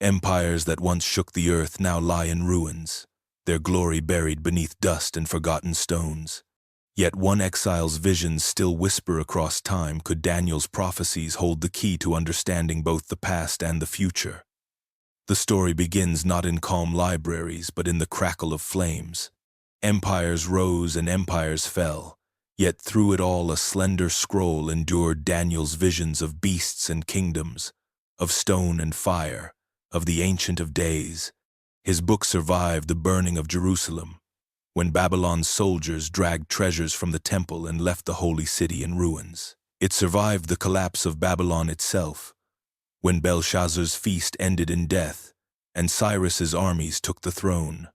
Empires that once shook the earth now lie in ruins, their glory buried beneath dust and forgotten stones. Yet one exile's visions still whisper across time. Could Daniel's prophecies hold the key to understanding both the past and the future? The story begins not in calm libraries, but in the crackle of flames. Empires rose and empires fell, yet through it all a slender scroll endured Daniel's visions of beasts and kingdoms, of stone and fire, of the Ancient of Days. His book survived the burning of Jerusalem, when Babylon's soldiers dragged treasures from the temple and left the holy city in ruins. It survived the collapse of Babylon itself, when Belshazzar's feast ended in death and Cyrus's armies took the throne.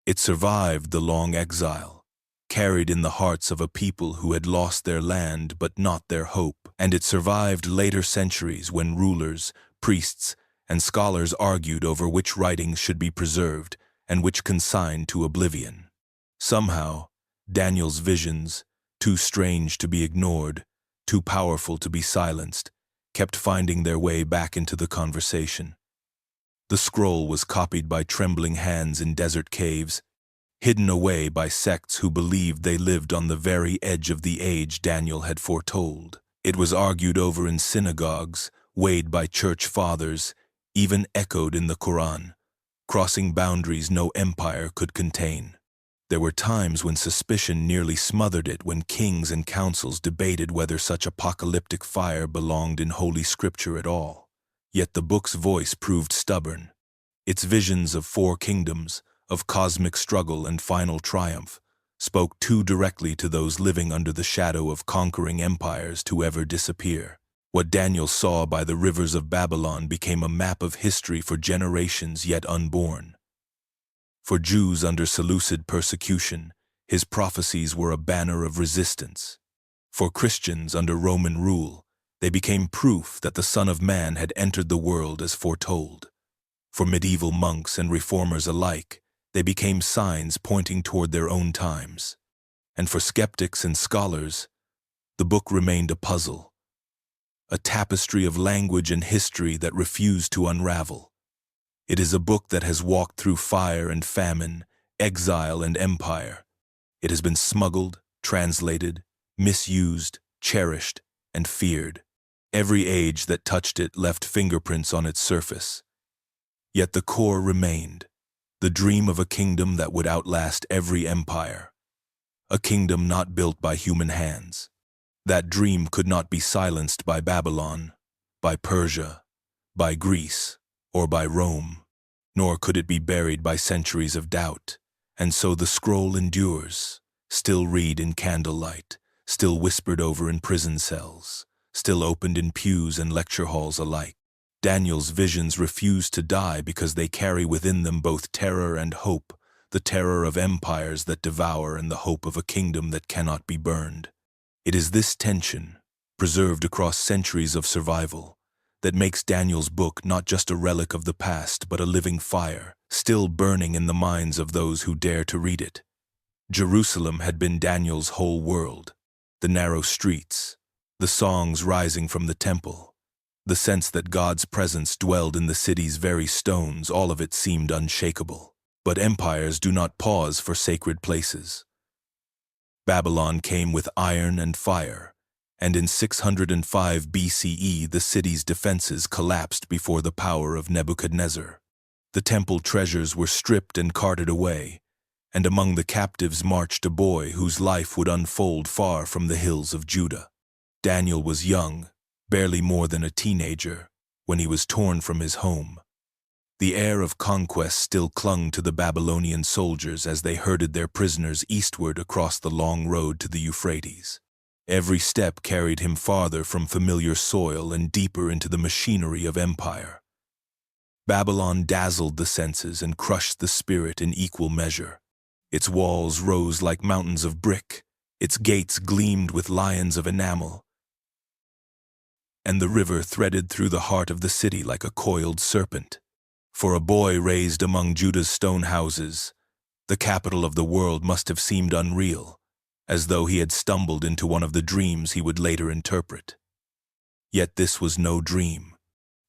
It survived the long exile, carried in the hearts of a people who had lost their land but not their hope. And it survived later centuries when rulers, priests, and scholars argued over which writings should be preserved and which consigned to oblivion. Somehow, Daniel's visions, too strange to be ignored, too powerful to be silenced, kept finding their way back into the conversation. The scroll was copied by trembling hands in desert caves, hidden away by sects who believed they lived on the very edge of the age Daniel had foretold. It was argued over in synagogues, weighed by church fathers, even echoed in the Quran, crossing boundaries no empire could contain. There were times when suspicion nearly smothered it, when kings and councils debated whether such apocalyptic fire belonged in Holy Scripture at all. Yet the book's voice proved stubborn. Its visions of four kingdoms, of cosmic struggle and final triumph, spoke too directly to those living under the shadow of conquering empires to ever disappear. What Daniel saw by the rivers of Babylon became a map of history for generations yet unborn. For Jews under Seleucid persecution, his prophecies were a banner of resistance. For Christians under Roman rule, they became proof that the Son of Man had entered the world as foretold. For medieval monks and reformers alike, they became signs pointing toward their own times. And for skeptics and scholars, the book remained a puzzle, a tapestry of language and history that refused to unravel. It is a book that has walked through fire and famine, exile and empire. It has been smuggled, translated, misused, cherished, and feared. Every age that touched it left fingerprints on its surface. Yet the core remained, the dream of a kingdom that would outlast every empire. A kingdom not built by human hands. That dream could not be silenced by Babylon, by Persia, by Greece, or by Rome, nor could it be buried by centuries of doubt. And so the scroll endures, still read in candlelight, still whispered over in prison cells, still opened in pews and lecture halls alike. Daniel's visions refuse to die because they carry within them both terror and hope, the terror of empires that devour and the hope of a kingdom that cannot be burned. It is this tension, preserved across centuries of survival, that makes Daniel's book not just a relic of the past but a living fire, still burning in the minds of those who dare to read it. Jerusalem had been Daniel's whole world, the narrow streets, the songs rising from the temple, the sense that God's presence dwelled in the city's very stones. All of it seemed unshakable. But empires do not pause for sacred places. Babylon came with iron and fire, and in 605 BCE the city's defenses collapsed before the power of Nebuchadnezzar. The temple treasures were stripped and carted away, and among the captives marched a boy whose life would unfold far from the hills of Judah. Daniel was young, barely more than a teenager, when he was torn from his home. The air of conquest still clung to the Babylonian soldiers as they herded their prisoners eastward across the long road to the Euphrates. Every step carried him farther from familiar soil and deeper into the machinery of empire. Babylon dazzled the senses and crushed the spirit in equal measure. Its walls rose like mountains of brick, its gates gleamed with lions of enamel, and the river threaded through the heart of the city like a coiled serpent. For a boy raised among Judah's stone houses, the capital of the world must have seemed unreal, as though he had stumbled into one of the dreams he would later interpret. Yet this was no dream.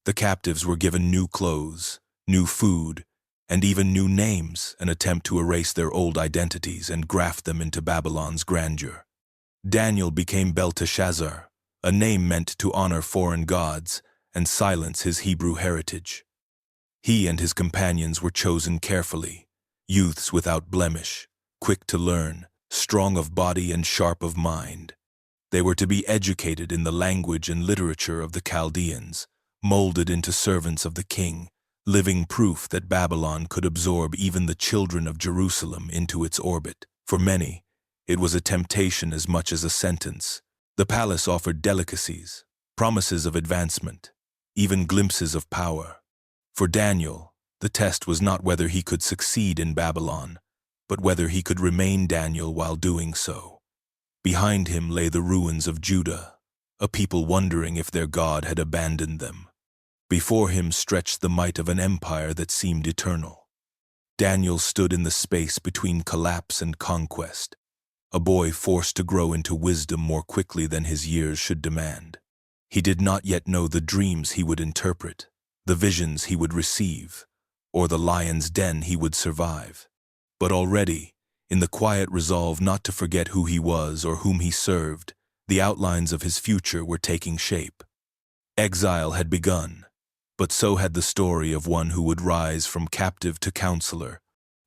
The captives were given new clothes, new food, and even new names, an attempt to erase their old identities and graft them into Babylon's grandeur. Daniel became Belteshazzar, a name meant to honor foreign gods and silence his Hebrew heritage. He and his companions were chosen carefully, youths without blemish, quick to learn, strong of body and sharp of mind. They were to be educated in the language and literature of the Chaldeans, molded into servants of the king, living proof that Babylon could absorb even the children of Jerusalem into its orbit. For many, it was a temptation as much as a sentence. The palace offered delicacies, promises of advancement, even glimpses of power. For Daniel, the test was not whether he could succeed in Babylon, but whether he could remain Daniel while doing so. Behind him lay the ruins of Judah, a people wondering if their God had abandoned them. Before him stretched the might of an empire that seemed eternal. Daniel stood in the space between collapse and conquest, a boy forced to grow into wisdom more quickly than his years should demand. He did not yet know the dreams he would interpret, the visions he would receive, or the lion's den he would survive. But already, in the quiet resolve not to forget who he was or whom he served, the outlines of his future were taking shape. Exile had begun, but so had the story of one who would rise from captive to counselor,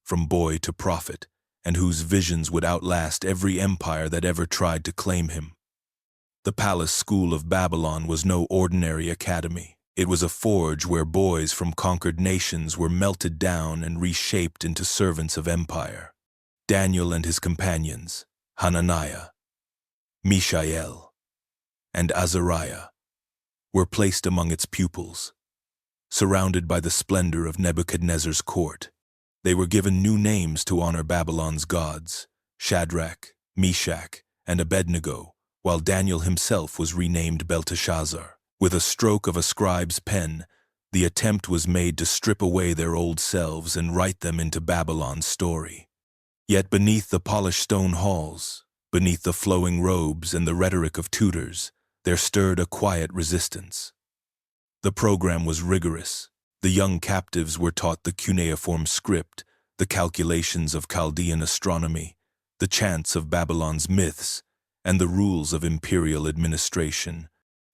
from boy to prophet, and whose visions would outlast every empire that ever tried to claim him. The palace school of Babylon was no ordinary academy. It was a forge where boys from conquered nations were melted down and reshaped into servants of empire. Daniel and his companions, Hananiah, Mishael, and Azariah, were placed among its pupils. Surrounded by the splendor of Nebuchadnezzar's court, they were given new names to honor Babylon's gods, Shadrach, Meshach, and Abednego, while Daniel himself was renamed Belteshazzar. With a stroke of a scribe's pen, the attempt was made to strip away their old selves and write them into Babylon's story. Yet beneath the polished stone halls, beneath the flowing robes and the rhetoric of tutors, there stirred a quiet resistance. The program was rigorous. The young captives were taught the cuneiform script, the calculations of Chaldean astronomy, the chants of Babylon's myths, and the rules of imperial administration.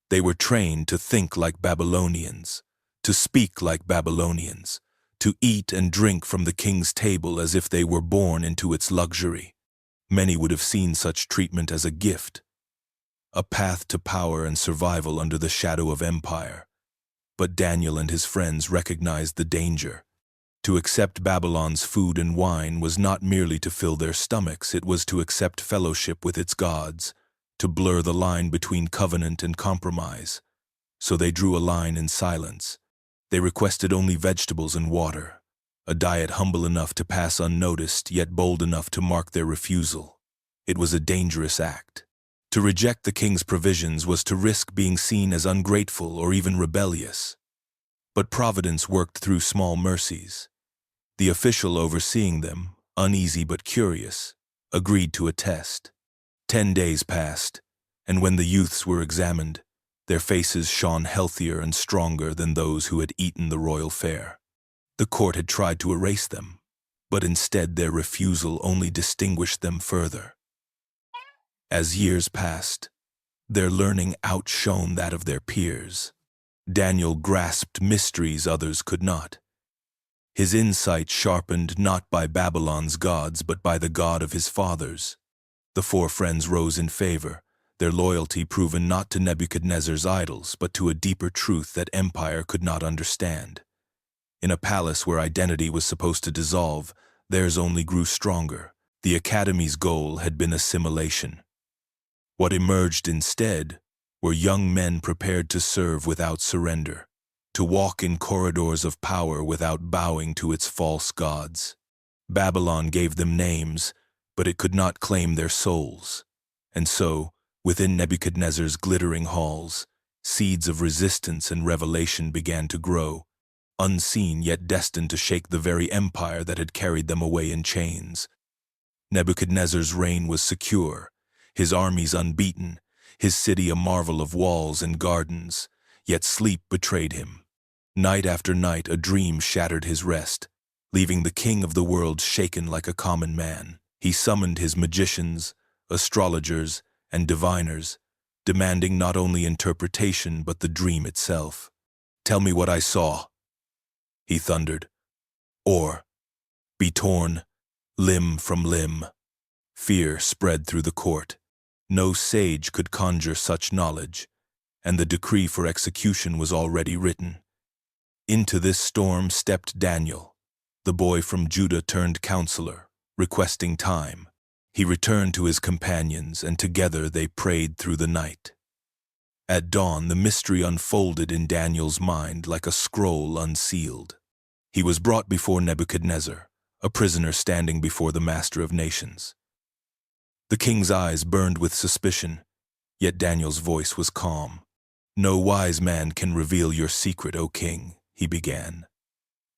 They were trained to think like Babylonians, to speak like Babylonians, to eat and drink from the king's table as if they were born into its luxury. Many would have seen such treatment as a gift, a path to power and survival under the shadow of empire. But Daniel and his friends recognized the danger. To accept Babylon's food and wine was not merely to fill their stomachs, it was to accept fellowship with its gods, to blur the line between covenant and compromise. So they drew a line in silence. They requested only vegetables and water, a diet humble enough to pass unnoticed, yet bold enough to mark their refusal. It was a dangerous act. To reject the king's provisions was to risk being seen as ungrateful or even rebellious. But Providence worked through small mercies. The official overseeing them, uneasy but curious, agreed to a test. 10 days passed, and when the youths were examined, their faces shone healthier and stronger than those who had eaten the royal fare. The court had tried to erase them, but instead their refusal only distinguished them further. As years passed, their learning outshone that of their peers. Daniel grasped mysteries others could not. His insight sharpened not by Babylon's gods, but by the God of his fathers. The four friends rose in favor, their loyalty proven not to Nebuchadnezzar's idols, but to a deeper truth that empire could not understand. In a palace where identity was supposed to dissolve, theirs only grew stronger. The academy's goal had been assimilation. What emerged instead were young men prepared to serve without surrender, to walk in corridors of power without bowing to its false gods. Babylon gave them names, but it could not claim their souls. And so, within Nebuchadnezzar's glittering halls, seeds of resistance and revelation began to grow, unseen yet destined to shake the very empire that had carried them away in chains. Nebuchadnezzar's reign was secure, his armies unbeaten, his city a marvel of walls and gardens, yet sleep betrayed him. Night after night, a dream shattered his rest, leaving the king of the world shaken like a common man. He summoned his magicians, astrologers, and diviners, demanding not only interpretation but the dream itself. "Tell me what I saw," he thundered, "or be torn limb from limb." Fear spread through the court. No sage could conjure such knowledge, and the decree for execution was already written. Into this storm stepped Daniel, the boy from Judah turned counselor, requesting time. He returned to his companions, and together they prayed through the night. At dawn, the mystery unfolded in Daniel's mind like a scroll unsealed. He was brought before Nebuchadnezzar, a prisoner standing before the master of nations. The king's eyes burned with suspicion, yet Daniel's voice was calm. "No wise man can reveal your secret, O king," he began.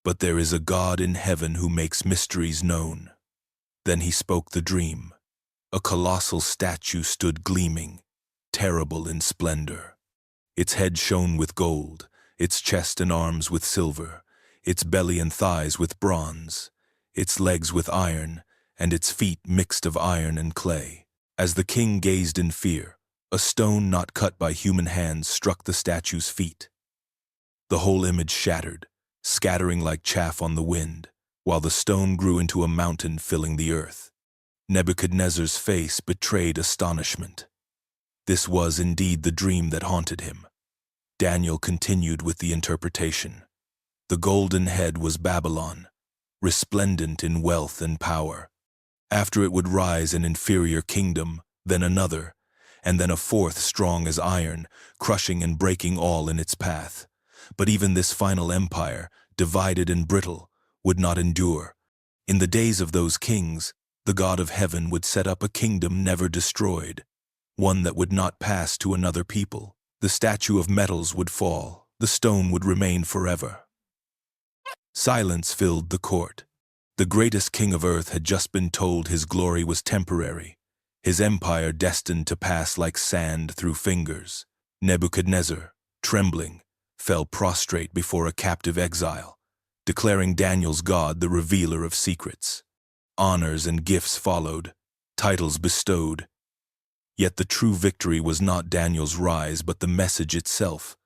"But there is a God in heaven who makes mysteries known." Then he spoke the dream. A colossal statue stood gleaming, terrible in splendor. Its head shone with gold, its chest and arms with silver, its belly and thighs with bronze, its legs with iron, and its feet mixed of iron and clay. As the king gazed in fear, a stone not cut by human hands struck the statue's feet. The whole image shattered, scattering like chaff on the wind, while the stone grew into a mountain filling the earth. Nebuchadnezzar's face betrayed astonishment. This was indeed the dream that haunted him. Daniel continued with the interpretation. The golden head was Babylon, resplendent in wealth and power. After it would rise an inferior kingdom, then another, and then a fourth strong as iron, crushing and breaking all in its path. But even this final empire, divided and brittle, would not endure. In the days of those kings, the God of heaven would set up a kingdom never destroyed, one that would not pass to another people. The statue of metals would fall, the stone would remain forever. Silence filled the court. The greatest king of earth had just been told his glory was temporary, his empire destined to pass like sand through fingers. Nebuchadnezzar, trembling, fell prostrate before a captive exile, declaring Daniel's God the revealer of secrets. Honors and gifts followed, titles bestowed. Yet the true victory was not Daniel's rise, but the message itself,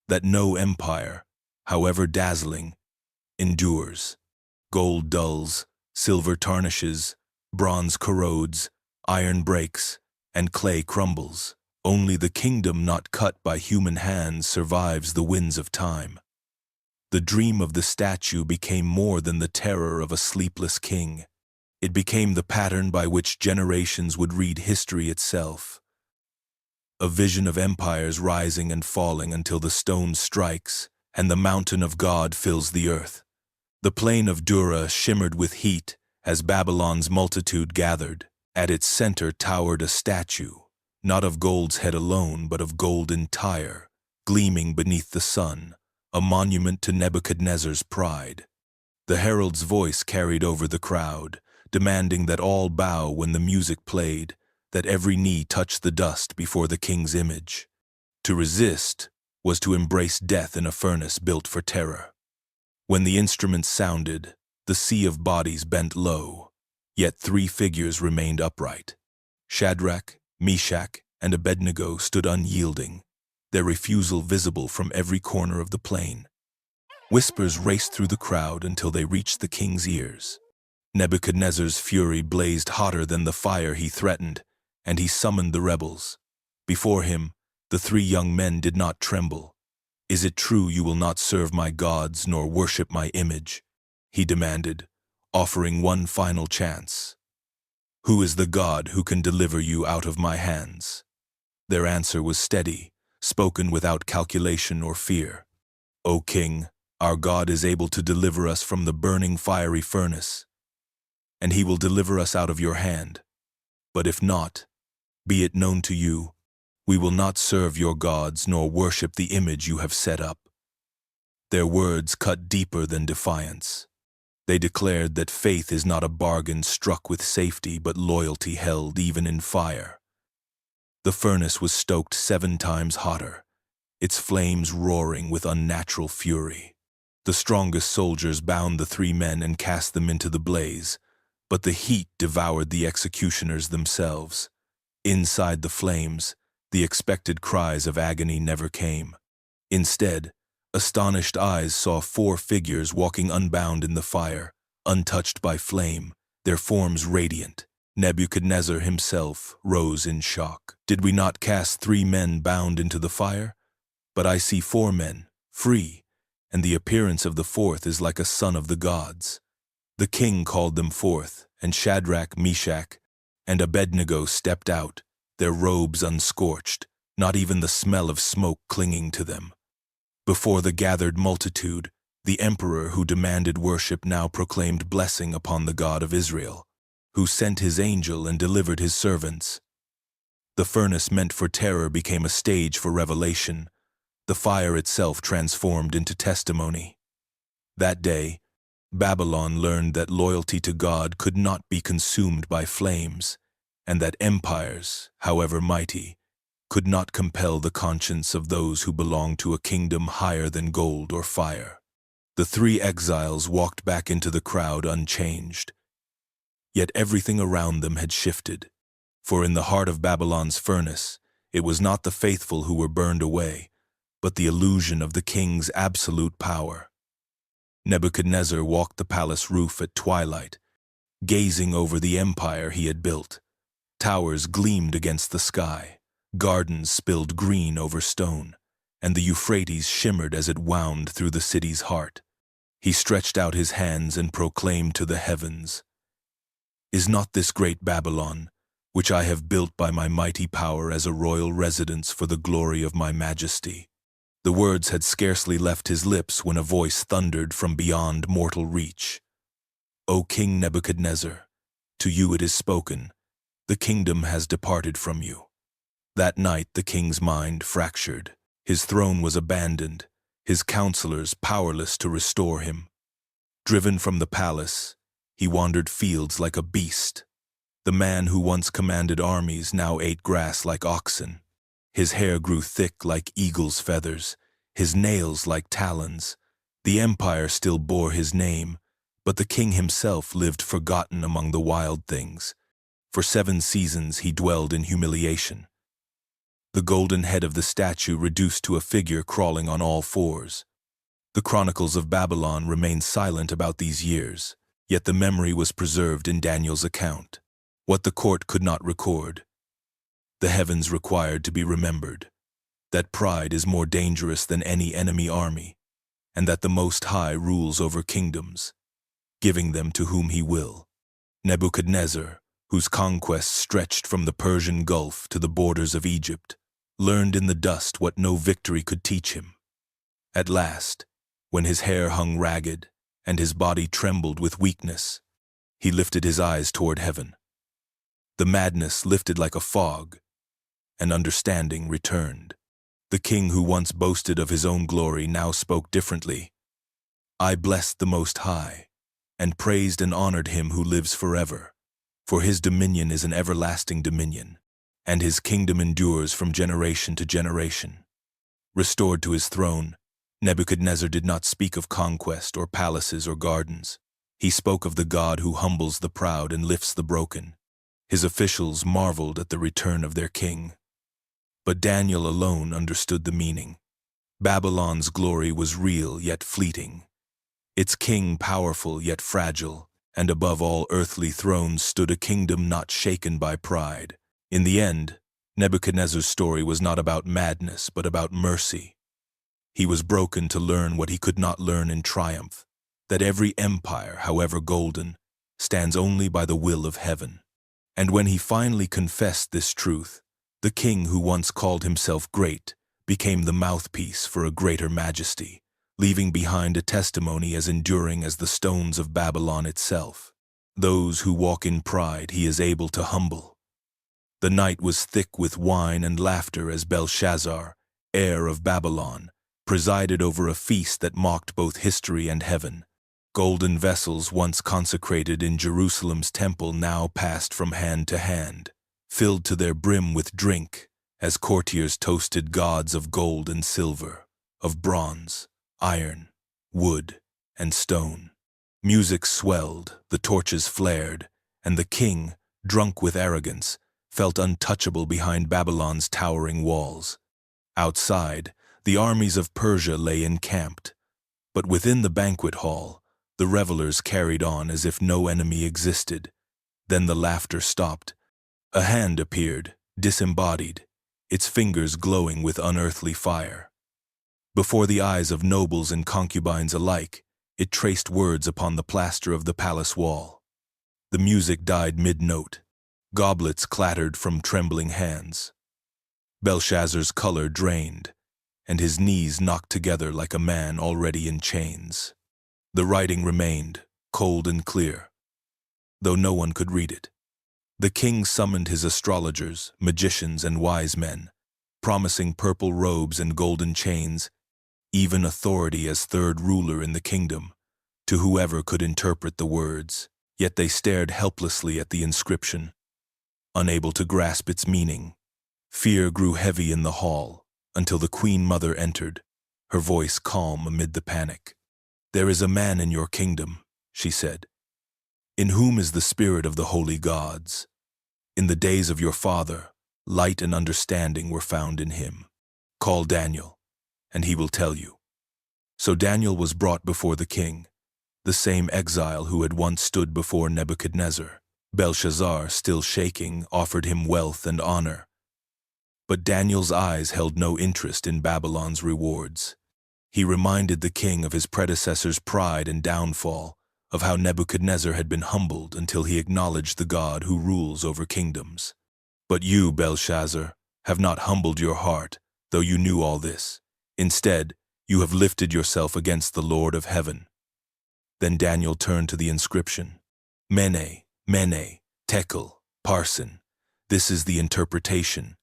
that no empire, however dazzling, endures. Gold dulls, silver tarnishes, bronze corrodes, iron breaks, and clay crumbles. Only the kingdom not cut by human hands survives the winds of time. The dream of the statue became more than the terror of a sleepless king. It became the pattern by which generations would read history itself. A vision of empires rising and falling until the stone strikes and the mountain of God fills the earth. The plain of Dura shimmered with heat as Babylon's multitude gathered. At its center towered a statue, not of gold's head alone, but of gold entire, gleaming beneath the sun, a monument to Nebuchadnezzar's pride. The herald's voice carried over the crowd, demanding that all bow when the music played, that every knee touch the dust before the king's image. To resist was to embrace death in a furnace built for terror. When the instruments sounded, the sea of bodies bent low, yet three figures remained upright. Shadrach, Meshach, and Abednego stood unyielding, their refusal visible from every corner of the plain. Whispers raced through the crowd until they reached the king's ears. Nebuchadnezzar's fury blazed hotter than the fire he threatened, and he summoned the rebels. Before him, the three young men did not tremble. "Is it true you will not serve my gods nor worship my image?" he demanded, offering one final chance. "Who is the God who can deliver you out of my hands?" Their answer was steady, spoken without calculation or fear. "O king, our God is able to deliver us from the burning fiery furnace, and he will deliver us out of your hand. But if not, be it known to you, we will not serve your gods nor worship the image you have set up." Their words cut deeper than defiance. They declared that faith is not a bargain struck with safety, but loyalty held even in fire. The furnace was stoked 7 times hotter, its flames roaring with unnatural fury. The strongest soldiers bound the three men and cast them into the blaze, but the heat devoured the executioners themselves. Inside the flames, the expected cries of agony never came. Instead, astonished eyes saw four figures walking unbound in the fire, untouched by flame, their forms radiant. Nebuchadnezzar himself rose in shock. Did we not cast three men bound into the fire? But I see four men, free, and the appearance of the fourth is like a son of the gods. The king called them forth, and Shadrach, Meshach, and Abednego stepped out, their robes unscorched, not even the smell of smoke clinging to them. Before the gathered multitude, the emperor who demanded worship now proclaimed blessing upon the God of Israel, who sent his angel and delivered his servants. The furnace meant for terror became a stage for revelation. The fire itself transformed into testimony. That day, Babylon learned that loyalty to God could not be consumed by flames, and that empires, however mighty, could not compel the conscience of those who belonged to a kingdom higher than gold or fire. The three exiles walked back into the crowd unchanged. Yet everything around them had shifted, for in the heart of Babylon's furnace, it was not the faithful who were burned away, but the illusion of the king's absolute power. Nebuchadnezzar walked the palace roof at twilight, gazing over the empire he had built. Towers gleamed against the sky, gardens spilled green over stone, and the Euphrates shimmered as it wound through the city's heart. He stretched out his hands and proclaimed to the heavens, "Is not this great Babylon, which I have built by my mighty power as a royal residence for the glory of my majesty?" The words had scarcely left his lips when a voice thundered from beyond mortal reach. "O King Nebuchadnezzar, to you it is spoken, the kingdom has departed from you." That night the king's mind fractured. His throne was abandoned, his counselors powerless to restore him. Driven from the palace, he wandered fields like a beast. The man who once commanded armies now ate grass like oxen. His hair grew thick like eagle's feathers, his nails like talons. The empire still bore his name, but the king himself lived forgotten among the wild things. For 7 seasons he dwelled in humiliation. The golden head of the statue reduced to a figure crawling on all fours. The chronicles of Babylon remain silent about these years, yet the memory was preserved in Daniel's account. What the court could not record, the heavens required to be remembered. That pride is more dangerous than any enemy army, and that the Most High rules over kingdoms, giving them to whom he will. Nebuchadnezzar, whose conquests stretched from the Persian Gulf to the borders of Egypt, learned in the dust what no victory could teach him. At last, when his hair hung ragged and his body trembled with weakness, he lifted his eyes toward heaven. The madness lifted like a fog, and understanding returned. The king who once boasted of his own glory now spoke differently. "I blessed the Most High, and praised and honored him who lives forever, for his dominion is an everlasting dominion, and his kingdom endures from generation to generation." Restored to his throne, Nebuchadnezzar did not speak of conquest or palaces or gardens. He spoke of the God who humbles the proud and lifts the broken. His officials marveled at the return of their king. But Daniel alone understood the meaning. Babylon's glory was real yet fleeting, its king powerful yet fragile, and above all earthly thrones stood a kingdom not shaken by pride. In the end, Nebuchadnezzar's story was not about madness but about mercy. He was broken to learn what he could not learn in triumph, that every empire, however golden, stands only by the will of heaven. And when he finally confessed this truth, the king who once called himself great became the mouthpiece for a greater majesty, leaving behind a testimony as enduring as the stones of Babylon itself. Those who walk in pride he is able to humble. The night was thick with wine and laughter as Belshazzar, heir of Babylon, presided over a feast that mocked both history and heaven. Golden vessels once consecrated in Jerusalem's temple now passed from hand to hand, filled to their brim with drink, as courtiers toasted gods of gold and silver, of bronze, iron, wood, and stone. Music swelled, the torches flared, and the king, drunk with arrogance, felt untouchable behind Babylon's towering walls. Outside, the armies of Persia lay encamped, but within the banquet hall, the revelers carried on as if no enemy existed. Then the laughter stopped. A hand appeared, disembodied, its fingers glowing with unearthly fire. Before the eyes of nobles and concubines alike, it traced words upon the plaster of the palace wall. The music died mid-note. Goblets clattered from trembling hands. Belshazzar's color drained, and his knees knocked together like a man already in chains. The writing remained, cold and clear, though no one could read it. The king summoned his astrologers, magicians, and wise men, promising purple robes and golden chains, even authority as third ruler in the kingdom, to whoever could interpret the words. Yet they stared helplessly at the inscription, unable to grasp its meaning. Fear grew heavy in the hall, until the Queen Mother entered, her voice calm amid the panic. "There is a man in your kingdom," she said, "in whom is the spirit of the holy gods. In the days of your father, light and understanding were found in him. Call Daniel, and he will tell you." So Daniel was brought before the king, the same exile who had once stood before Nebuchadnezzar. Belshazzar, still shaking, offered him wealth and honor. But Daniel's eyes held no interest in Babylon's rewards. He reminded the king of his predecessor's pride and downfall, of how Nebuchadnezzar had been humbled until he acknowledged the God who rules over kingdoms. "But you, Belshazzar, have not humbled your heart, though you knew all this. Instead, you have lifted yourself against the Lord of heaven." Then Daniel turned to the inscription. "Mene, Mene, Tekel, Parsin. This is the interpretation.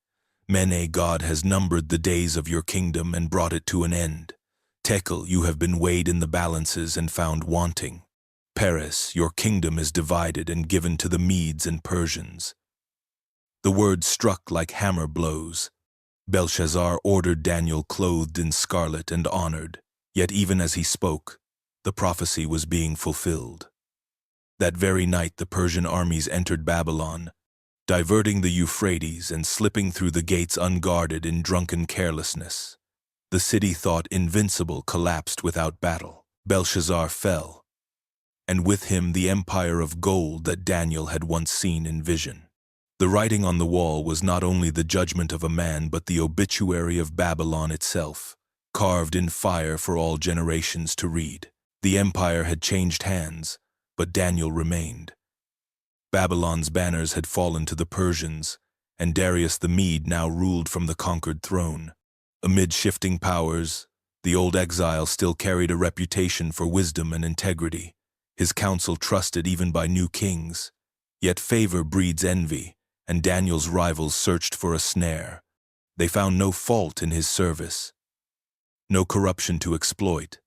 Mene, God has numbered the days of your kingdom and brought it to an end. Tekel, you have been weighed in the balances and found wanting. Peres, your kingdom is divided and given to the Medes and Persians." The words struck like hammer blows. Belshazzar ordered Daniel clothed in scarlet and honored, yet even as he spoke, the prophecy was being fulfilled. That very night the Persian armies entered Babylon, diverting the Euphrates and slipping through the gates unguarded in drunken carelessness. The city thought invincible collapsed without battle. Belshazzar fell, and with him the empire of gold that Daniel had once seen in vision. The writing on the wall was not only the judgment of a man but the obituary of Babylon itself, carved in fire for all generations to read. The empire had changed hands, but Daniel remained. Babylon's banners had fallen to the Persians, and Darius the Mede now ruled from the conquered throne. Amid shifting powers, the old exile still carried a reputation for wisdom and integrity, his counsel trusted even by new kings. Yet favor breeds envy, and Daniel's rivals searched for a snare. They found no fault in his service, no corruption to exploit,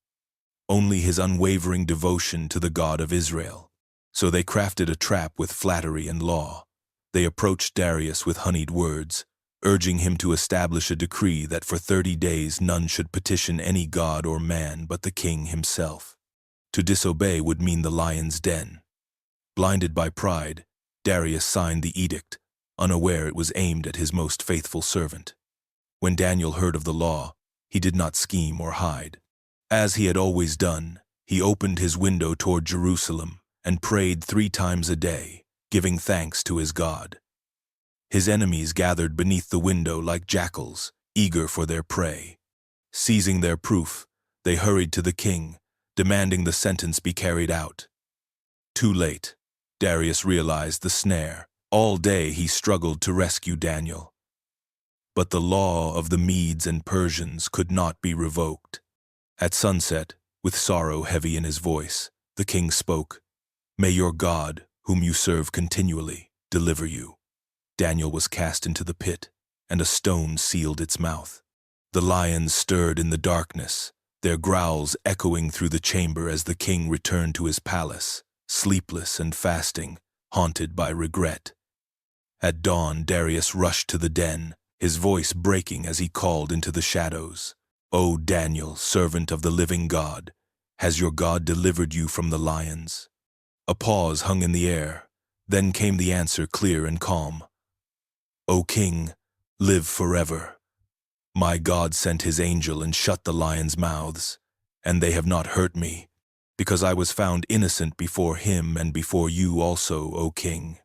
only his unwavering devotion to the God of Israel. So they crafted a trap with flattery and law. They approached Darius with honeyed words, urging him to establish a decree that for 30 days none should petition any god or man but the king himself. To disobey would mean the lion's den. Blinded by pride, Darius signed the edict, unaware it was aimed at his most faithful servant. When Daniel heard of the law, he did not scheme or hide. As he had always done, he opened his window toward Jerusalem and prayed 3 times a day, giving thanks to his God. His enemies gathered beneath the window like jackals, eager for their prey. Seizing their proof, they hurried to the king, demanding the sentence be carried out. Too late, Darius realized the snare. All day he struggled to rescue Daniel. But the law of the Medes and Persians could not be revoked. At sunset, with sorrow heavy in his voice, the king spoke, "May your God, whom you serve continually, deliver you." Daniel was cast into the pit, and a stone sealed its mouth. The lions stirred in the darkness, their growls echoing through the chamber as the king returned to his palace, sleepless and fasting, haunted by regret. At dawn, Darius rushed to the den, his voice breaking as he called into the shadows. "O Daniel, servant of the living God, has your God delivered you from the lions?" A pause hung in the air. Then came the answer, clear and calm. "O king, live forever. My God sent his angel and shut the lions' mouths, and they have not hurt me, because I was found innocent before him and before you also, O king."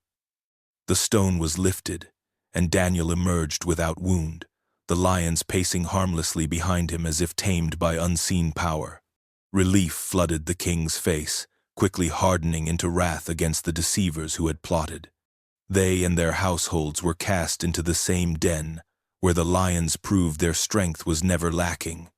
The stone was lifted, and Daniel emerged without wound, the lions pacing harmlessly behind him as if tamed by unseen power. Relief flooded the king's face, quickly hardening into wrath against the deceivers who had plotted. They and their households were cast into the same den, where the lions proved their strength was never lacking.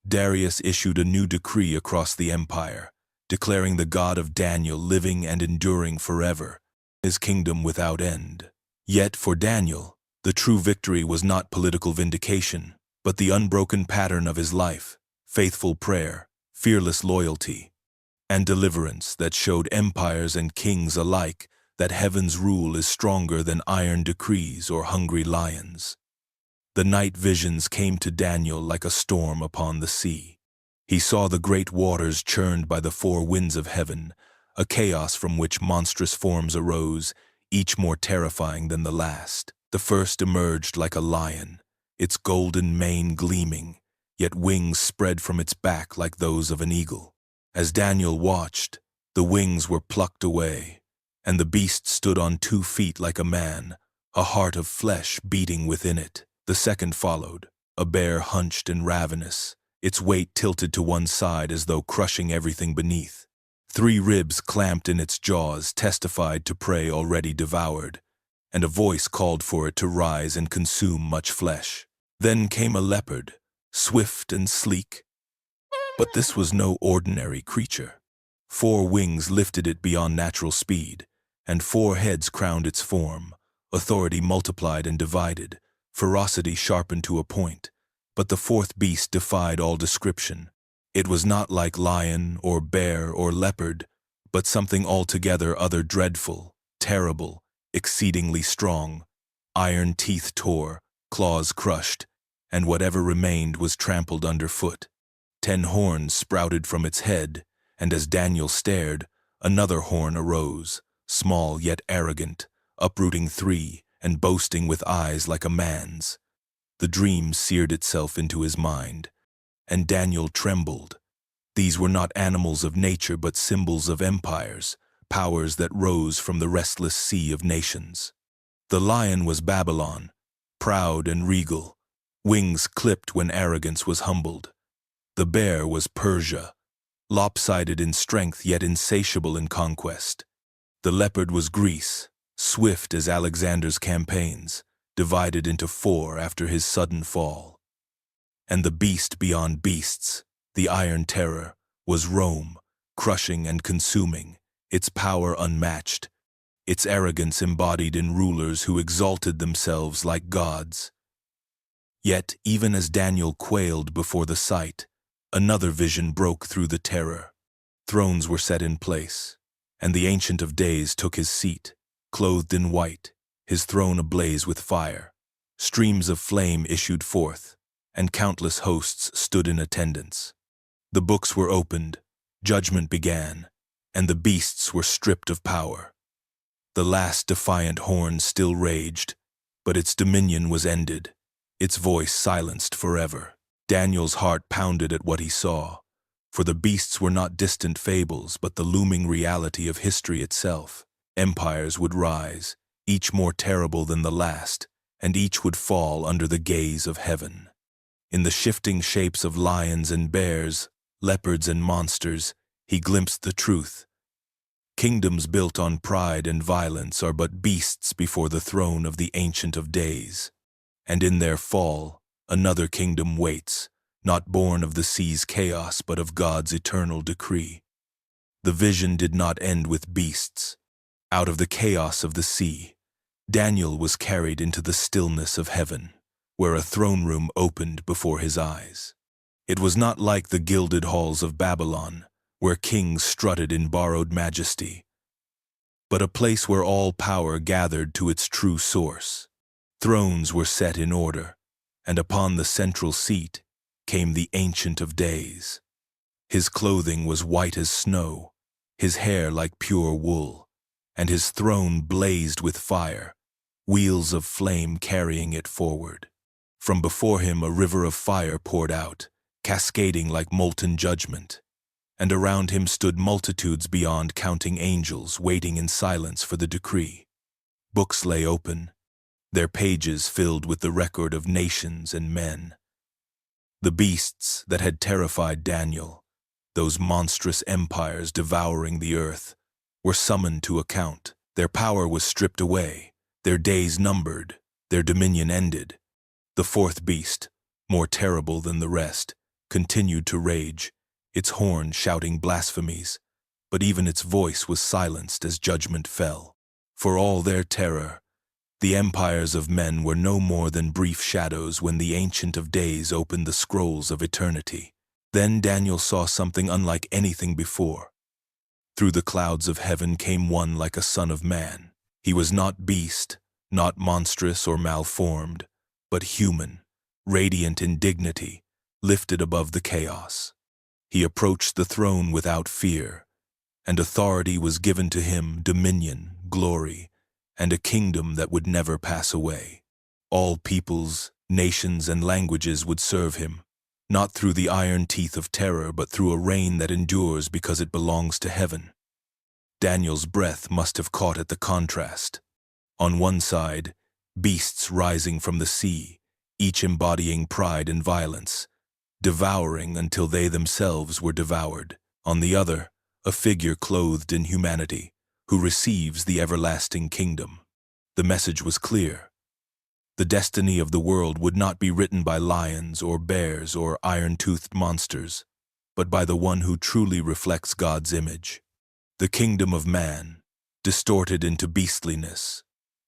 Darius issued a new decree across the empire, declaring the God of Daniel living and enduring forever, his kingdom without end. Yet for Daniel, the true victory was not political vindication, but the unbroken pattern of his life, faithful prayer, fearless loyalty, and deliverance that showed empires and kings alike that heaven's rule is stronger than iron decrees or hungry lions. The night visions came to Daniel like a storm upon the sea. He saw the great waters churned by the four winds of heaven, a chaos from which monstrous forms arose, each more terrifying than the last. The first emerged like a lion, its golden mane gleaming, yet wings spread from its back like those of an eagle. As Daniel watched, the wings were plucked away, and the beast stood on 2 feet like a man, a heart of flesh beating within it. The second followed, a bear hunched and ravenous, its weight tilted to one side as though crushing everything beneath. 3 ribs clamped in its jaws testified to prey already devoured, and a voice called for it to rise and consume much flesh. Then came a leopard, swift and sleek. But this was no ordinary creature. 4 wings lifted it beyond natural speed, and 4 heads crowned its form, authority multiplied and divided, ferocity sharpened to a point. But the 4th beast defied all description. It was not like lion or bear or leopard, but something altogether other dreadful, terrible, exceedingly strong. Iron teeth tore, claws crushed, and whatever remained was trampled underfoot. 10 horns sprouted from its head, and as Daniel stared, another horn arose, small yet arrogant, uprooting 3 and boasting with eyes like a man's. The dream seared itself into his mind, and Daniel trembled. These were not animals of nature but symbols of empires, powers that rose from the restless sea of nations. The lion was Babylon, proud and regal, wings clipped when arrogance was humbled. The bear was Persia, lopsided in strength yet insatiable in conquest. The leopard was Greece, swift as Alexander's campaigns, divided into 4 after his sudden fall. And the beast beyond beasts, the Iron Terror, was Rome, crushing and consuming, its power unmatched, its arrogance embodied in rulers who exalted themselves like gods. Yet, even as Daniel quailed before the sight, another vision broke through the terror. Thrones were set in place, and the Ancient of Days took his seat, clothed in white, his throne ablaze with fire. Streams of flame issued forth, and countless hosts stood in attendance. The books were opened, judgment began, and the beasts were stripped of power. The last defiant horn still raged, but its dominion was ended, its voice silenced forever. Daniel's heart pounded at what he saw, for the beasts were not distant fables but the looming reality of history itself. Empires would rise, each more terrible than the last, and each would fall under the gaze of heaven. In the shifting shapes of lions and bears, leopards and monsters, he glimpsed the truth. Kingdoms built on pride and violence are but beasts before the throne of the Ancient of Days. And in their fall, another kingdom waits, not born of the sea's chaos but of God's eternal decree. The vision did not end with beasts. Out of the chaos of the sea, Daniel was carried into the stillness of heaven, where a throne room opened before his eyes. It was not like the gilded halls of Babylon, where kings strutted in borrowed majesty, but a place where all power gathered to its true source. Thrones were set in order, and upon the central seat came the Ancient of Days. His clothing was white as snow, his hair like pure wool, and his throne blazed with fire, wheels of flame carrying it forward. From before him a river of fire poured out, cascading like molten judgment, and around him stood multitudes beyond counting angels waiting in silence for the decree. Books lay open, their pages filled with the record of nations and men. The beasts that had terrified Daniel, those monstrous empires devouring the earth, were summoned to account. Their power was stripped away, their days numbered, their dominion ended. The fourth beast, more terrible than the rest, continued to rage, its horn shouting blasphemies, but even its voice was silenced as judgment fell. For all their terror, the empires of men were no more than brief shadows when the Ancient of Days opened the scrolls of eternity. Then Daniel saw something unlike anything before. Through the clouds of heaven came one like a son of man. He was not beast, not monstrous or malformed, but human, radiant in dignity, lifted above the chaos. He approached the throne without fear, and authority was given to him, dominion, glory, and a kingdom that would never pass away. All peoples, nations, and languages would serve him, not through the iron teeth of terror, but through a reign that endures because it belongs to heaven. Daniel's breath must have caught at the contrast. On one side, beasts rising from the sea, each embodying pride and violence, devouring until they themselves were devoured. On the other, a figure clothed in humanity, who receives the everlasting kingdom. The message was clear. The destiny of the world would not be written by lions or bears or iron-toothed monsters, but by the one who truly reflects God's image. The kingdom of man, distorted into beastliness,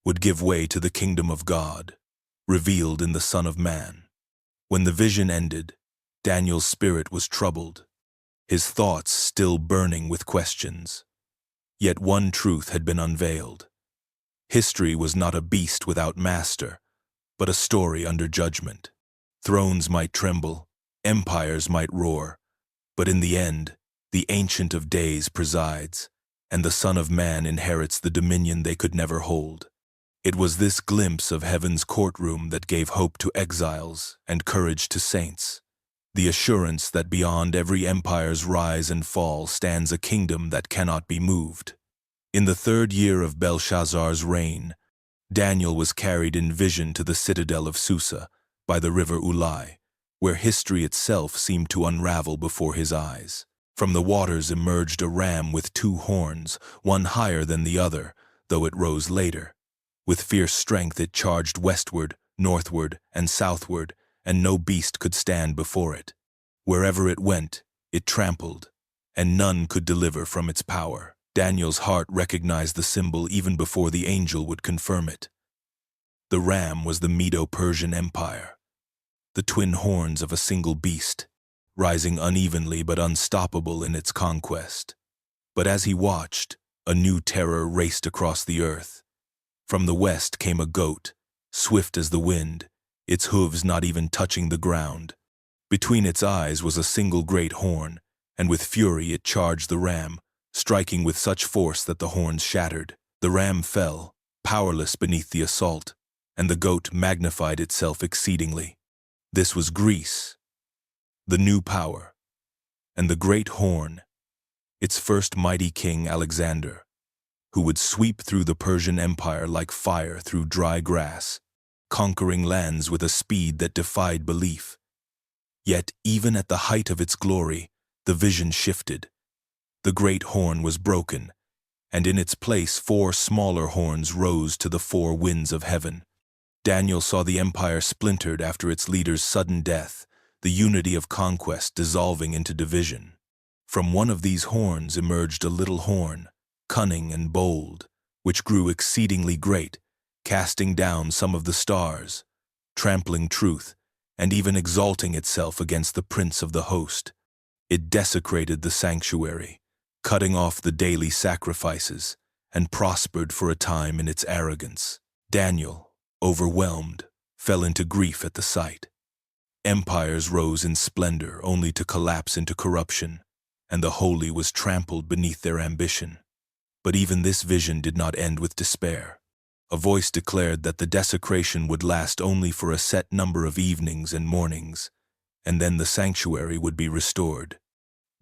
would give way to the kingdom of God, revealed in the Son of Man. When the vision ended, Daniel's spirit was troubled, his thoughts still burning with questions. Yet one truth had been unveiled. History was not a beast without master, but a story under judgment. Thrones might tremble, empires might roar, but in the end, the Ancient of Days presides, and the Son of Man inherits the dominion they could never hold. It was this glimpse of heaven's courtroom that gave hope to exiles and courage to saints. The assurance that beyond every empire's rise and fall stands a kingdom that cannot be moved. In the 3rd year of Belshazzar's reign, Daniel was carried in vision to the citadel of Susa by the river Ulai, where history itself seemed to unravel before his eyes. From the waters emerged a ram with 2 horns, one higher than the other, though it rose later. With fierce strength it charged westward, northward, and southward, and no beast could stand before it. Wherever it went, it trampled, and none could deliver from its power. Daniel's heart recognized the symbol even before the angel would confirm it. The ram was the Medo-Persian Empire, the twin horns of a single beast, rising unevenly but unstoppable in its conquest. But as he watched, a new terror raced across the earth. From the west came a goat, swift as the wind, its hooves not even touching the ground. Between its eyes was a single great horn, and with fury it charged the ram, striking with such force that the horns shattered. The ram fell, powerless beneath the assault, and the goat magnified itself exceedingly. This was Greece, the new power, and the great horn, its first mighty king Alexander, who would sweep through the Persian Empire like fire through dry grass, conquering lands with a speed that defied belief. Yet, even at the height of its glory, the vision shifted. The great horn was broken, and in its place 4 smaller horns rose to the 4 winds of heaven. Daniel saw the empire splintered after its leader's sudden death, the unity of conquest dissolving into division. From one of these horns emerged a little horn, cunning and bold, which grew exceedingly great, casting down some of the stars, trampling truth, and even exalting itself against the prince of the host. It desecrated the sanctuary, cutting off the daily sacrifices, and prospered for a time in its arrogance. Daniel, overwhelmed, fell into grief at the sight. Empires rose in splendor only to collapse into corruption, and the holy was trampled beneath their ambition. But even this vision did not end with despair. A voice declared that the desecration would last only for a set number of evenings and mornings, and then the sanctuary would be restored.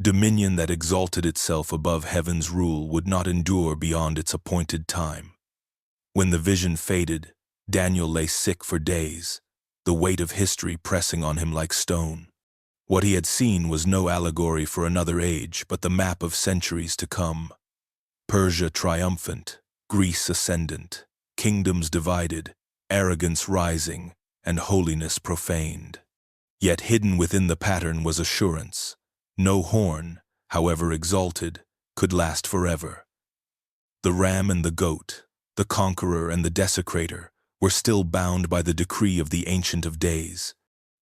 Dominion that exalted itself above heaven's rule would not endure beyond its appointed time. When the vision faded, Daniel lay sick for days, the weight of history pressing on him like stone. What he had seen was no allegory for another age, but the map of centuries to come. Persia triumphant, Greece ascendant, kingdoms divided, arrogance rising, and holiness profaned. Yet hidden within the pattern was assurance. No horn, however exalted, could last forever. The ram and the goat, the conqueror and the desecrator, were still bound by the decree of the Ancient of Days.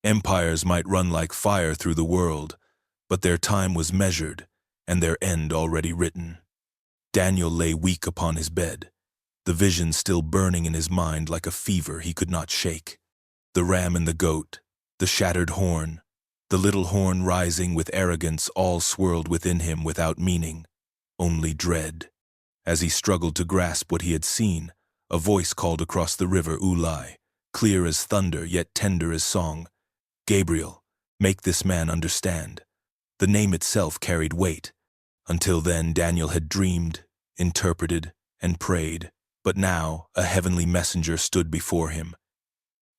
Empires might run like fire through the world, but their time was measured, and their end already written. Daniel lay weak upon his bed, the vision still burning in his mind like a fever he could not shake. The ram and the goat, the shattered horn, the little horn rising with arrogance, all swirled within him without meaning, only dread. As he struggled to grasp what he had seen, a voice called across the river Ulai, clear as thunder yet tender as song. Gabriel, make this man understand. The name itself carried weight. Until then, Daniel had dreamed, interpreted, and prayed, but now a heavenly messenger stood before him.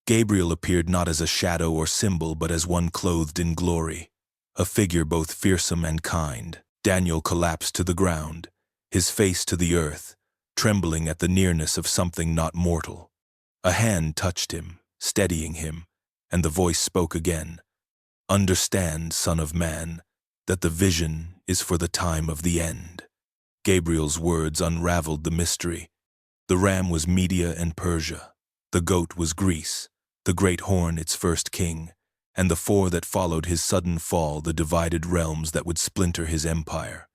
Gabriel appeared not as a shadow or symbol, but as one clothed in glory, a figure both fearsome and kind. Daniel collapsed to the ground, his face to the earth, trembling at the nearness of something not mortal. A hand touched him, steadying him, and the voice spoke again. Understand, Son of Man, that the vision is for the time of the end. Gabriel's words unraveled the mystery. The ram was Media and Persia, the goat was Greece, the great horn its first king, and the four that followed his sudden fall, the divided realms that would splinter his empire.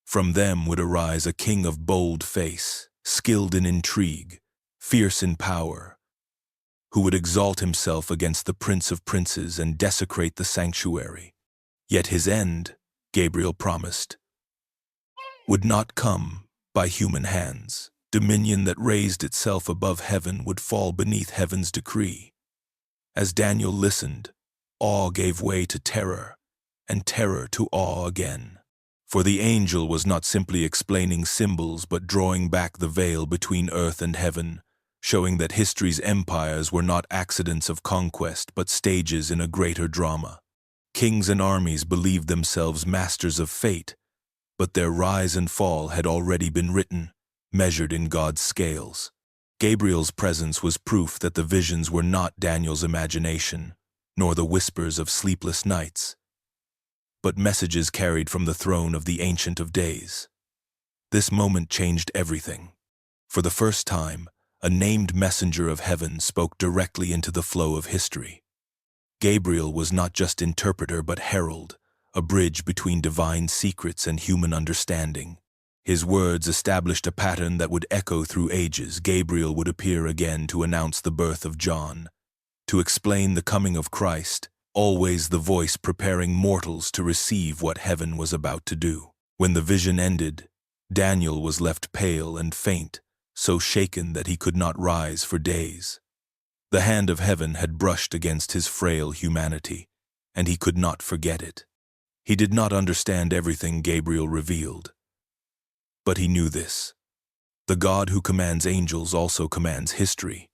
From them would arise a king of bold face, skilled in intrigue, fierce in power, who would exalt himself against the Prince of Princes and desecrate the sanctuary. Yet his end, Gabriel promised, would not come by human hands. Dominion that raised itself above heaven would fall beneath heaven's decree. As Daniel listened, awe gave way to terror, and terror to awe again. For the angel was not simply explaining symbols, but drawing back the veil between earth and heaven, showing that history's empires were not accidents of conquest, but stages in a greater drama. Kings and armies believed themselves masters of fate, but their rise and fall had already been written, measured in God's scales. Gabriel's presence was proof that the visions were not Daniel's imagination, nor the whispers of sleepless nights, but messages carried from the throne of the Ancient of Days. This moment changed everything. For the first time, a named messenger of heaven spoke directly into the flow of history. Gabriel was not just interpreter but herald, a bridge between divine secrets and human understanding. His words established a pattern that would echo through ages. Gabriel would appear again to announce the birth of John, to explain the coming of Christ, always the voice preparing mortals to receive what heaven was about to do. When the vision ended, Daniel was left pale and faint, so shaken that he could not rise for days. The hand of heaven had brushed against his frail humanity, and he could not forget it. He did not understand everything Gabriel revealed, but he knew this. The God who commands angels also commands history,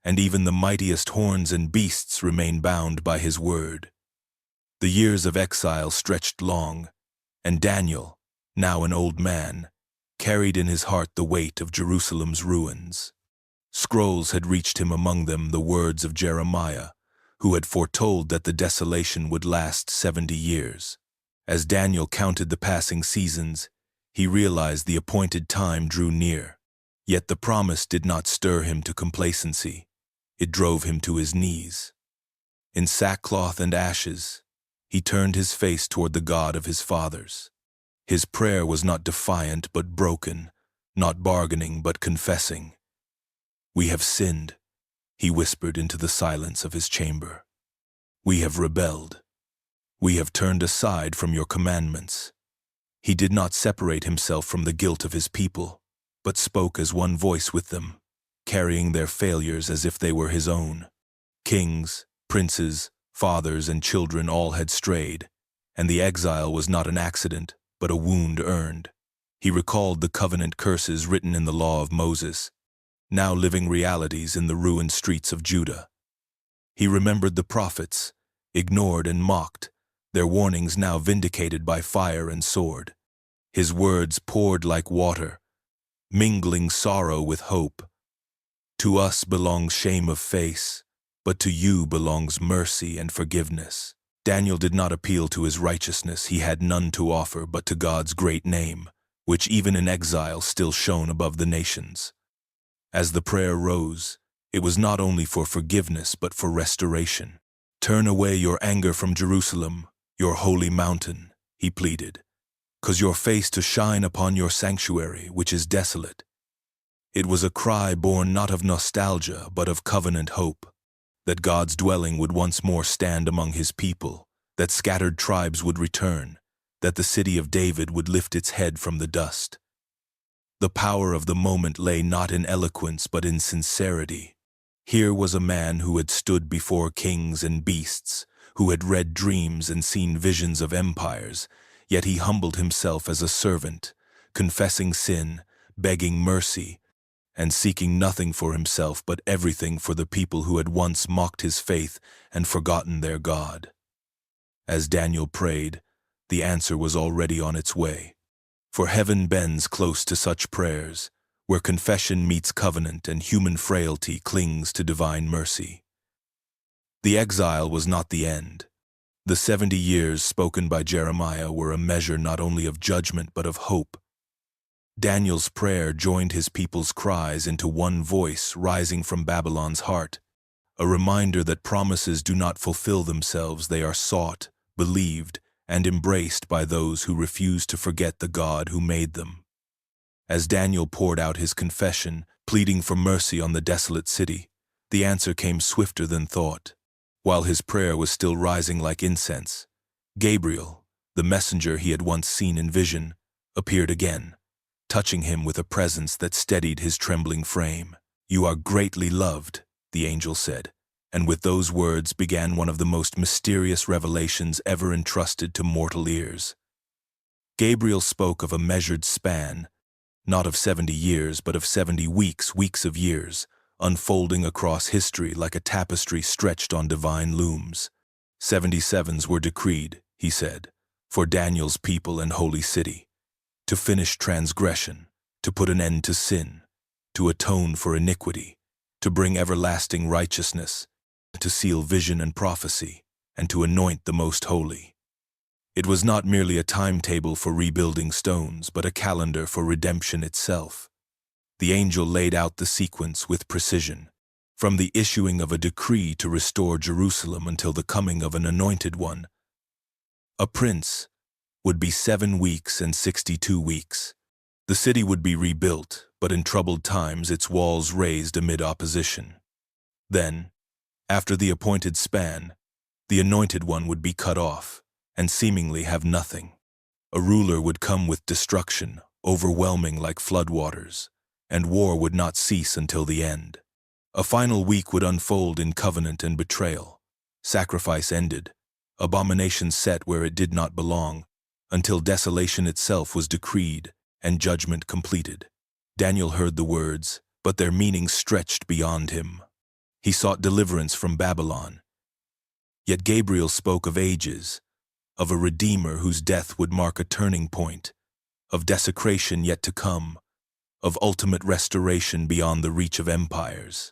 and even the mightiest horns and beasts remain bound by his word. The years of exile stretched long, and Daniel, now an old man, carried in his heart the weight of Jerusalem's ruins. Scrolls had reached him, among them the words of Jeremiah, who had foretold that the desolation would last 70 years. As Daniel counted the passing seasons, he realized the appointed time drew near. Yet the promise did not stir him to complacency. It drove him to his knees. In sackcloth and ashes, he turned his face toward the God of his fathers. His prayer was not defiant but broken, not bargaining but confessing. We have sinned. he whispered into the silence of his chamber. "We have rebelled. We have turned aside from your commandments." He did not separate himself from the guilt of his people, but spoke as one voice with them, carrying their failures as if they were his own. Kings, princes, fathers, and children all had strayed, and the exile was not an accident, but a wound earned. He recalled the covenant curses written in the law of Moses, now living realities in the ruined streets of Judah. He remembered the prophets, ignored and mocked, their warnings now vindicated by fire and sword. His words poured like water, mingling sorrow with hope. "To us belongs shame of face, but to you belongs mercy and forgiveness." Daniel did not appeal to his righteousness, he had none to offer, but to God's great name, which even in exile still shone above the nations. As the prayer rose, it was not only for forgiveness but for restoration. "Turn away your anger from Jerusalem, your holy mountain," he pleaded, "cause your face to shine upon your sanctuary, which is desolate." It was a cry born not of nostalgia but of covenant hope, that God's dwelling would once more stand among his people, that scattered tribes would return, that the city of David would lift its head from the dust. The power of the moment lay not in eloquence but in sincerity. Here was a man who had stood before kings and beasts, who had read dreams and seen visions of empires, yet he humbled himself as a servant, confessing sin, begging mercy, and seeking nothing for himself but everything for the people who had once mocked his faith and forgotten their God. As Daniel prayed, the answer was already on its way. For heaven bends close to such prayers, where confession meets covenant and human frailty clings to divine mercy. The exile was not the end. The 70 years spoken by Jeremiah were a measure not only of judgment but of hope. Daniel's prayer joined his people's cries into one voice rising from Babylon's heart, a reminder that promises do not fulfill themselves, they are sought, believed, and embraced by those who refuse to forget the God who made them. As Daniel poured out his confession, pleading for mercy on the desolate city, the answer came swifter than thought. While his prayer was still rising like incense, Gabriel, the messenger he had once seen in vision, appeared again, touching him with a presence that steadied his trembling frame. "You are greatly loved," the angel said, and with those words began one of the most mysterious revelations ever entrusted to mortal ears. Gabriel spoke of a measured span, not of 70 years, but of 70 weeks, weeks of years, unfolding across history like a tapestry stretched on divine looms. 77s were decreed, he said, for Daniel's people and holy city, to finish transgression, to put an end to sin, to atone for iniquity, to bring everlasting righteousness, to seal vision and prophecy, and to anoint the most holy. It was not merely a timetable for rebuilding stones, but a calendar for redemption itself. The angel laid out the sequence with precision, from the issuing of a decree to restore Jerusalem until the coming of an anointed one. A prince would be 7 weeks and 62 weeks. The city would be rebuilt, but in troubled times its walls raised amid opposition. Then, after the appointed span, the anointed one would be cut off, and seemingly have nothing. A ruler would come with destruction, overwhelming like floodwaters, and war would not cease until the end. A final week would unfold in covenant and betrayal. Sacrifice ended, abomination set where it did not belong, until desolation itself was decreed and judgment completed. Daniel heard the words, but their meaning stretched beyond him. He sought deliverance from Babylon. Yet Gabriel spoke of ages, of a Redeemer whose death would mark a turning point, of desecration yet to come, of ultimate restoration beyond the reach of empires.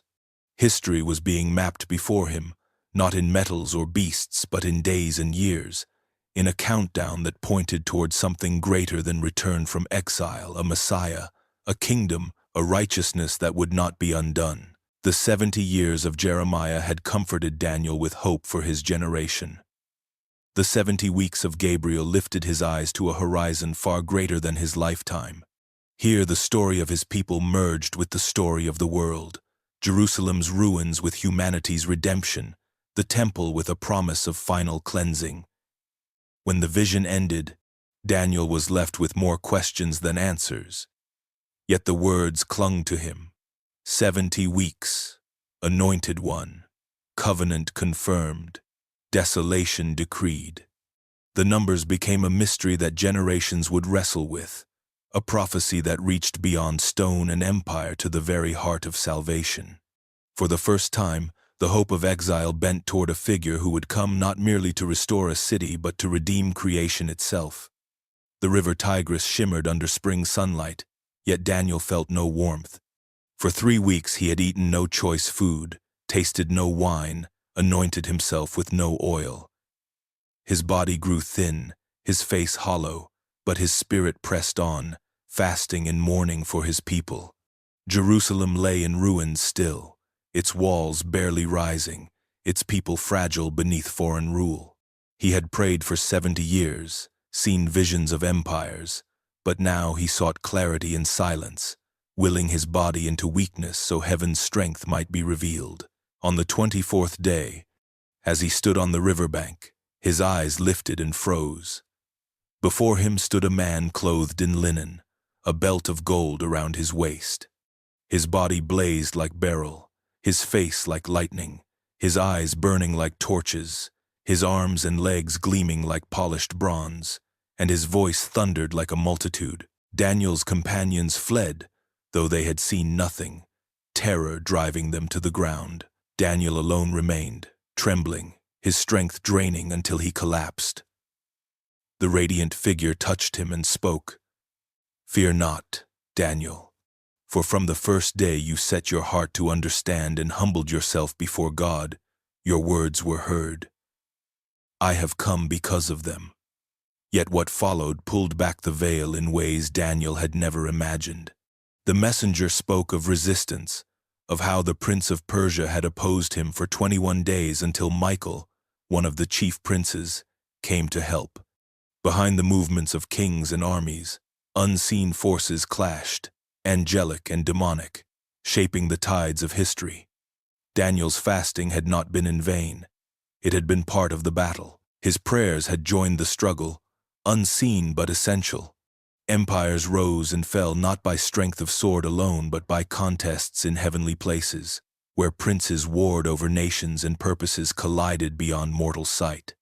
History was being mapped before him, not in metals or beasts, but in days and years, in a countdown that pointed toward something greater than return from exile, a Messiah, a kingdom, a righteousness that would not be undone. The 70 years of Jeremiah had comforted Daniel with hope for his generation. The 70 weeks of Gabriel lifted his eyes to a horizon far greater than his lifetime. Here the story of his people merged with the story of the world. Jerusalem's ruins with humanity's redemption, the temple with a promise of final cleansing. When the vision ended, Daniel was left with more questions than answers. Yet the words clung to him. 70 weeks, anointed one, covenant confirmed, desolation decreed. The numbers became a mystery that generations would wrestle with, a prophecy that reached beyond stone and empire to the very heart of salvation. For the first time, the hope of exile bent toward a figure who would come not merely to restore a city but to redeem creation itself. The river Tigris shimmered under spring sunlight, yet Daniel felt no warmth. For 3 weeks he had eaten no choice food, tasted no wine, anointed himself with no oil. His body grew thin, his face hollow, but his spirit pressed on, fasting and mourning for his people. Jerusalem lay in ruins still, its walls barely rising, its people fragile beneath foreign rule. He had prayed for 70 years, seen visions of empires, but now he sought clarity in silence, willing his body into weakness so heaven's strength might be revealed. On the 24th day, as he stood on the riverbank, his eyes lifted and froze. Before him stood a man clothed in linen, a belt of gold around his waist. His body blazed like beryl, his face like lightning, his eyes burning like torches, his arms and legs gleaming like polished bronze, and his voice thundered like a multitude. Daniel's companions fled, though they had seen nothing, terror driving them to the ground. Daniel alone remained, trembling, his strength draining until he collapsed. The radiant figure touched him and spoke. "Fear not, Daniel, for from the first day you set your heart to understand and humbled yourself before God, your words were heard. I have come because of them." Yet what followed pulled back the veil in ways Daniel had never imagined. The messenger spoke of resistance, of how the prince of Persia had opposed him for 21 days until Michael, one of the chief princes, came to help. Behind the movements of kings and armies, unseen forces clashed, angelic and demonic, shaping the tides of history. Daniel's fasting had not been in vain. It had been part of the battle. His prayers had joined the struggle, unseen but essential. Empires rose and fell not by strength of sword alone but by contests in heavenly places, where princes warred over nations and purposes collided beyond mortal sight.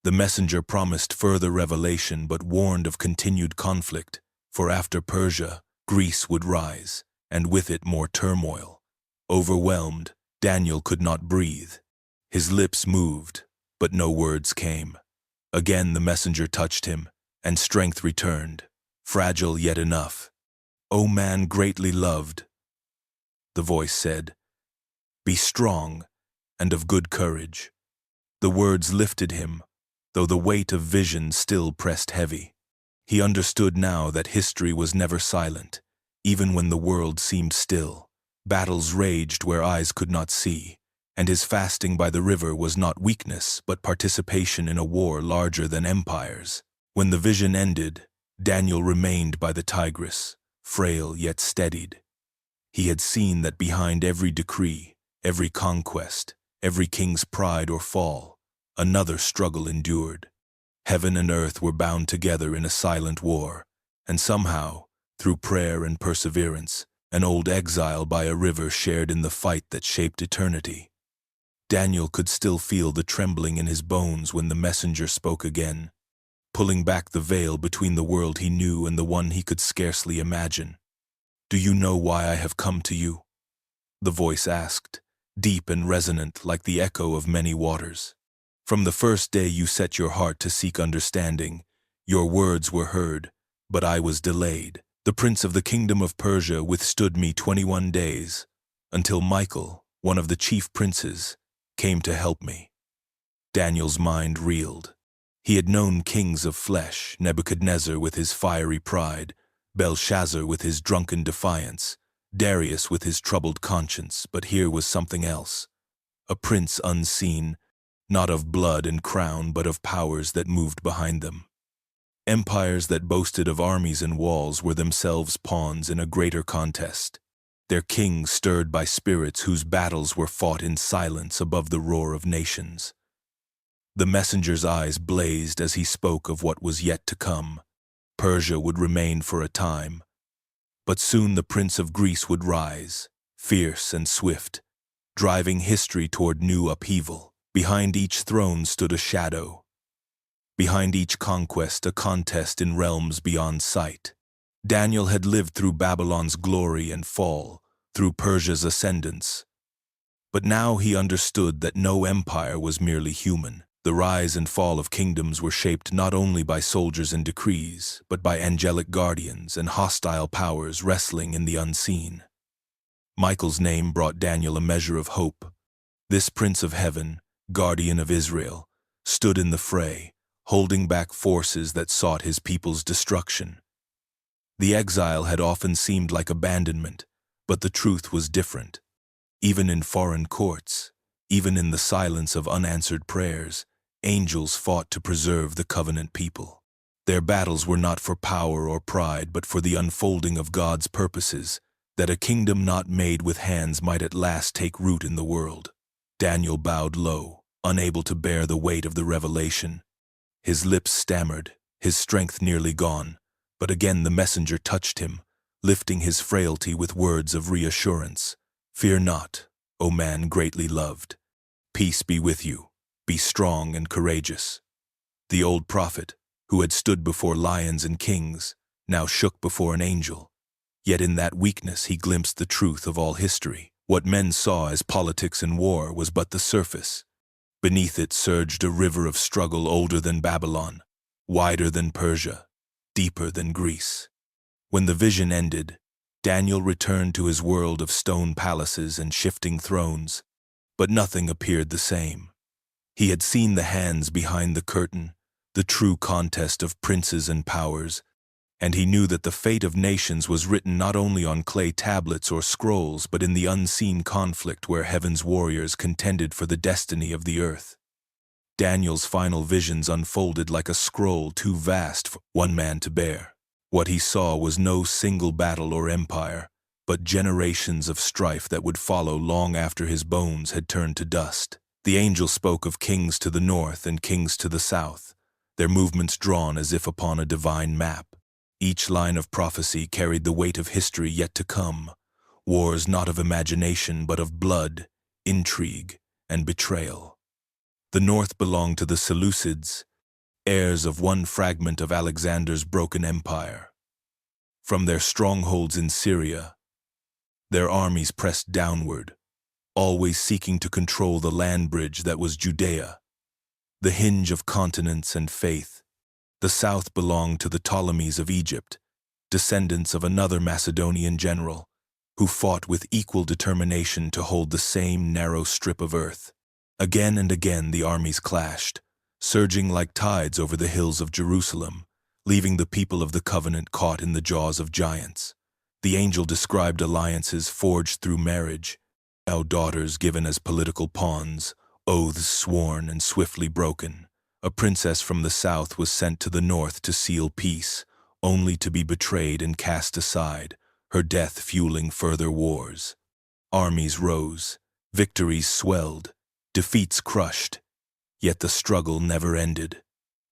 The messenger promised further revelation but warned of continued conflict, for after Persia, Greece would rise, and with it more turmoil. Overwhelmed, Daniel could not breathe. His lips moved, but no words came. Again the messenger touched him, and strength returned, fragile yet enough. "O man greatly loved," the voice said, "be strong and of good courage." The words lifted him, though the weight of vision still pressed heavy. He understood now that history was never silent, even when the world seemed still. Battles raged where eyes could not see, and his fasting by the river was not weakness but participation in a war larger than empires. When the vision ended, Daniel remained by the Tigris, frail yet steadied. He had seen that behind every decree, every conquest, every king's pride or fall, another struggle endured. Heaven and earth were bound together in a silent war, and somehow, through prayer and perseverance, an old exile by a river shared in the fight that shaped eternity. Daniel could still feel the trembling in his bones when the messenger spoke again, pulling back the veil between the world he knew and the one he could scarcely imagine. "Do you know why I have come to you?" the voice asked, deep and resonant like the echo of many waters. "From the first day you set your heart to seek understanding, your words were heard, but I was delayed. The prince of the kingdom of Persia withstood me 21 days, until Michael, one of the chief princes, came to help me." Daniel's mind reeled. He had known kings of flesh, Nebuchadnezzar with his fiery pride, Belshazzar with his drunken defiance, Darius with his troubled conscience, but here was something else. A prince unseen, not of blood and crown but of powers that moved behind them. Empires that boasted of armies and walls were themselves pawns in a greater contest. their kings stirred by spirits whose battles were fought in silence above the roar of nations. The messenger's eyes blazed as he spoke of what was yet to come. Persia would remain for a time, but soon the Prince of Greece would rise, fierce and swift, driving history toward new upheaval. Behind each throne stood a shadow. Behind each conquest, a contest in realms beyond sight. Daniel had lived through Babylon's glory and fall, through Persia's ascendance. But now he understood that no empire was merely human. The rise and fall of kingdoms were shaped not only by soldiers and decrees, but by angelic guardians and hostile powers wrestling in the unseen. Michael's name brought Daniel a measure of hope. This Prince of Heaven, guardian of Israel, stood in the fray, holding back forces that sought his people's destruction. The exile had often seemed like abandonment, but the truth was different. Even in foreign courts, even in the silence of unanswered prayers, angels fought to preserve the covenant people. Their battles were not for power or pride, but for the unfolding of God's purposes, that a kingdom not made with hands might at last take root in the world. Daniel bowed low, unable to bear the weight of the revelation. His lips stammered, his strength nearly gone, but again the messenger touched him, lifting his frailty with words of reassurance. "Fear not, O man greatly loved. Peace be with you. Be strong and courageous." The old prophet, who had stood before lions and kings, now shook before an angel. Yet in that weakness he glimpsed the truth of all history. What men saw as politics and war was but the surface. Beneath it surged a river of struggle older than Babylon, wider than Persia, deeper than Greece. When the vision ended, Daniel returned to his world of stone palaces and shifting thrones, but nothing appeared the same. He had seen the hands behind the curtain, the true contest of princes and powers, and he knew that the fate of nations was written not only on clay tablets or scrolls, but in the unseen conflict where heaven's warriors contended for the destiny of the earth. Daniel's final visions unfolded like a scroll too vast for one man to bear. What he saw was no single battle or empire, but generations of strife that would follow long after his bones had turned to dust. The angel spoke of kings to the north and kings to the south, their movements drawn as if upon a divine map. Each line of prophecy carried the weight of history yet to come, wars not of imagination but of blood, intrigue, and betrayal. The north belonged to the Seleucids, heirs of one fragment of Alexander's broken empire. From their strongholds in Syria, their armies pressed downward, always seeking to control the land bridge that was Judea, the hinge of continents and faith. The south belonged to the Ptolemies of Egypt, descendants of another Macedonian general, who fought with equal determination to hold the same narrow strip of earth. Again and again the armies clashed, surging like tides over the hills of Jerusalem, leaving the people of the covenant caught in the jaws of giants. The angel described alliances forged through marriage, now daughters given as political pawns, oaths sworn and swiftly broken. A princess from the south was sent to the north to seal peace, only to be betrayed and cast aside, her death fueling further wars. Armies rose, victories swelled, defeats crushed, yet the struggle never ended.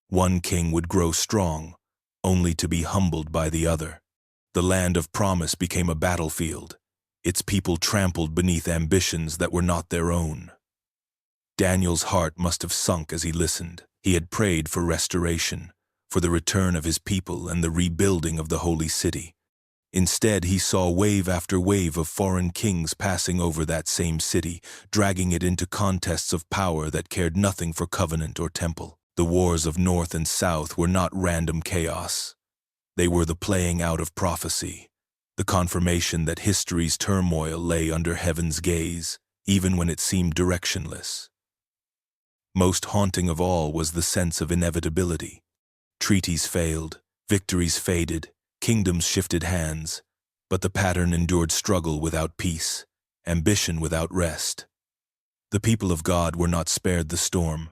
One king would grow strong, only to be humbled by the other. The land of promise became a battlefield, its people trampled beneath ambitions that were not their own. Daniel's heart must have sunk as he listened. He had prayed for restoration, for the return of his people and the rebuilding of the holy city. Instead, he saw wave after wave of foreign kings passing over that same city, dragging it into contests of power that cared nothing for covenant or temple. The wars of north and south were not random chaos. They were the playing out of prophecy, the confirmation that history's turmoil lay under heaven's gaze, even when it seemed directionless. Most haunting of all was the sense of inevitability. Treaties failed, victories faded, kingdoms shifted hands, but the pattern endured struggle without peace, ambition without rest. The people of God were not spared the storm.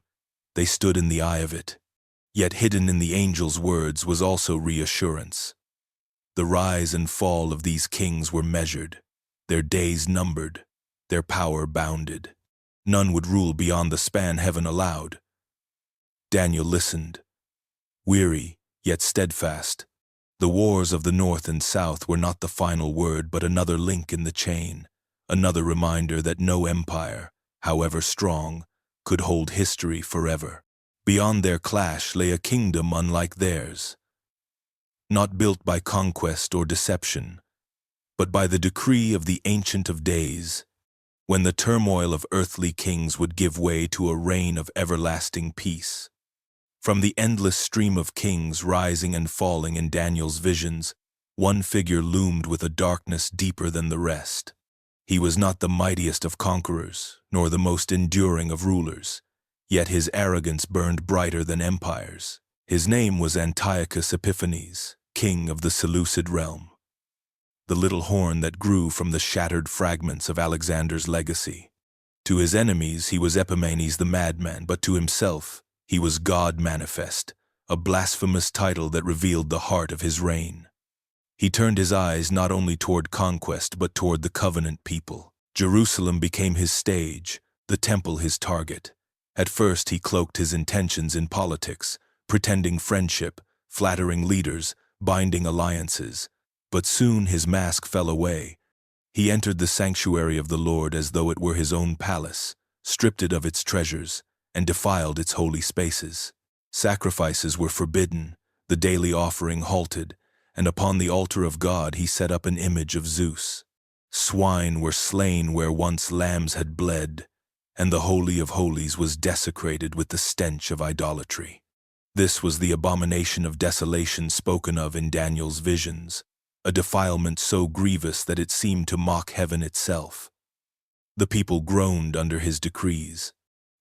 They stood in the eye of it. Yet hidden in the angel's words was also reassurance. The rise and fall of these kings were measured. their days numbered, their power bounded. None would rule beyond the span heaven allowed. Daniel listened, weary yet steadfast. The wars of the North and South were not the final word, but another link in the chain, another reminder that no empire, however strong, could hold history forever. Beyond their clash lay a kingdom unlike theirs, not built by conquest or deception, but by the decree of the Ancient of Days, when the turmoil of earthly kings would give way to a reign of everlasting peace. From the endless stream of kings rising and falling in Daniel's visions, one figure loomed with a darkness deeper than the rest. He was not the mightiest of conquerors, nor the most enduring of rulers, yet his arrogance burned brighter than empires. His name was Antiochus Epiphanes, king of the Seleucid realm, the little horn that grew from the shattered fragments of Alexander's legacy. To his enemies he was Epimanes the madman, but to himself he was God manifest, a blasphemous title that revealed the heart of his reign. He turned his eyes not only toward conquest but toward the covenant people. Jerusalem became his stage, the temple his target. At first he cloaked his intentions in politics, pretending friendship, flattering leaders, binding alliances. But soon his mask fell away. He entered the sanctuary of the Lord as though it were his own palace, stripped it of its treasures, and defiled its holy spaces. Sacrifices were forbidden, the daily offering halted, and upon the altar of God he set up an image of Zeus. Swine were slain where once lambs had bled, and the Holy of Holies was desecrated with the stench of idolatry. This was the abomination of desolation spoken of in Daniel's visions, a defilement so grievous that it seemed to mock heaven itself. The people groaned under his decrees.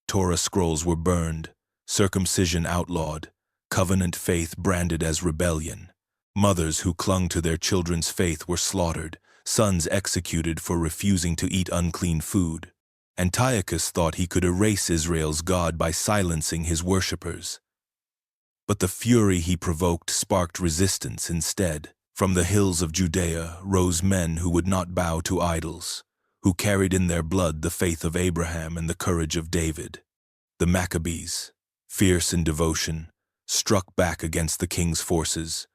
Torah scrolls were burned, circumcision outlawed, covenant faith branded as rebellion. Mothers who clung to their children's faith were slaughtered, sons executed for refusing to eat unclean food. Antiochus thought he could erase Israel's God by silencing his worshippers. But the fury he provoked sparked resistance instead. From the hills of Judea rose men who would not bow to idols, who carried in their blood the faith of Abraham and the courage of David. The Maccabees, fierce in devotion, struck back against the king's forces,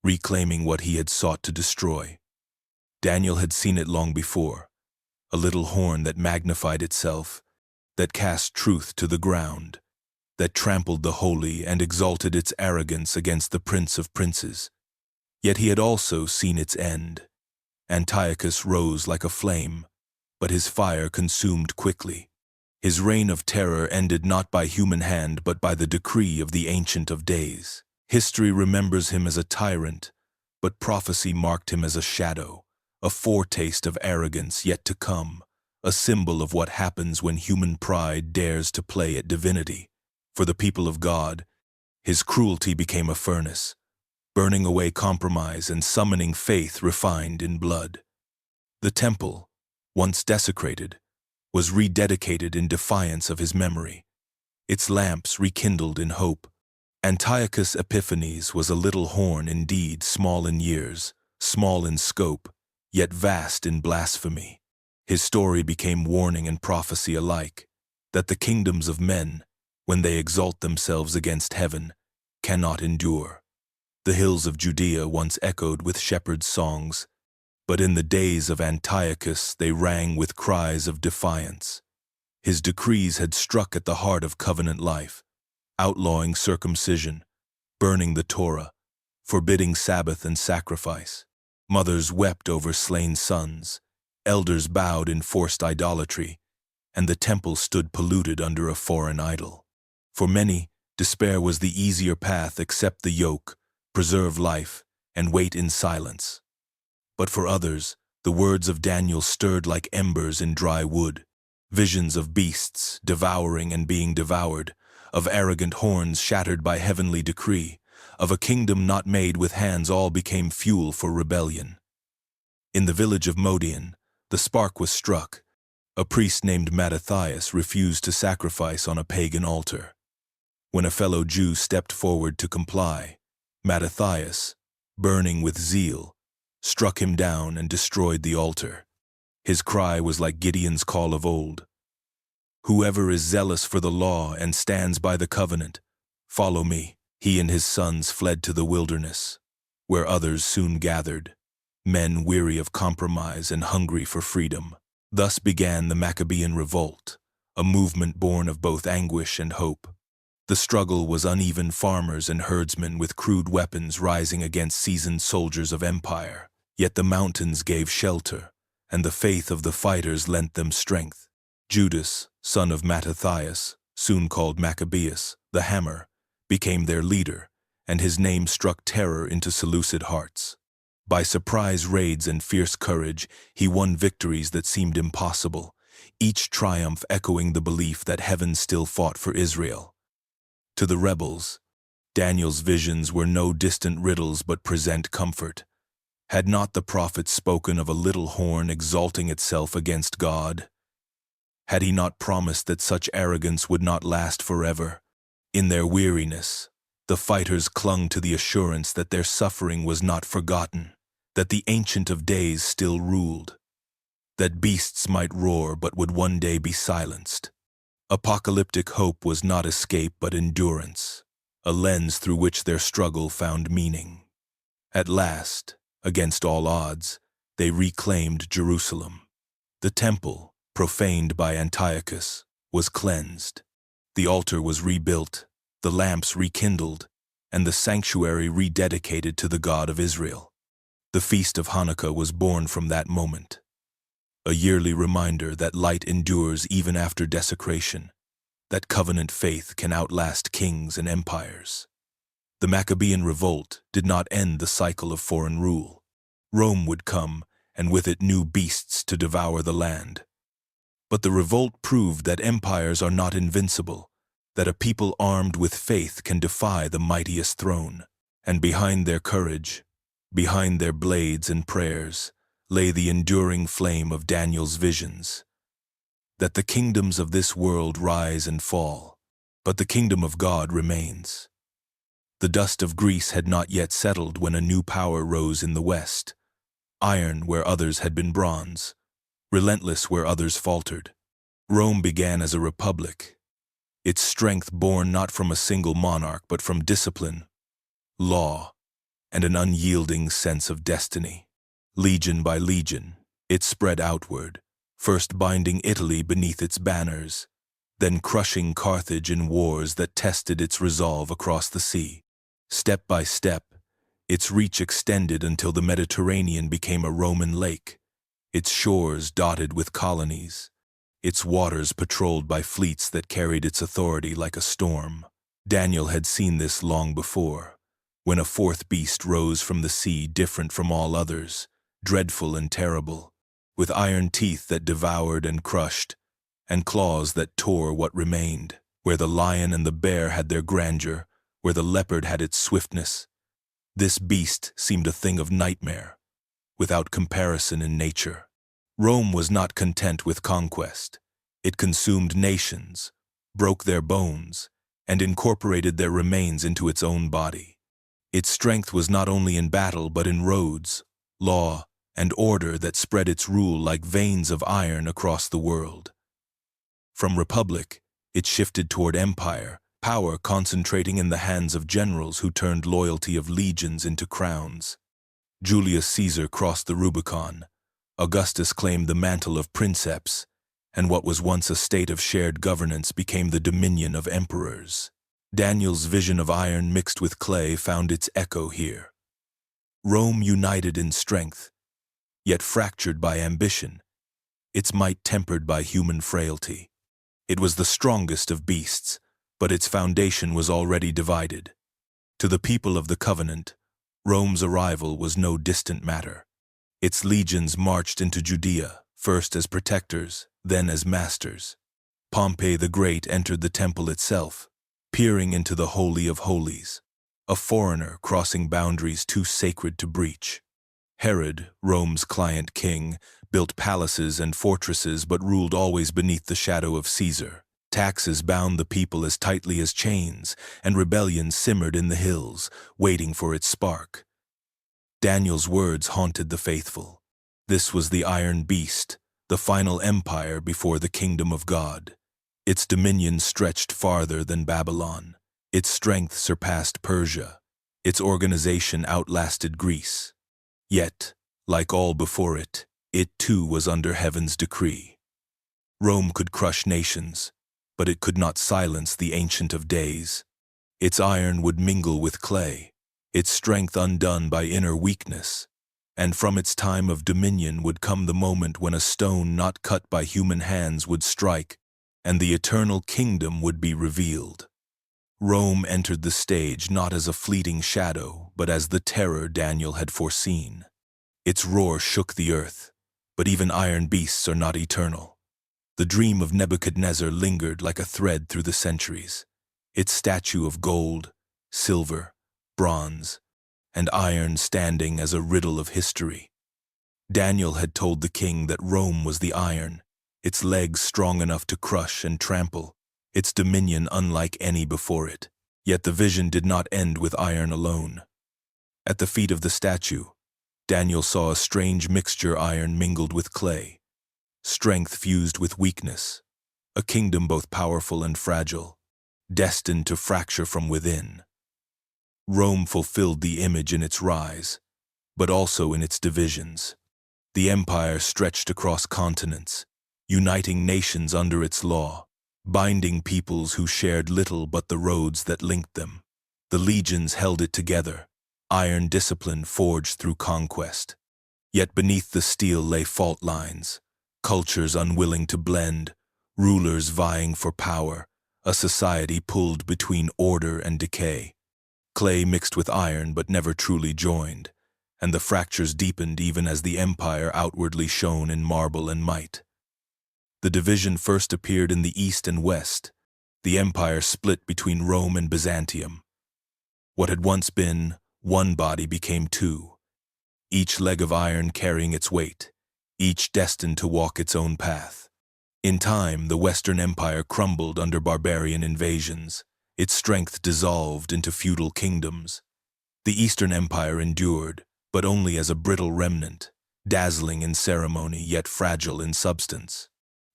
reclaiming what he had sought to destroy. Daniel had seen it long before, a little horn that magnified itself, that cast truth to the ground, that trampled the holy and exalted its arrogance against the Prince of Princes. Yet he had also seen its end. Antiochus rose like a flame, but his fire consumed quickly. His reign of terror ended not by human hand but by the decree of the Ancient of Days. History remembers him as a tyrant, but prophecy marked him as a shadow, a foretaste of arrogance yet to come, a symbol of what happens when human pride dares to play at divinity. For the people of God, his cruelty became a furnace, burning away compromise and summoning faith refined in blood. The temple, once desecrated, was rededicated in defiance of his memory, its lamps rekindled in hope. Antiochus Epiphanes was a little horn indeed, small in years, small in scope, yet vast in blasphemy. His story became warning and prophecy alike, that the kingdoms of men, when they exalt themselves against heaven, cannot endure. The hills of Judea once echoed with shepherds' songs, but in the days of Antiochus they rang with cries of defiance. His decrees had struck at the heart of covenant life, outlawing circumcision, burning the Torah, forbidding Sabbath and sacrifice. Mothers wept over slain sons, elders bowed in forced idolatry, and the temple stood polluted under a foreign idol. For many, despair was the easier path: accept the yoke, preserve life, and wait in silence. But for others, the words of Daniel stirred like embers in dry wood, visions of beasts devouring and being devoured, of arrogant horns shattered by heavenly decree, of a kingdom not made with hands. All became fuel for rebellion. In the village of Modian, the spark was struck. A priest named Mattathias refused to sacrifice on a pagan altar. When a fellow Jew stepped forward to comply, Mattathias, burning with zeal, struck him down and destroyed the altar. His cry was like Gideon's call of old. "Whoever is zealous for the law and stands by the covenant, follow me." He and his sons fled to the wilderness, where others soon gathered, men weary of compromise and hungry for freedom. Thus began the Maccabean Revolt, a movement born of both anguish and hope. The struggle was uneven, farmers and herdsmen with crude weapons rising against seasoned soldiers of empire. Yet the mountains gave shelter, and the faith of the fighters lent them strength. Judas, son of Mattathias, soon called Maccabeus, the Hammer, became their leader, and his name struck terror into Seleucid hearts. By surprise raids and fierce courage, he won victories that seemed impossible, each triumph echoing the belief that heaven still fought for Israel. To the rebels, Daniel's visions were no distant riddles but present comfort. Had not the prophets spoken of a little horn exalting itself against God? Had he not promised that such arrogance would not last forever? In their weariness, the fighters clung to the assurance that their suffering was not forgotten, that the Ancient of Days still ruled, that beasts might roar but would one day be silenced. Apocalyptic hope was not escape but endurance, a lens through which their struggle found meaning. At last, against all odds, they reclaimed Jerusalem. The temple, profaned by Antiochus, was cleansed. The altar was rebuilt, the lamps rekindled, and the sanctuary rededicated to the God of Israel. The Feast of Hanukkah was born from that moment, a yearly reminder that light endures even after desecration, that covenant faith can outlast kings and empires. The Maccabean Revolt did not end the cycle of foreign rule. Rome would come, and with it new beasts to devour the land. But the revolt proved that empires are not invincible, that a people armed with faith can defy the mightiest throne. And behind their courage, behind their blades and prayers, lay the enduring flame of Daniel's visions. That the kingdoms of this world rise and fall, but the kingdom of God remains. The dust of Greece had not yet settled when a new power rose in the west, iron where others had been bronze, relentless where others faltered. Rome began as a republic, its strength born not from a single monarch but from discipline, law, and an unyielding sense of destiny. Legion by legion, it spread outward, first binding Italy beneath its banners, then crushing Carthage in wars that tested its resolve across the sea. Step by step, its reach extended until the Mediterranean became a Roman lake, its shores dotted with colonies, its waters patrolled by fleets that carried its authority like a storm. Daniel had seen this long before, when a fourth beast rose from the sea different from all others, dreadful and terrible, with iron teeth that devoured and crushed, and claws that tore what remained. Where the lion and the bear had their grandeur, where the leopard had its swiftness, this beast seemed a thing of nightmare, without comparison in nature. Rome was not content with conquest. It consumed nations, broke their bones, and incorporated their remains into its own body. Its strength was not only in battle but in roads, law, and order that spread its rule like veins of iron across the world. From republic, it shifted toward empire, power concentrating in the hands of generals who turned loyalty of legions into crowns. Julius Caesar crossed the Rubicon. Augustus claimed the mantle of princeps, and what was once a state of shared governance became the dominion of emperors. Daniel's vision of iron mixed with clay found its echo here. Rome united in strength, yet fractured by ambition, its might tempered by human frailty. It was the strongest of beasts, but its foundation was already divided. To the people of the covenant, Rome's arrival was no distant matter. Its legions marched into Judea, first as protectors, then as masters. Pompey the Great entered the temple itself, peering into the Holy of Holies, a foreigner crossing boundaries too sacred to breach. Herod, Rome's client king, built palaces and fortresses but ruled always beneath the shadow of Caesar. Taxes bound the people as tightly as chains, and rebellion simmered in the hills, waiting for its spark. Daniel's words haunted the faithful. This was the iron beast, the final empire before the kingdom of God. Its dominion stretched farther than Babylon. Its strength surpassed Persia. Its organization outlasted Greece. Yet, like all before it too was under heaven's decree. Rome could crush nations, but it could not silence the Ancient of Days. Its iron would mingle with clay, its strength undone by inner weakness, and from its time of dominion would come the moment when a stone not cut by human hands would strike, and the eternal kingdom would be revealed. Rome entered the stage not as a fleeting shadow, but as the terror Daniel had foreseen. Its roar shook the earth, but even iron beasts are not eternal. The dream of Nebuchadnezzar lingered like a thread through the centuries, its statue of gold, silver, bronze, and iron standing as a riddle of history. Daniel had told the king that Rome was the iron, its legs strong enough to crush and trample, its dominion unlike any before it. Yet the vision did not end with iron alone. At the feet of the statue, Daniel saw a strange mixture iron mingled with clay, strength fused with weakness, a kingdom both powerful and fragile, destined to fracture from within. Rome fulfilled the image in its rise, but also in its divisions. The empire stretched across continents, uniting nations under its law, binding peoples who shared little but the roads that linked them. The legions held it together, iron discipline forged through conquest. Yet beneath the steel lay fault lines, cultures unwilling to blend, rulers vying for power, a society pulled between order and decay. Clay mixed with iron but never truly joined, and the fractures deepened even as the empire outwardly shone in marble and might. The division first appeared in the east and west. The empire split between Rome and Byzantium. What had once been one body became two, each leg of iron carrying its weight, each destined to walk its own path. In time, the Western Empire crumbled under barbarian invasions, its strength dissolved into feudal kingdoms. The Eastern Empire endured, but only as a brittle remnant, dazzling in ceremony yet fragile in substance.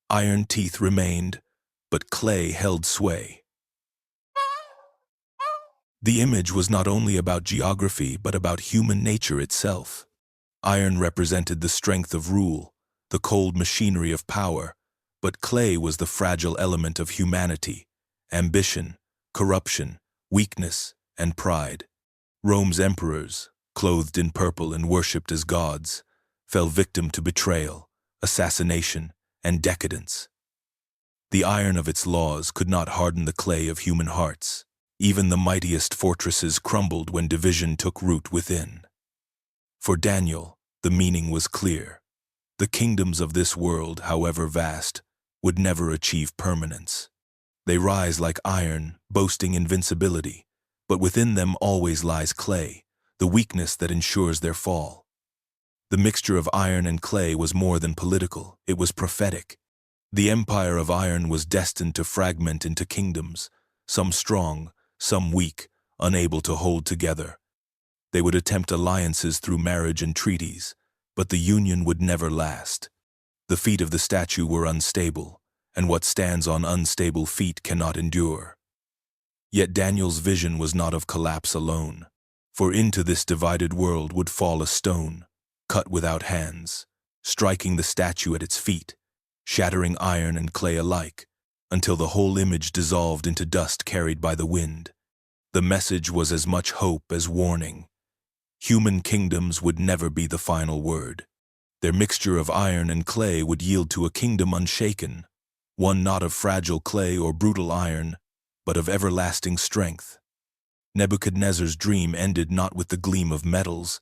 Iron teeth remained, but clay held sway. The image was not only about geography, but about human nature itself. Iron represented the strength of rule, the cold machinery of power, but clay was the fragile element of humanity, ambition, corruption, weakness, and pride. Rome's emperors, clothed in purple and worshipped as gods, fell victim to betrayal, assassination, and decadence. The iron of its laws could not harden the clay of human hearts. Even the mightiest fortresses crumbled when division took root within. For Daniel, the meaning was clear. The kingdoms of this world, however vast, would never achieve permanence. They rise like iron, boasting invincibility, but within them always lies clay, the weakness that ensures their fall. The mixture of iron and clay was more than political, it was prophetic. The empire of iron was destined to fragment into kingdoms, some strong, some weak, unable to hold together. They would attempt alliances through marriage and treaties, but the union would never last. The feet of the statue were unstable, and what stands on unstable feet cannot endure. Yet Daniel's vision was not of collapse alone, for into this divided world would fall a stone, cut without hands, striking the statue at its feet, shattering iron and clay alike, until the whole image dissolved into dust carried by the wind. The message was as much hope as warning. Human kingdoms would never be the final word. Their mixture of iron and clay would yield to a kingdom unshaken, one not of fragile clay or brutal iron, but of everlasting strength. Nebuchadnezzar's dream ended not with the gleam of metals,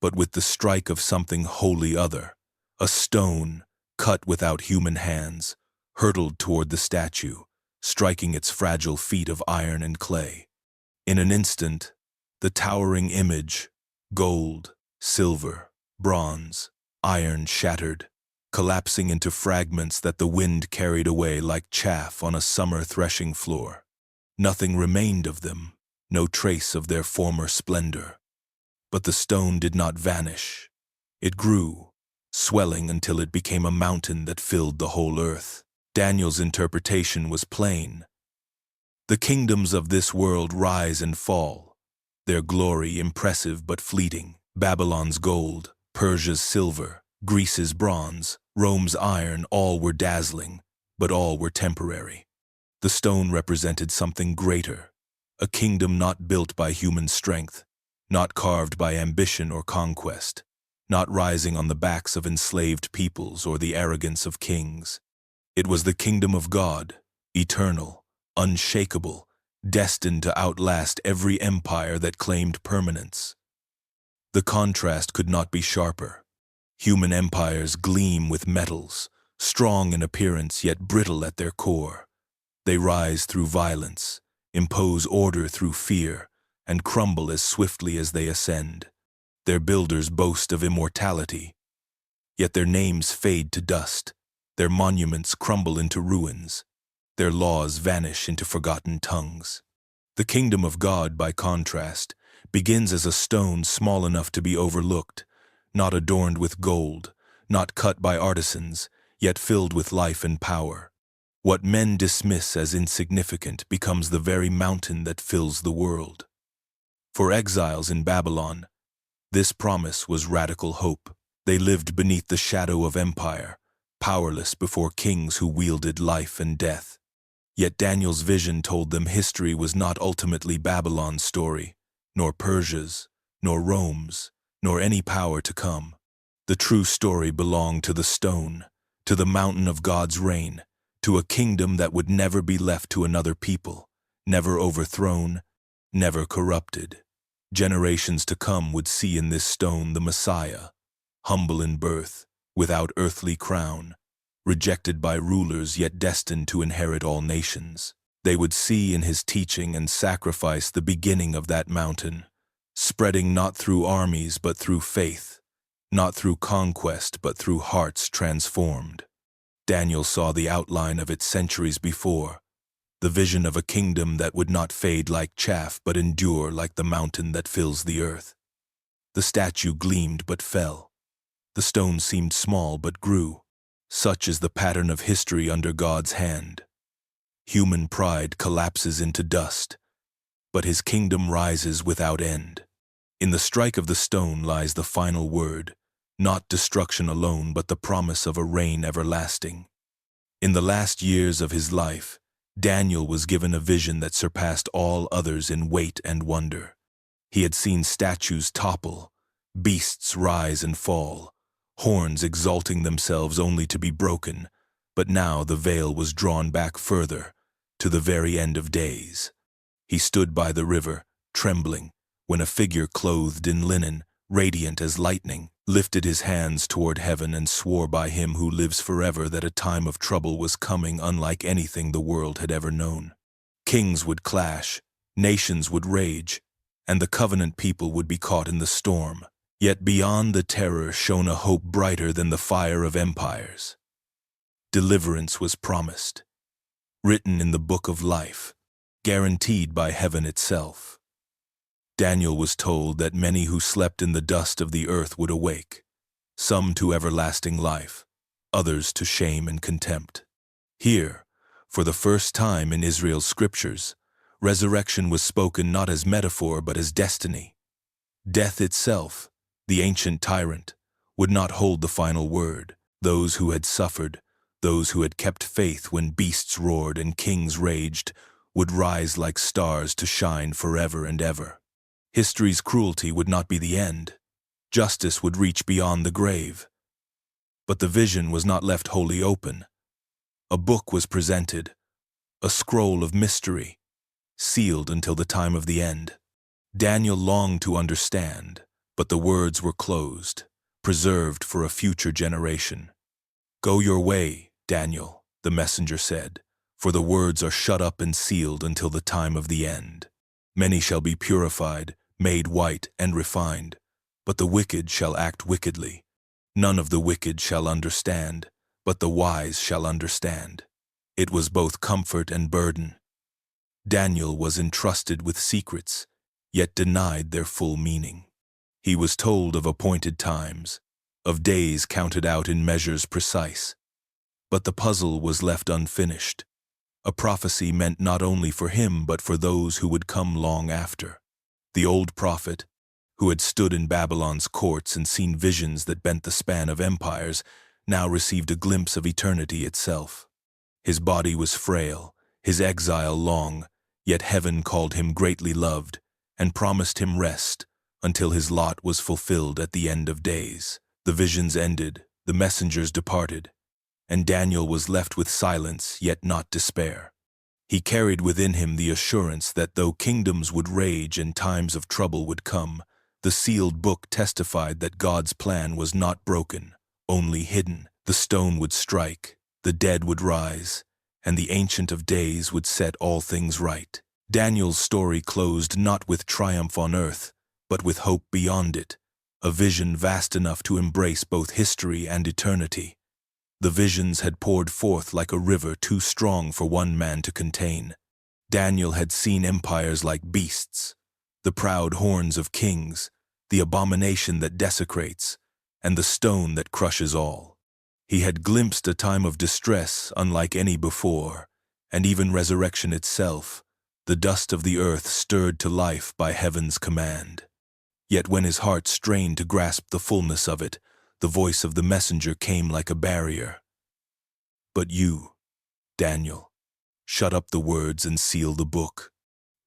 but with the strike of something wholly other. A stone, cut without human hands, hurtled toward the statue, striking its fragile feet of iron and clay. In an instant, the towering image, gold, silver, bronze, iron shattered, collapsing into fragments that the wind carried away like chaff on a summer threshing floor. Nothing remained of them, no trace of their former splendor. But the stone did not vanish. It grew, swelling until it became a mountain that filled the whole earth. Daniel's interpretation was plain. The kingdoms of this world rise and fall, their glory impressive but fleeting. Babylon's gold, Persia's silver, Greece's bronze, Rome's iron, all were dazzling, but all were temporary. The stone represented something greater, a kingdom not built by human strength, not carved by ambition or conquest, not rising on the backs of enslaved peoples or the arrogance of kings. It was the kingdom of God, eternal, unshakable, destined to outlast every empire that claimed permanence. The contrast could not be sharper. Human empires gleam with metals, strong in appearance yet brittle at their core. They rise through violence, impose order through fear, and crumble as swiftly as they ascend. Their builders boast of immortality, yet their names fade to dust, their monuments crumble into ruins, their laws vanish into forgotten tongues. The kingdom of God, by contrast, begins as a stone small enough to be overlooked, not adorned with gold, not cut by artisans, yet filled with life and power. What men dismiss as insignificant becomes the very mountain that fills the world. For exiles in Babylon, this promise was radical hope. They lived beneath the shadow of empire, powerless before kings who wielded life and death. Yet Daniel's vision told them history was not ultimately Babylon's story, nor Persia's, nor Rome's, nor any power to come. The true story belonged to the stone, to the mountain of God's reign, to a kingdom that would never be left to another people, never overthrown, never corrupted. Generations to come would see in this stone the Messiah, humble in birth, without earthly crown, rejected by rulers yet destined to inherit all nations. They would see in his teaching and sacrifice the beginning of that mountain, spreading not through armies but through faith, not through conquest but through hearts transformed. Daniel saw the outline of it centuries before, the vision of a kingdom that would not fade like chaff but endure like the mountain that fills the earth. The statue gleamed but fell. The stone seemed small but grew. Such is the pattern of history under God's hand. Human pride collapses into dust, but his kingdom rises without end. In the strike of the stone lies the final word, not destruction alone but the promise of a reign everlasting. In the last years of his life, Daniel was given a vision that surpassed all others in weight and wonder. He had seen statues topple, beasts rise and fall, horns exalting themselves only to be broken, but now the veil was drawn back further, to the very end of days. He stood by the river, trembling, when a figure clothed in linen, radiant as lightning, lifted his hands toward heaven and swore by him who lives forever that a time of trouble was coming unlike anything the world had ever known. Kings would clash, nations would rage, and the covenant people would be caught in the storm. Yet beyond the terror shone a hope brighter than the fire of empires. Deliverance was promised, written in the book of life, guaranteed by heaven itself. Daniel was told that many who slept in the dust of the earth would awake, some to everlasting life, others to shame and contempt. Here, for the first time in Israel's scriptures, resurrection was spoken not as metaphor but as destiny. Death itself, the ancient tyrant, would not hold the final word. Those who had suffered, those who had kept faith when beasts roared and kings raged, would rise like stars to shine forever and ever. History's cruelty would not be the end. Justice would reach beyond the grave. But the vision was not left wholly open. A book was presented, a scroll of mystery, sealed until the time of the end. Daniel longed to understand, but the words were closed, preserved for a future generation. "Go your way, Daniel," the messenger said, "for the words are shut up and sealed until the time of the end. Many shall be purified, made white and refined, but the wicked shall act wickedly. None of the wicked shall understand, but the wise shall understand." It was both comfort and burden. Daniel was entrusted with secrets, yet denied their full meaning. He was told of appointed times, of days counted out in measures precise. But the puzzle was left unfinished, a prophecy meant not only for him but for those who would come long after. The old prophet, who had stood in Babylon's courts and seen visions that bent the span of empires, now received a glimpse of eternity itself. His body was frail, his exile long, yet heaven called him greatly loved and promised him rest until his lot was fulfilled at the end of days. The visions ended, the messengers departed, and Daniel was left with silence yet not despair. He carried within him the assurance that though kingdoms would rage and times of trouble would come, the sealed book testified that God's plan was not broken, only hidden. The stone would strike, the dead would rise, and the Ancient of Days would set all things right. Daniel's story closed not with triumph on earth, but with hope beyond it, a vision vast enough to embrace both history and eternity. The visions had poured forth like a river too strong for one man to contain. Daniel had seen empires like beasts, the proud horns of kings, the abomination that desecrates, and the stone that crushes all. He had glimpsed a time of distress unlike any before, and even resurrection itself, the dust of the earth stirred to life by heaven's command. Yet when his heart strained to grasp the fullness of it, the voice of the messenger came like a barrier. But you, Daniel, shut up the words and seal the book,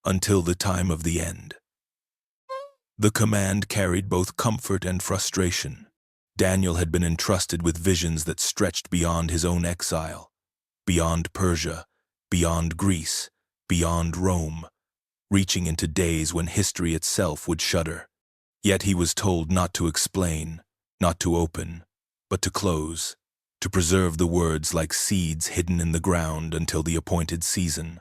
until the time of the end. The command carried both comfort and frustration. Daniel had been entrusted with visions that stretched beyond his own exile, beyond Persia, beyond Greece, beyond Rome, reaching into days when history itself would shudder. Yet he was told not to explain, not to open, but to close, to preserve the words like seeds hidden in the ground until the appointed season.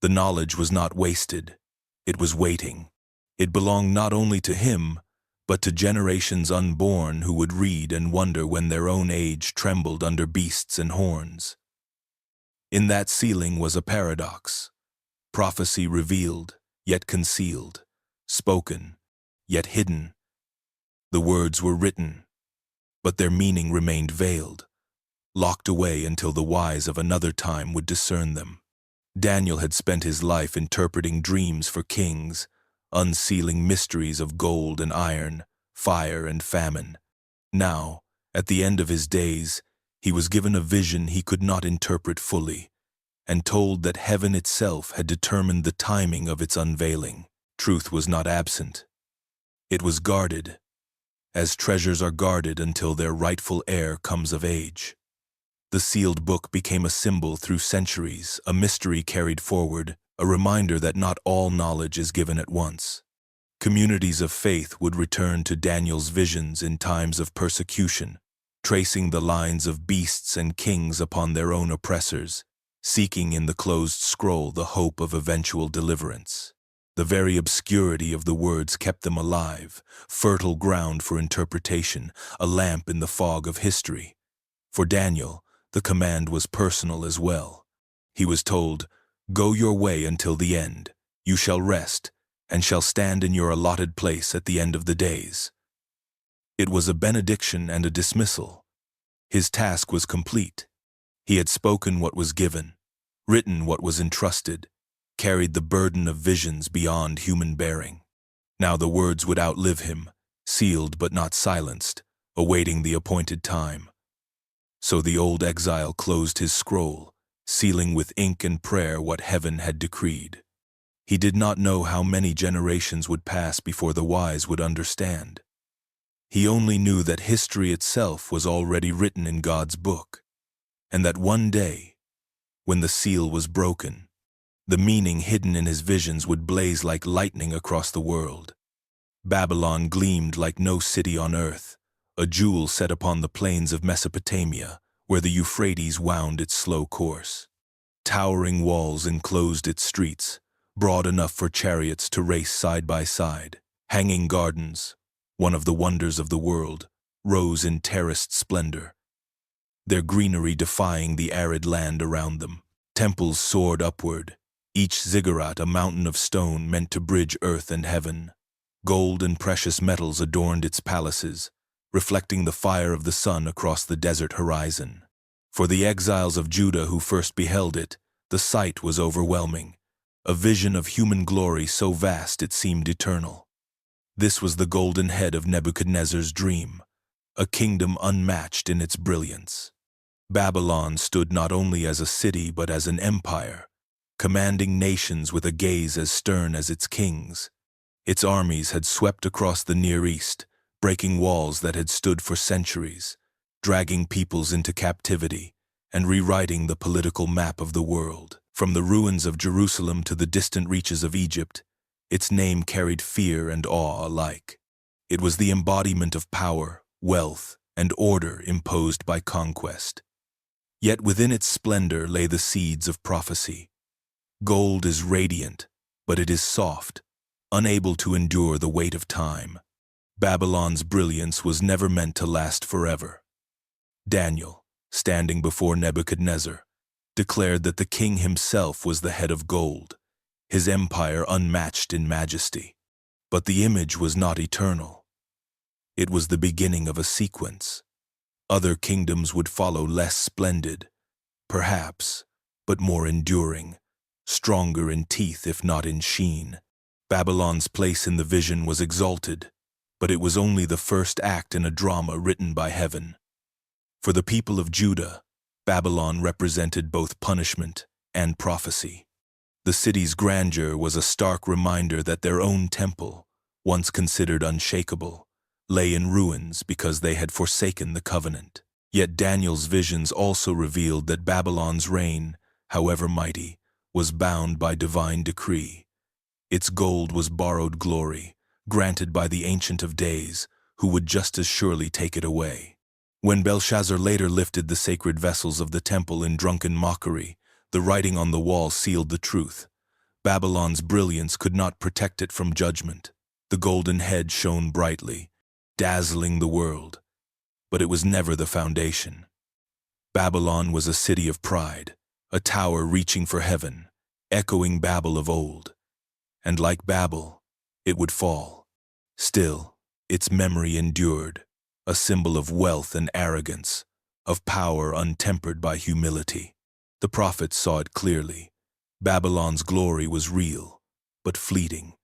The knowledge was not wasted, it was waiting. It belonged not only to him, but to generations unborn who would read and wonder when their own age trembled under beasts and horns. In that sealing was a paradox. Prophecy revealed, yet concealed, spoken, yet hidden. The words were written, but their meaning remained veiled, locked away until the wise of another time would discern them. Daniel had spent his life interpreting dreams for kings, unsealing mysteries of gold and iron, fire and famine. Now, at the end of his days, he was given a vision he could not interpret fully, and told that heaven itself had determined the timing of its unveiling. Truth was not absent. It was guarded, as treasures are guarded until their rightful heir comes of age. The sealed book became a symbol through centuries, a mystery carried forward, a reminder that not all knowledge is given at once. Communities of faith would return to Daniel's visions in times of persecution, tracing the lines of beasts and kings upon their own oppressors, seeking in the closed scroll the hope of eventual deliverance. The very obscurity of the words kept them alive, fertile ground for interpretation, a lamp in the fog of history. For Daniel, the command was personal as well. He was told, "Go your way until the end. You shall rest, and shall stand in your allotted place at the end of the days." It was a benediction and a dismissal. His task was complete. He had spoken what was given, written what was entrusted, carried the burden of visions beyond human bearing. Now the words would outlive him, sealed but not silenced, awaiting the appointed time. So the old exile closed his scroll, sealing with ink and prayer what heaven had decreed. He did not know how many generations would pass before the wise would understand. He only knew that history itself was already written in God's book, and that one day, when the seal was broken, the meaning hidden in his visions would blaze like lightning across the world. Babylon gleamed like no city on earth, a jewel set upon the plains of Mesopotamia, where the Euphrates wound its slow course. Towering walls enclosed its streets, broad enough for chariots to race side by side. Hanging gardens, one of the wonders of the world, rose in terraced splendor, their greenery defying the arid land around them. Temples soared upward, each ziggurat a mountain of stone meant to bridge earth and heaven. Gold and precious metals adorned its palaces, reflecting the fire of the sun across the desert horizon. For the exiles of Judah who first beheld it, the sight was overwhelming, a vision of human glory so vast it seemed eternal. This was the golden head of Nebuchadnezzar's dream, a kingdom unmatched in its brilliance. Babylon stood not only as a city but as an empire, commanding nations with a gaze as stern as its kings. Its armies had swept across the Near East, breaking walls that had stood for centuries, dragging peoples into captivity, and rewriting the political map of the world. From the ruins of Jerusalem to the distant reaches of Egypt, its name carried fear and awe alike. It was the embodiment of power, wealth, and order imposed by conquest. Yet within its splendor lay the seeds of prophecy. Gold is radiant, but it is soft, unable to endure the weight of time. Babylon's brilliance was never meant to last forever. Daniel, standing before Nebuchadnezzar, declared that the king himself was the head of gold, his empire unmatched in majesty. But the image was not eternal. It was the beginning of a sequence. Other kingdoms would follow, less splendid, perhaps, but more enduring, stronger in teeth if not in sheen. Babylon's place in the vision was exalted, but it was only the first act in a drama written by heaven. For the people of Judah, Babylon represented both punishment and prophecy. The city's grandeur was a stark reminder that their own temple, once considered unshakable, lay in ruins because they had forsaken the covenant. Yet Daniel's visions also revealed that Babylon's reign, however mighty, was bound by divine decree. Its gold was borrowed glory, granted by the Ancient of Days, who would just as surely take it away. When Belshazzar later lifted the sacred vessels of the temple in drunken mockery, the writing on the wall sealed the truth. Babylon's brilliance could not protect it from judgment. The golden head shone brightly, dazzling the world, but it was never the foundation. Babylon was a city of pride, a tower reaching for heaven, echoing Babel of old. And like Babel, it would fall. Still, its memory endured, a symbol of wealth and arrogance, of power untempered by humility. The prophets saw it clearly. Babylon's glory was real, but fleeting,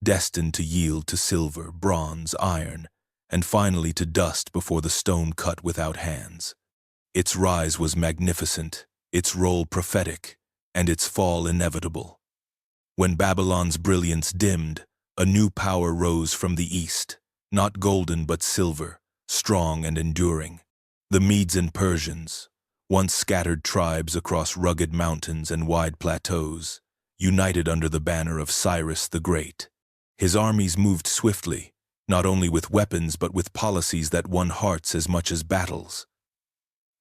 destined to yield to silver, bronze, iron, and finally to dust before the stone cut without hands. Its rise was magnificent, its role prophetic, and its fall inevitable. When Babylon's brilliance dimmed, a new power rose from the east, not golden but silver, strong and enduring. The Medes and Persians, once scattered tribes across rugged mountains and wide plateaus, united under the banner of Cyrus the Great. His armies moved swiftly, not only with weapons but with policies that won hearts as much as battles.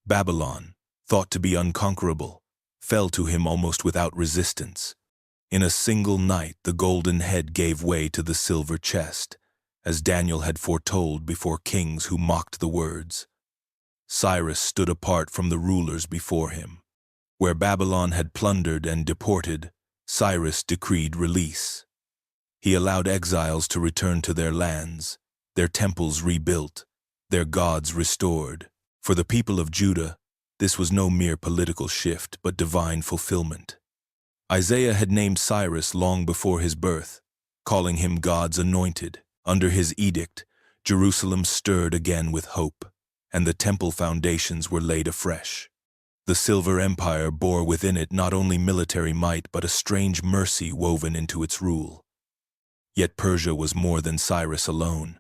Babylon, thought to be unconquerable, fell to him almost without resistance. In a single night, the golden head gave way to the silver chest, as Daniel had foretold before kings who mocked the words. Cyrus stood apart from the rulers before him. Where Babylon had plundered and deported, Cyrus decreed release. He allowed exiles to return to their lands, their temples rebuilt, their gods restored. For the people of Judah, this was no mere political shift, but divine fulfillment. Isaiah had named Cyrus long before his birth, calling him God's anointed. Under his edict, Jerusalem stirred again with hope, and the temple foundations were laid afresh. The Silver Empire bore within it not only military might but a strange mercy woven into its rule. Yet Persia was more than Cyrus alone.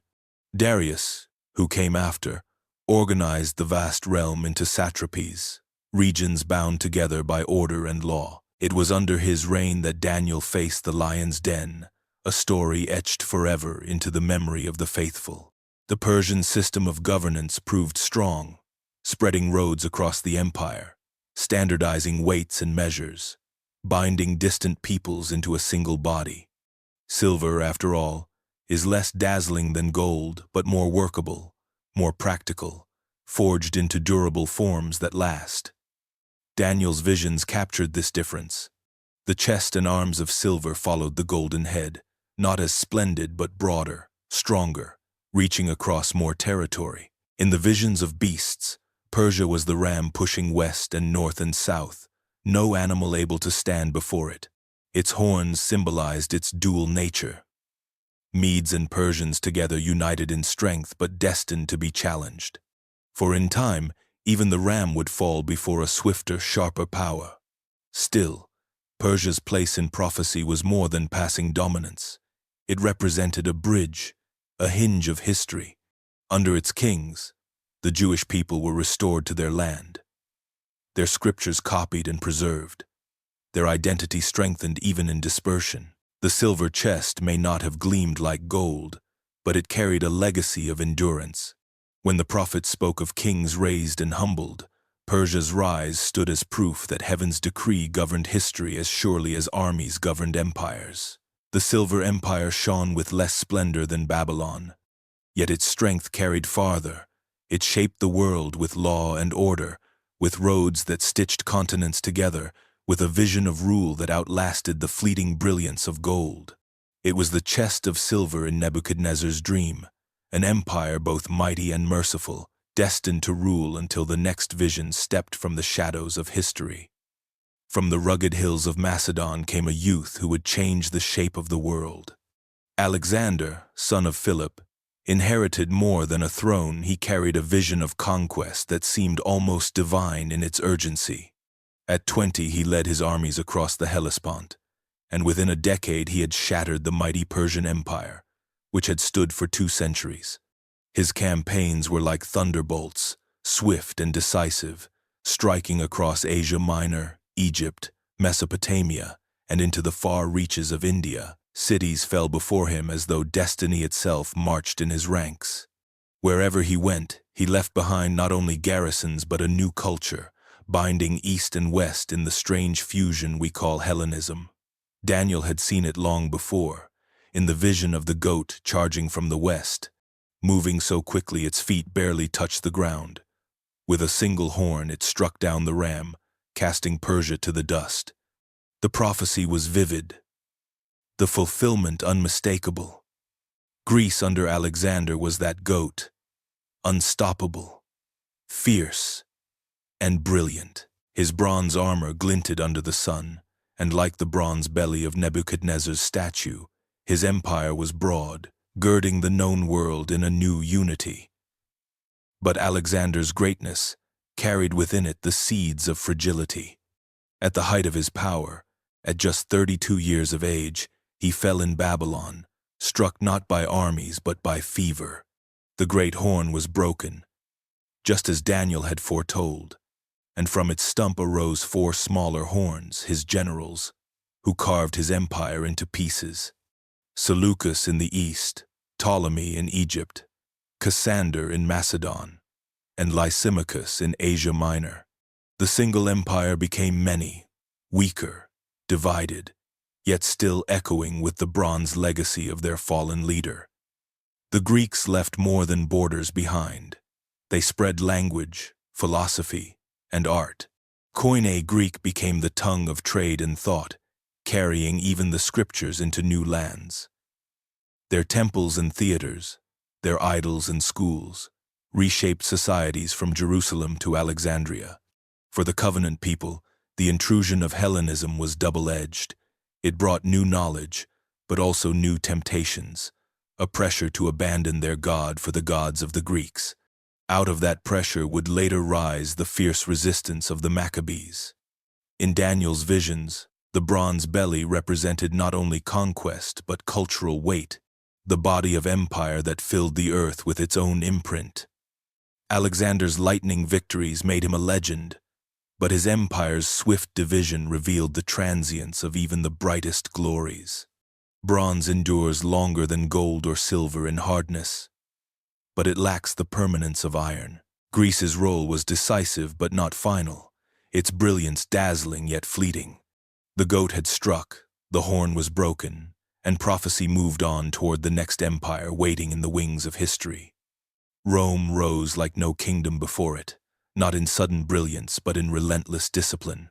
Darius, who came after, organized the vast realm into satrapies, regions bound together by order and law. It was under his reign that Daniel faced the lion's den, a story etched forever into the memory of the faithful. The Persian system of governance proved strong, spreading roads across the empire, standardizing weights and measures, binding distant peoples into a single body. Silver, after all, is less dazzling than gold, but more workable, more practical, forged into durable forms that last. Daniel's visions captured this difference. The chest and arms of silver followed the golden head, not as splendid but broader, stronger, reaching across more territory. In the visions of beasts, Persia was the ram pushing west and north and south, no animal able to stand before it. Its horns symbolized its dual nature. Medes and Persians together united in strength but destined to be challenged. For in time, even the ram would fall before a swifter, sharper power. Still, Persia's place in prophecy was more than passing dominance. It represented a bridge, a hinge of history. Under its kings, the Jewish people were restored to their land, their scriptures copied and preserved, their identity strengthened even in dispersion. The silver chest may not have gleamed like gold, but it carried a legacy of endurance. When the prophets spoke of kings raised and humbled, Persia's rise stood as proof that heaven's decree governed history as surely as armies governed empires. The Silver Empire shone with less splendor than Babylon, yet its strength carried farther. It shaped the world with law and order, with roads that stitched continents together, with a vision of rule that outlasted the fleeting brilliance of gold. It was the chest of silver in Nebuchadnezzar's dream, an empire both mighty and merciful, destined to rule until the next vision stepped from the shadows of history. From the rugged hills of Macedon came a youth who would change the shape of the world. Alexander, son of Philip, inherited more than a throne. He carried a vision of conquest that seemed almost divine in its urgency. At 20, he led his armies across the Hellespont, and within a decade he had shattered the mighty Persian Empire, which had stood for 2 centuries. His campaigns were like thunderbolts, swift and decisive, striking across Asia Minor, Egypt, Mesopotamia, and into the far reaches of India. Cities fell before him as though destiny itself marched in his ranks. Wherever he went, he left behind not only garrisons but a new culture, binding east and west in the strange fusion we call Hellenism. Daniel had seen it long before, in the vision of the goat charging from the west, moving so quickly its feet barely touched the ground. With a single horn it struck down the ram, casting Persia to the dust. The prophecy was vivid, the fulfillment unmistakable. Greece under Alexander was that goat, unstoppable, fierce, and brilliant. His bronze armor glinted under the sun, and like the bronze belly of Nebuchadnezzar's statue, his empire was broad, girding the known world in a new unity. But Alexander's greatness carried within it the seeds of fragility. At the height of his power, at just 32 years of age, he fell in Babylon, struck not by armies but by fever. The great horn was broken, just as Daniel had foretold, and from its stump arose 4 smaller horns, his generals, who carved his empire into pieces. Seleucus in the east, Ptolemy in Egypt, Cassander in Macedon, and Lysimachus in Asia Minor. The single empire became many, weaker, divided, yet still echoing with the bronze legacy of their fallen leader. The Greeks left more than borders behind. They spread language, philosophy, and art. Koine Greek became the tongue of trade and thought, carrying even the scriptures into new lands. Their temples and theaters, their idols and schools, reshaped societies from Jerusalem to Alexandria. For the covenant people, the intrusion of Hellenism was double-edged. It brought new knowledge, but also new temptations, a pressure to abandon their God for the gods of the Greeks. Out of that pressure would later rise the fierce resistance of the Maccabees. In Daniel's visions, the bronze belly represented not only conquest but cultural weight, the body of empire that filled the earth with its own imprint. Alexander's lightning victories made him a legend, but his empire's swift division revealed the transience of even the brightest glories. Bronze endures longer than gold or silver in hardness, but it lacks the permanence of iron. Greece's role was decisive but not final, its brilliance dazzling yet fleeting. The goat had struck, the horn was broken, and prophecy moved on toward the next empire waiting in the wings of history. Rome rose like no kingdom before it, not in sudden brilliance but in relentless discipline.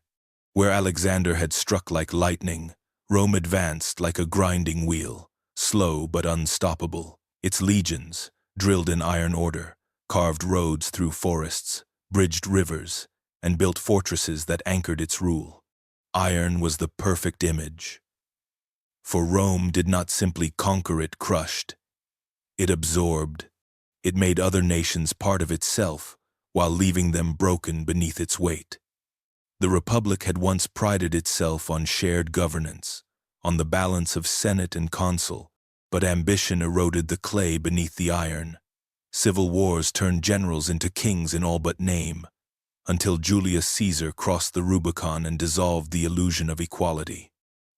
Where Alexander had struck like lightning, Rome advanced like a grinding wheel, slow but unstoppable. Its legions, drilled in iron order, carved roads through forests, bridged rivers, and built fortresses that anchored its rule. Iron was the perfect image. For Rome did not simply conquer, it crushed. It absorbed. It made other nations part of itself, while leaving them broken beneath its weight. The Republic had once prided itself on shared governance, on the balance of Senate and Consul, but ambition eroded the clay beneath the iron. Civil wars turned generals into kings in all but name, until Julius Caesar crossed the Rubicon and dissolved the illusion of equality.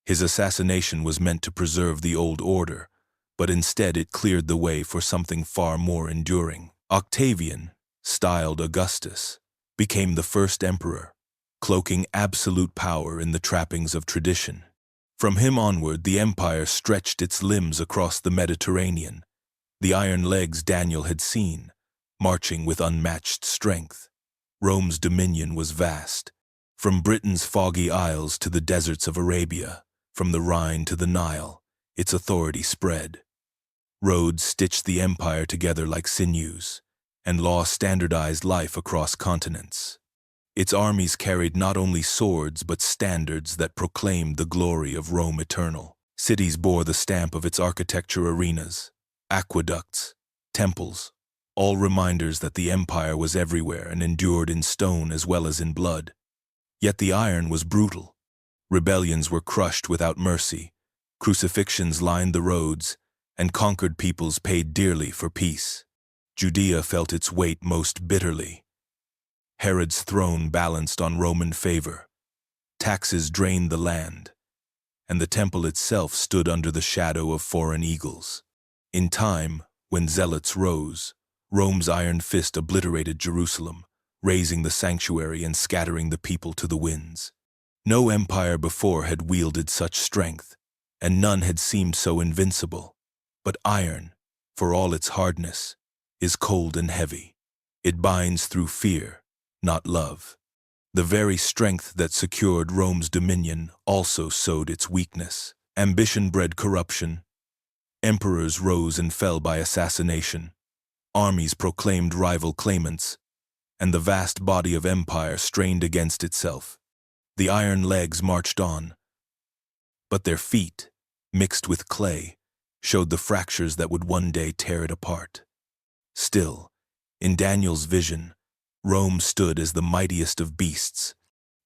His assassination was meant to preserve the old order, but instead it cleared the way for something far more enduring. Octavian, styled Augustus, became the first emperor, cloaking absolute power in the trappings of tradition. From him onward, the empire stretched its limbs across the Mediterranean, the iron legs Daniel had seen, marching with unmatched strength. Rome's dominion was vast, from Britain's foggy isles to the deserts of Arabia, from the Rhine to the Nile, its authority spread. Roads stitched the empire together like sinews, and law standardized life across continents. Its armies carried not only swords but standards that proclaimed the glory of Rome eternal. Cities bore the stamp of its architecture: arenas, aqueducts, temples, all reminders that the empire was everywhere and endured in stone as well as in blood. Yet the iron was brutal. Rebellions were crushed without mercy, crucifixions lined the roads, and conquered peoples paid dearly for peace. Judea felt its weight most bitterly. Herod's throne balanced on Roman favor. Taxes drained the land, and the temple itself stood under the shadow of foreign eagles. In time, when zealots rose, Rome's iron fist obliterated Jerusalem, razing the sanctuary and scattering the people to the winds. No empire before had wielded such strength, and none had seemed so invincible. But iron, for all its hardness, is cold and heavy. It binds through fear, not love. The very strength that secured Rome's dominion also sowed its weakness. Ambition bred corruption. Emperors rose and fell by assassination. Armies proclaimed rival claimants, and the vast body of empire strained against itself. The iron legs marched on, but their feet, mixed with clay, showed the fractures that would one day tear it apart. Still, in Daniel's vision, Rome stood as the mightiest of beasts,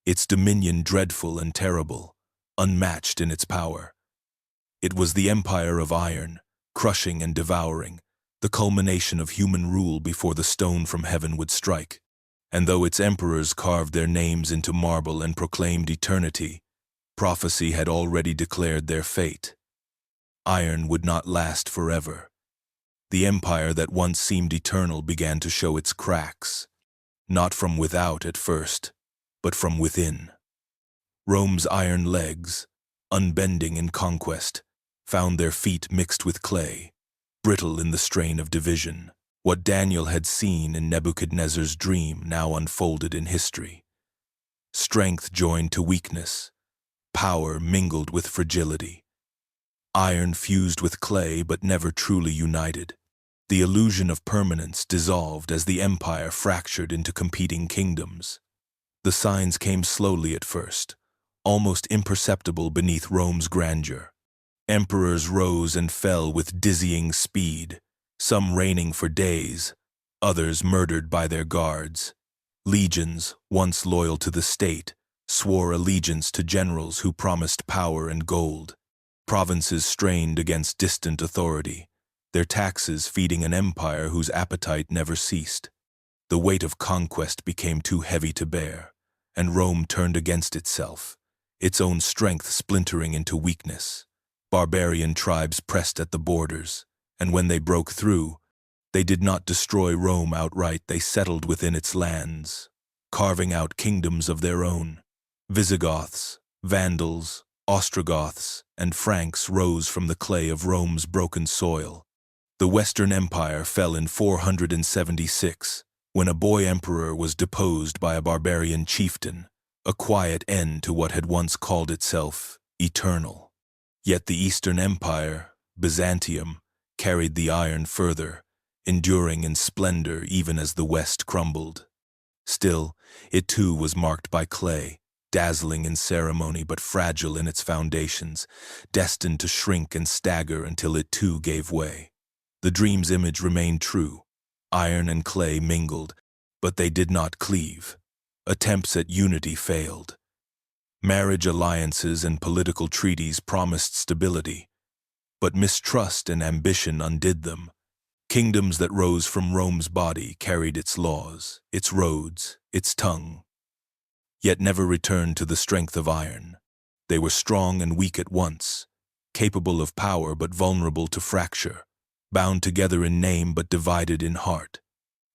its dominion dreadful and terrible, unmatched in its power. It was the empire of iron, crushing and devouring, the culmination of human rule before the stone from heaven would strike. And though its emperors carved their names into marble and proclaimed eternity, prophecy had already declared their fate. Iron would not last forever. The empire that once seemed eternal began to show its cracks, not from without at first, but from within. Rome's iron legs, unbending in conquest, found their feet mixed with clay, brittle in the strain of division. What Daniel had seen in Nebuchadnezzar's dream now unfolded in history. Strength joined to weakness, power mingled with fragility. Iron fused with clay but never truly united. The illusion of permanence dissolved as the empire fractured into competing kingdoms. The signs came slowly at first, almost imperceptible beneath Rome's grandeur. Emperors rose and fell with dizzying speed, some reigning for days, others murdered by their guards. Legions, once loyal to the state, swore allegiance to generals who promised power and gold. Provinces strained against distant authority, their taxes feeding an empire whose appetite never ceased. The weight of conquest became too heavy to bear, and Rome turned against itself, its own strength splintering into weakness. Barbarian tribes pressed at the borders, and when they broke through, they did not destroy Rome outright. They settled within its lands, carving out kingdoms of their own. Visigoths, Vandals, Ostrogoths, and Franks rose from the clay of Rome's broken soil. The Western Empire fell in 476, when a boy emperor was deposed by a barbarian chieftain, a quiet end to what had once called itself eternal. Yet the Eastern Empire, Byzantium, carried the iron further. enduring in splendor even as the West crumbled. Still, it too was marked by clay, dazzling in ceremony but fragile in its foundations, destined to shrink and stagger until it too gave way. The dream's image remained true. Iron and clay mingled, but they did not cleave. Attempts at unity failed. Marriage alliances and political treaties promised stability, but mistrust and ambition undid them. Kingdoms that rose from Rome's body carried its laws, its roads, its tongue, yet never returned to the strength of iron. They were strong and weak at once, capable of power but vulnerable to fracture, bound together in name but divided in heart.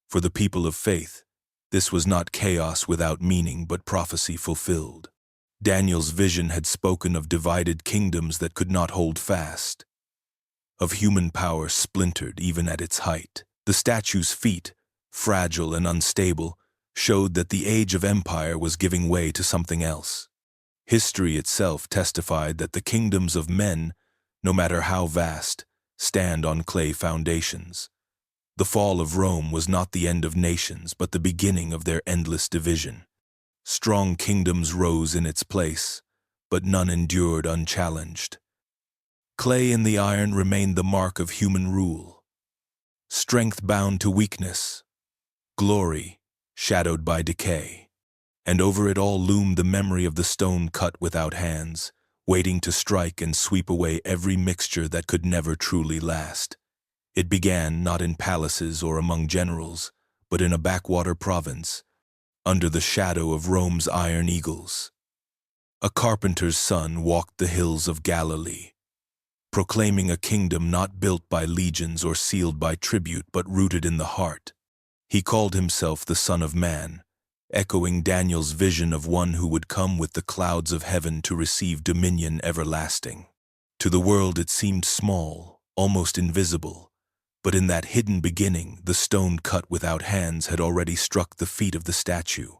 For the people of faith, this was not chaos without meaning but prophecy fulfilled. Daniel's vision had spoken of divided kingdoms that could not hold fast, of human power splintered even at its height. The statue's feet, fragile and unstable, showed that the age of empire was giving way to something else. History itself testified that the kingdoms of men, no matter how vast, stand on clay foundations. The fall of Rome was not the end of nations, but the beginning of their endless division. Strong kingdoms rose in its place, but none endured unchallenged. Clay in the iron remained the mark of human rule. Strength bound to weakness, glory shadowed by decay. And over it all loomed the memory of the stone cut without hands, waiting to strike and sweep away every mixture that could never truly last. It began not in palaces or among generals, but in a backwater province, under the shadow of Rome's iron eagles. A carpenter's son walked the hills of Galilee, proclaiming a kingdom not built by legions or sealed by tribute, but rooted in the heart. He called himself the Son of Man, echoing Daniel's vision of one who would come with the clouds of heaven to receive dominion everlasting. To the world it seemed small, almost invisible, but in that hidden beginning, the stone cut without hands had already struck the feet of the statue.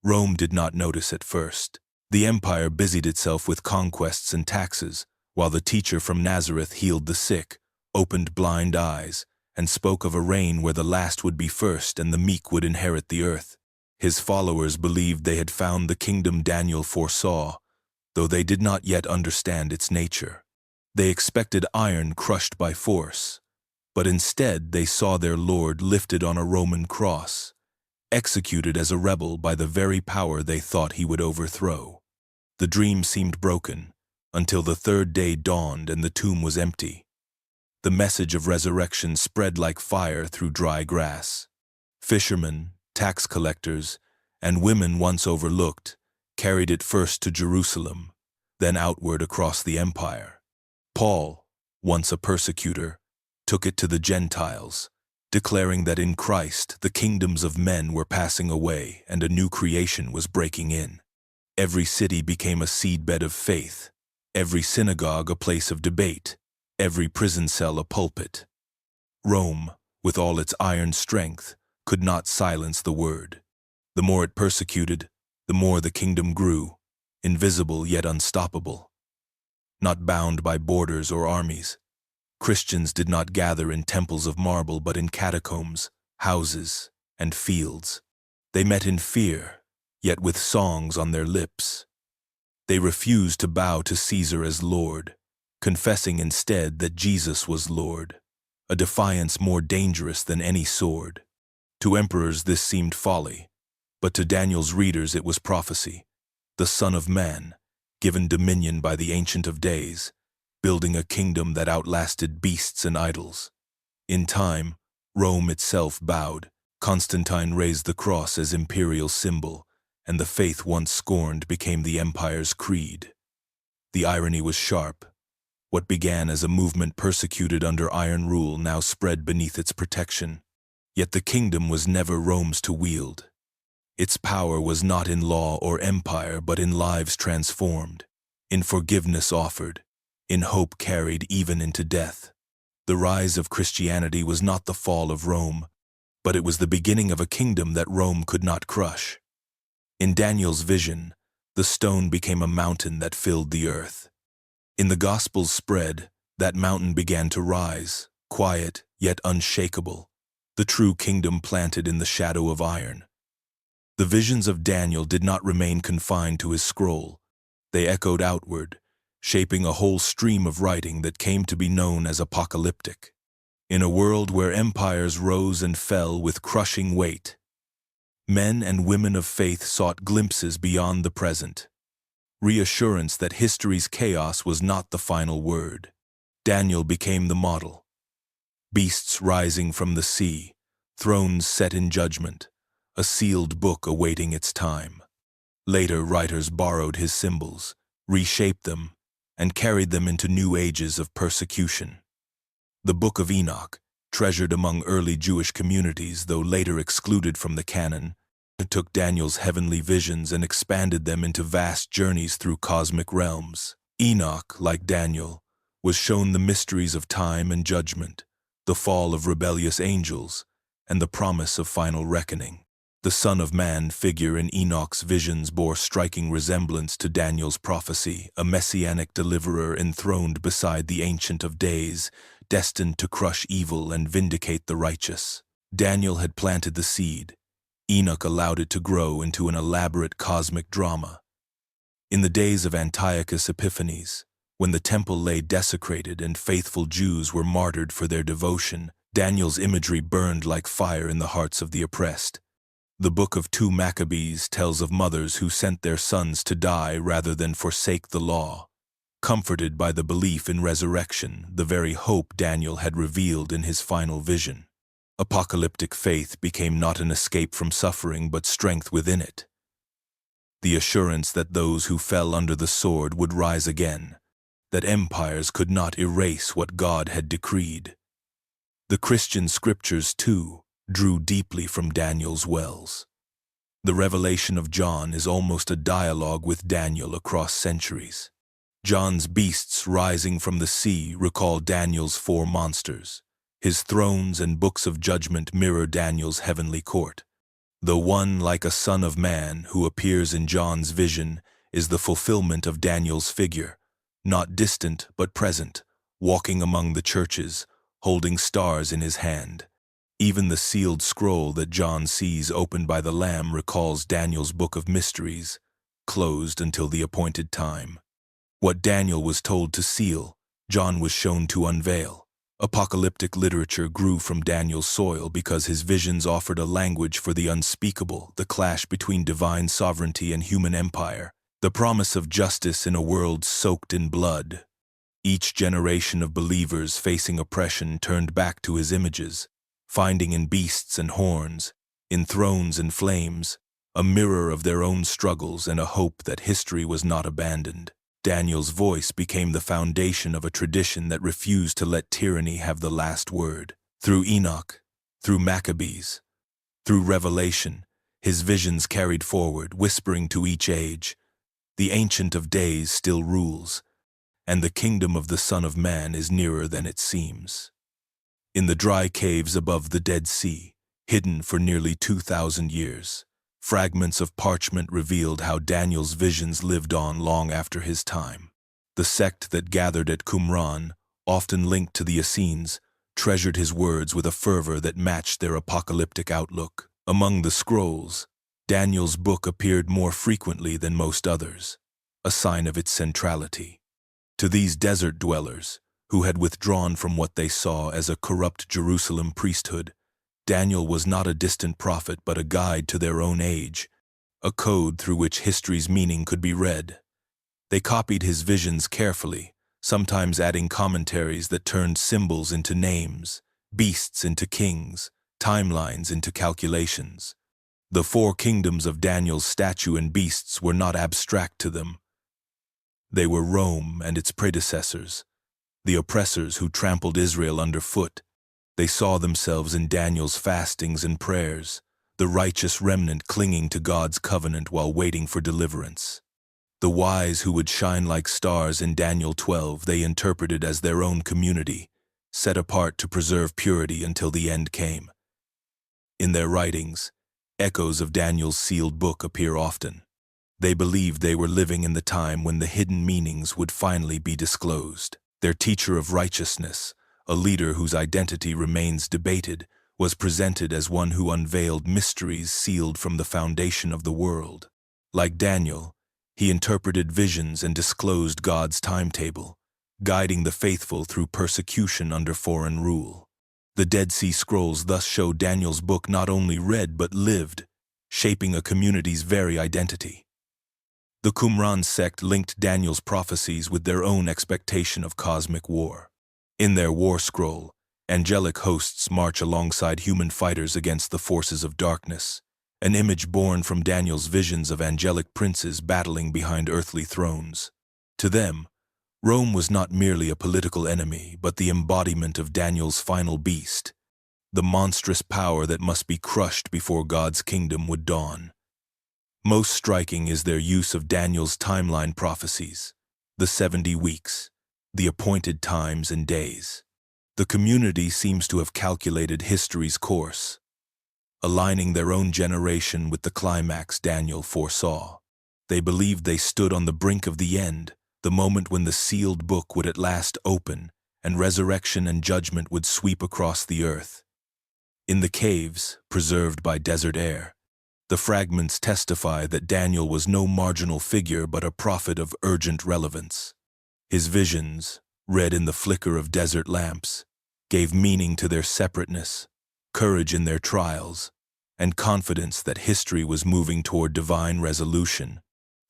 Rome did not notice at first. The empire busied itself with conquests and taxes, while the teacher from Nazareth healed the sick, opened blind eyes, and spoke of a reign where the last would be first and the meek would inherit the earth. His followers believed they had found the kingdom Daniel foresaw, though they did not yet understand its nature. They expected iron crushed by force, but instead they saw their Lord lifted on a Roman cross, executed as a rebel by the very power they thought he would overthrow. The dream seemed broken, until the third day dawned and the tomb was empty. The message of resurrection spread like fire through dry grass. Fishermen, tax collectors, and women once overlooked carried it first to Jerusalem, then outward across the empire. Paul, once a persecutor, took it to the Gentiles, declaring that in Christ the kingdoms of men were passing away and a new creation was breaking in. Every city became a seedbed of faith, every synagogue a place of debate, every prison cell a pulpit. Rome, with all its iron strength, could not silence the word. The more it persecuted, the more the kingdom grew, invisible yet unstoppable. Not bound by borders or armies, Christians did not gather in temples of marble but in catacombs, houses, and fields. They met in fear, yet with songs on their lips. They refused to bow to Caesar as Lord, confessing instead that Jesus was Lord, a defiance more dangerous than any sword. To emperors this seemed folly, but to Daniel's readers it was prophecy. The Son of Man, given dominion by the Ancient of Days, building a kingdom that outlasted beasts and idols. In time, Rome itself bowed. Constantine raised the cross as imperial symbol, and the faith once scorned became the empire's creed. The irony was sharp. What began as a movement persecuted under iron rule now spread beneath its protection. Yet the kingdom was never Rome's to wield. Its power was not in law or empire, but in lives transformed, in forgiveness offered, in hope carried even into death. The rise of Christianity was not the fall of Rome, but it was the beginning of a kingdom that Rome could not crush. In Daniel's vision, the stone became a mountain that filled the earth. In the Gospel's spread, that mountain began to rise, quiet yet unshakable, the true kingdom planted in the shadow of iron. The visions of Daniel did not remain confined to his scroll. They echoed outward, shaping a whole stream of writing that came to be known as apocalyptic. In a world where empires rose and fell with crushing weight, men and women of faith sought glimpses beyond the present, reassurance that history's chaos was not the final word. Daniel became the model. Beasts rising from the sea, thrones set in judgment, a sealed book awaiting its time. Later, writers borrowed his symbols, reshaped them, and carried them into new ages of persecution. The Book of Enoch, treasured among early Jewish communities though later excluded from the canon, took Daniel's heavenly visions and expanded them into vast journeys through cosmic realms. Enoch, like Daniel, was shown the mysteries of time and judgment, the fall of rebellious angels, and the promise of final reckoning. The Son of Man figure in Enoch's visions bore striking resemblance to Daniel's prophecy, a messianic deliverer enthroned beside the Ancient of Days, destined to crush evil and vindicate the righteous. Daniel had planted the seed. Enoch allowed it to grow into an elaborate cosmic drama. In the days of Antiochus Epiphanes, when the temple lay desecrated and faithful Jews were martyred for their devotion, Daniel's imagery burned like fire in the hearts of the oppressed. The Book of 2 Maccabees tells of mothers who sent their sons to die rather than forsake the law. Comforted by the belief in resurrection, the very hope Daniel had revealed in his final vision. Apocalyptic faith became not an escape from suffering but strength within it. The assurance that those who fell under the sword would rise again, that empires could not erase what God had decreed. The Christian scriptures, too, drew deeply from Daniel's wells. The revelation of John is almost a dialogue with Daniel across centuries. John's beasts rising from the sea recall Daniel's 4 monsters. His thrones and books of judgment mirror Daniel's heavenly court. The one, like a son of man, who appears in John's vision is the fulfillment of Daniel's figure, not distant but present, walking among the churches, holding stars in his hand. Even the sealed scroll that John sees opened by the Lamb recalls Daniel's book of mysteries, closed until the appointed time. What Daniel was told to seal, John was shown to unveil. Apocalyptic literature grew from Daniel's soil because his visions offered a language for the unspeakable, the clash between divine sovereignty and human empire, the promise of justice in a world soaked in blood. Each generation of believers facing oppression turned back to his images, finding in beasts and horns, in thrones and flames, a mirror of their own struggles and a hope that history was not abandoned. Daniel's voice became the foundation of a tradition that refused to let tyranny have the last word. Through Enoch, through Maccabees, through Revelation, his visions carried forward, whispering to each age, "The Ancient of Days still rules, and the kingdom of the Son of Man is nearer than it seems." In the dry caves above the Dead Sea, hidden for nearly 2,000 years, fragments of parchment revealed how Daniel's visions lived on long after his time. The sect that gathered at Qumran, often linked to the Essenes, treasured his words with a fervor that matched their apocalyptic outlook. Among the scrolls, Daniel's book appeared more frequently than most others, a sign of its centrality. To these desert dwellers, who had withdrawn from what they saw as a corrupt Jerusalem priesthood, Daniel was not a distant prophet but a guide to their own age, a code through which history's meaning could be read. They copied his visions carefully, sometimes adding commentaries that turned symbols into names, beasts into kings, timelines into calculations. The 4 kingdoms of Daniel's statue and beasts were not abstract to them. They were Rome and its predecessors, the oppressors who trampled Israel underfoot. They saw themselves in Daniel's fastings and prayers, the righteous remnant clinging to God's covenant while waiting for deliverance. The wise who would shine like stars in Daniel 12 they interpreted as their own community, set apart to preserve purity until the end came. In their writings, echoes of Daniel's sealed book appear often. They believed they were living in the time when the hidden meanings would finally be disclosed. Their teacher of righteousness, a leader whose identity remains debated, was presented as one who unveiled mysteries sealed from the foundation of the world. Like Daniel, he interpreted visions and disclosed God's timetable, guiding the faithful through persecution under foreign rule. The Dead Sea Scrolls thus show Daniel's book not only read but lived, shaping a community's very identity. The Qumran sect linked Daniel's prophecies with their own expectation of cosmic war. In their war scroll, angelic hosts march alongside human fighters against the forces of darkness, an image born from Daniel's visions of angelic princes battling behind earthly thrones. To them, Rome was not merely a political enemy, but the embodiment of Daniel's final beast, the monstrous power that must be crushed before God's kingdom would dawn. Most striking is their use of Daniel's timeline prophecies, the 70 weeks, the appointed times and days. The community seems to have calculated history's course, aligning their own generation with the climax Daniel foresaw. They believed they stood on the brink of the end, the moment when the sealed book would at last open and resurrection and judgment would sweep across the earth. In the caves, preserved by desert air, the fragments testify that Daniel was no marginal figure but a prophet of urgent relevance. His visions, read in the flicker of desert lamps, gave meaning to their separateness, courage in their trials, and confidence that history was moving toward divine resolution.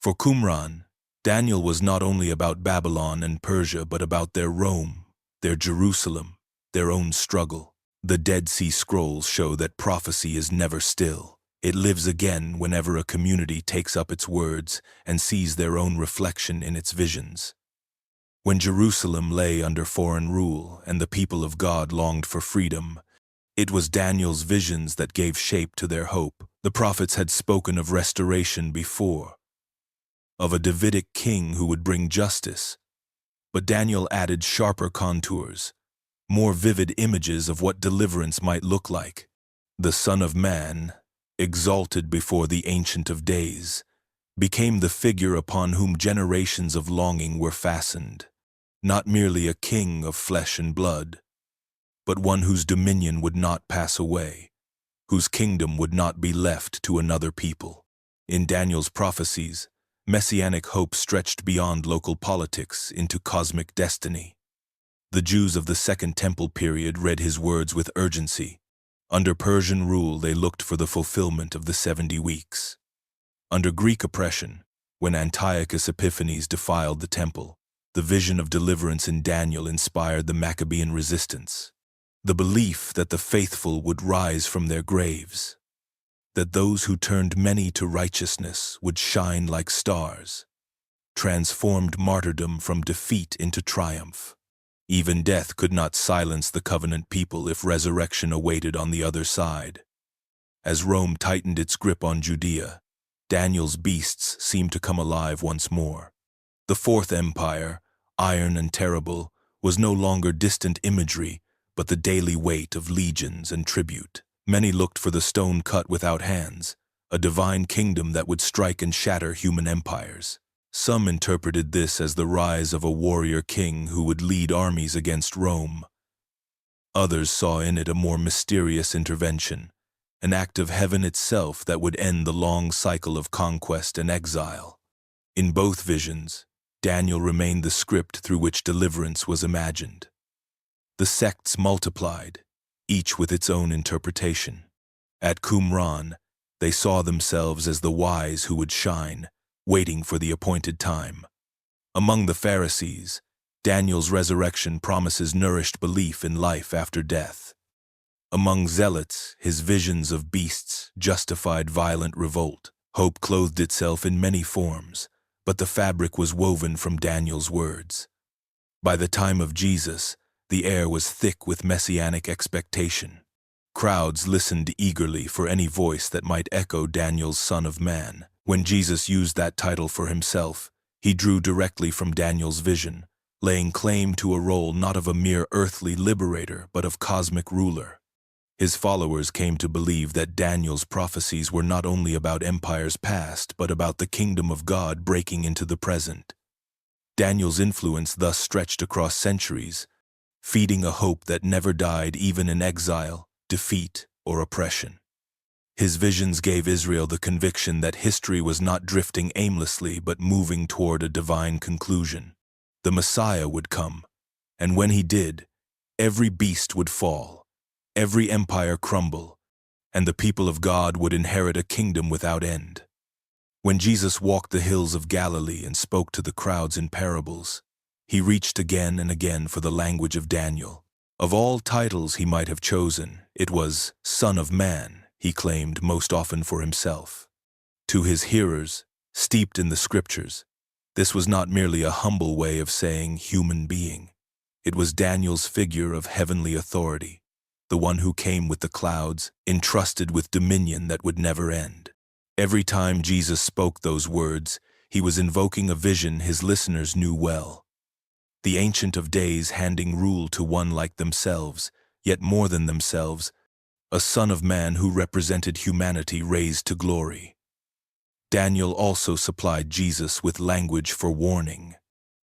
For Qumran, Daniel was not only about Babylon and Persia but about their Rome, their Jerusalem, their own struggle. The Dead Sea Scrolls show that prophecy is never still. It lives again whenever a community takes up its words and sees their own reflection in its visions. When Jerusalem lay under foreign rule and the people of God longed for freedom, it was Daniel's visions that gave shape to their hope. The prophets had spoken of restoration before, of a Davidic king who would bring justice, but Daniel added sharper contours, more vivid images of what deliverance might look like. The Son of Man, exalted before the Ancient of Days, became the figure upon whom generations of longing were fastened, not merely a king of flesh and blood, but one whose dominion would not pass away, whose kingdom would not be left to another people. In Daniel's prophecies, messianic hope stretched beyond local politics into cosmic destiny. The Jews of the Second Temple period read his words with urgency. Under Persian rule, they looked for the fulfillment of the 70 weeks. Under Greek oppression, when Antiochus Epiphanes defiled the temple, the vision of deliverance in Daniel inspired the Maccabean resistance. The belief that the faithful would rise from their graves, that those who turned many to righteousness would shine like stars, transformed martyrdom from defeat into triumph. Even death could not silence the covenant people if resurrection awaited on the other side. As Rome tightened its grip on Judea, Daniel's beasts seemed to come alive once more. The Fourth Empire, iron and terrible, was no longer distant imagery, but the daily weight of legions and tribute. Many looked for the stone cut without hands, a divine kingdom that would strike and shatter human empires. Some interpreted this as the rise of a warrior king who would lead armies against Rome. Others saw in it a more mysterious intervention, an act of heaven itself that would end the long cycle of conquest and exile. In both visions, Daniel remained the script through which deliverance was imagined. The sects multiplied, each with its own interpretation. At Qumran, they saw themselves as the wise who would shine, waiting for the appointed time. Among the Pharisees, Daniel's resurrection promises nourished belief in life after death. Among zealots, his visions of beasts justified violent revolt. Hope clothed itself in many forms, but the fabric was woven from Daniel's words. By the time of Jesus, the air was thick with messianic expectation. Crowds listened eagerly for any voice that might echo Daniel's Son of Man. When Jesus used that title for himself, he drew directly from Daniel's vision, laying claim to a role not of a mere earthly liberator, but of cosmic ruler. His followers came to believe that Daniel's prophecies were not only about empires past, but about the kingdom of God breaking into the present. Daniel's influence thus stretched across centuries, feeding a hope that never died even in exile, defeat, or oppression. His visions gave Israel the conviction that history was not drifting aimlessly but moving toward a divine conclusion. The Messiah would come, and when he did, every beast would fall, every empire crumble, and the people of God would inherit a kingdom without end. When Jesus walked the hills of Galilee and spoke to the crowds in parables, he reached again and again for the language of Daniel. Of all titles he might have chosen, it was Son of Man, he claimed most often for himself. To his hearers, steeped in the scriptures, this was not merely a humble way of saying human being. It was Daniel's figure of heavenly authority, the one who came with the clouds, entrusted with dominion that would never end. Every time Jesus spoke those words, he was invoking a vision his listeners knew well. The Ancient of Days handing rule to one like themselves, yet more than themselves, a Son of Man who represented humanity raised to glory. Daniel also supplied Jesus with language for warning.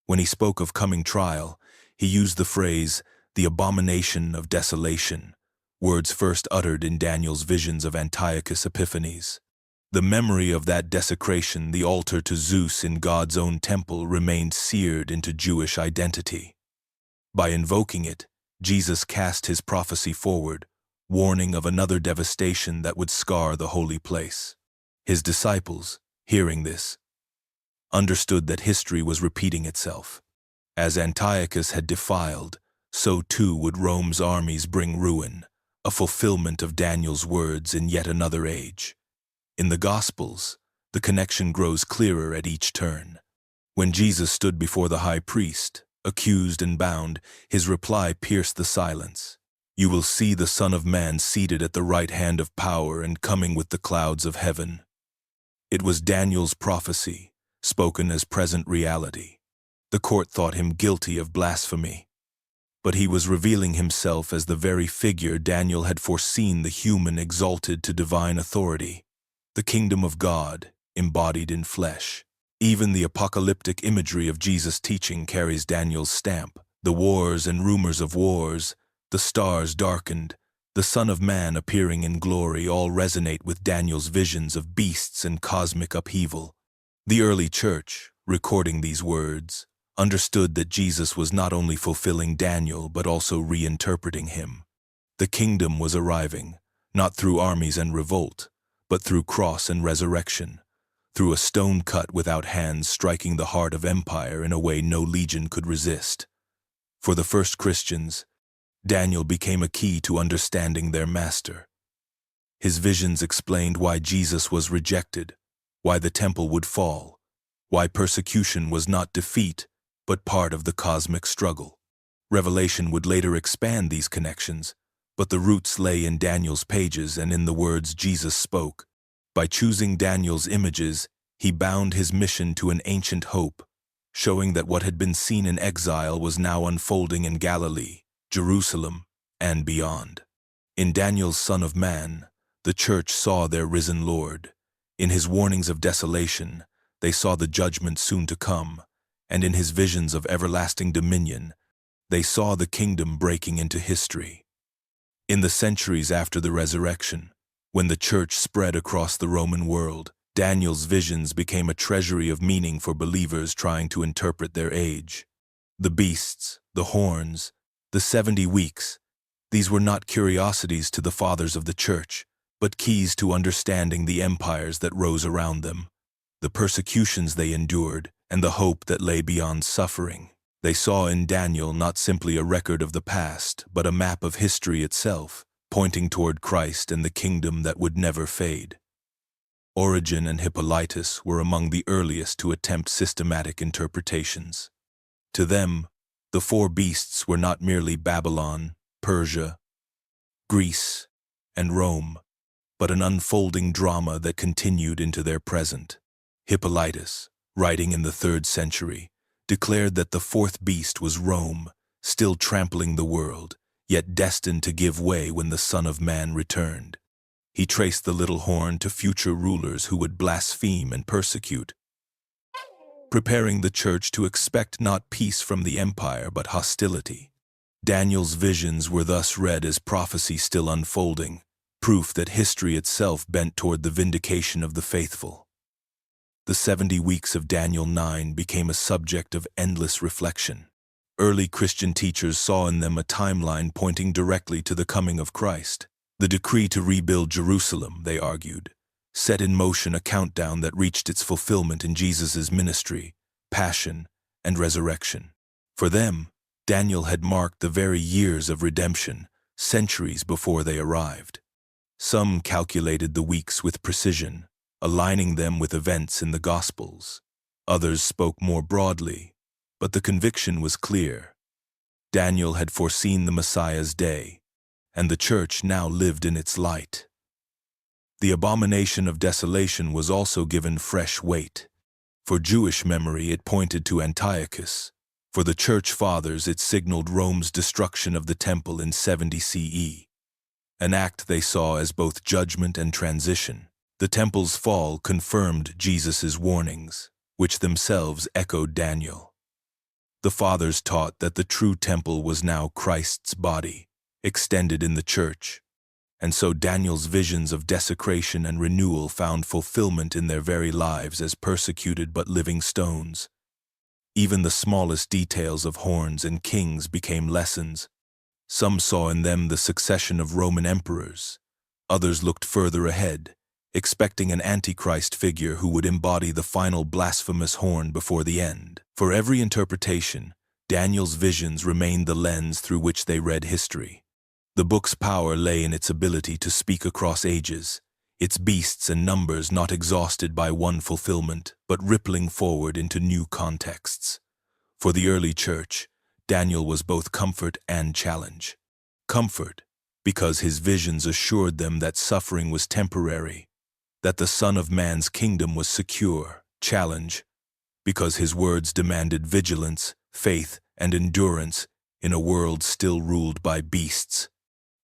When he spoke of coming trial, he used the phrase, the abomination of desolation, words first uttered in Daniel's visions of Antiochus Epiphanes. The memory of that desecration, the altar to Zeus in God's own temple, remained seared into Jewish identity. By invoking it, Jesus cast his prophecy forward, warning of another devastation that would scar the holy place. His disciples, hearing this, understood that history was repeating itself. As Antiochus had defiled, so too would Rome's armies bring ruin, a fulfillment of Daniel's words in yet another age. In the Gospels, the connection grows clearer at each turn. When Jesus stood before the high priest, accused and bound, his reply pierced the silence. You will see the Son of Man seated at the right hand of power and coming with the clouds of heaven. It was Daniel's prophecy, spoken as present reality. The court thought him guilty of blasphemy, but he was revealing himself as the very figure Daniel had foreseen, the human exalted to divine authority. The kingdom of God, embodied in flesh. Even the apocalyptic imagery of Jesus' teaching carries Daniel's stamp. The wars and rumors of wars, the stars darkened, the Son of Man appearing in glory all resonate with Daniel's visions of beasts and cosmic upheaval. The early church, recording these words, understood that Jesus was not only fulfilling Daniel but also reinterpreting him. The kingdom was arriving, not through armies and revolt, but through cross and resurrection, through a stone cut without hands striking the heart of empire in a way no legion could resist. For the first Christians, Daniel became a key to understanding their master. His visions explained why Jesus was rejected, why the temple would fall, why persecution was not defeat, but part of the cosmic struggle. Revelation would later expand these connections, but the roots lay in Daniel's pages and in the words Jesus spoke. By choosing Daniel's images, he bound his mission to an ancient hope, showing that what had been seen in exile was now unfolding in Galilee, Jerusalem, and beyond. In Daniel's Son of Man, the church saw their risen Lord. In his warnings of desolation, they saw the judgment soon to come, and in his visions of everlasting dominion, they saw the kingdom breaking into history. In the centuries after the resurrection, when the church spread across the Roman world, Daniel's visions became a treasury of meaning for believers trying to interpret their age. The beasts, the horns, the 70 weeks, these were not curiosities to the fathers of the church, but keys to understanding the empires that rose around them, the persecutions they endured, and the hope that lay beyond suffering. They saw in Daniel not simply a record of the past, but a map of history itself, pointing toward Christ and the kingdom that would never fade. Origen and Hippolytus were among the earliest to attempt systematic interpretations. To them, the four beasts were not merely Babylon, Persia, Greece, and Rome, but an unfolding drama that continued into their present. Hippolytus, writing in the 3rd century, declared that the fourth beast was Rome, still trampling the world, yet destined to give way when the Son of Man returned. He traced the little horn to future rulers who would blaspheme and persecute, preparing the church to expect not peace from the empire but hostility. Daniel's visions were thus read as prophecy still unfolding, proof that history itself bent toward the vindication of the faithful. The 70 weeks of Daniel 9 became a subject of endless reflection. Early Christian teachers saw in them a timeline pointing directly to the coming of Christ. The decree to rebuild Jerusalem, they argued, set in motion a countdown that reached its fulfillment in Jesus' ministry, passion, and resurrection. For them, Daniel had marked the very years of redemption, centuries before they arrived. Some calculated the weeks with precision, aligning them with events in the Gospels. Others spoke more broadly, but the conviction was clear. Daniel had foreseen the Messiah's day, and the church now lived in its light. The abomination of desolation was also given fresh weight. For Jewish memory, it pointed to Antiochus. For the church fathers, it signaled Rome's destruction of the temple in 70 CE, an act they saw as both judgment and transition. The temple's fall confirmed Jesus' warnings, which themselves echoed Daniel. The fathers taught that the true temple was now Christ's body, extended in the church, and so Daniel's visions of desecration and renewal found fulfillment in their very lives as persecuted but living stones. Even the smallest details of horns and kings became lessons. Some saw in them the succession of Roman emperors. Others looked further ahead, expecting an Antichrist figure who would embody the final blasphemous horn before the end. For every interpretation, Daniel's visions remained the lens through which they read history. The book's power lay in its ability to speak across ages, its beasts and numbers not exhausted by one fulfillment, but rippling forward into new contexts. For the early church, Daniel was both comfort and challenge. Comfort, because his visions assured them that suffering was temporary, that the Son of Man's kingdom was secure. Challenge, because his words demanded vigilance, faith, and endurance in a world still ruled by beasts.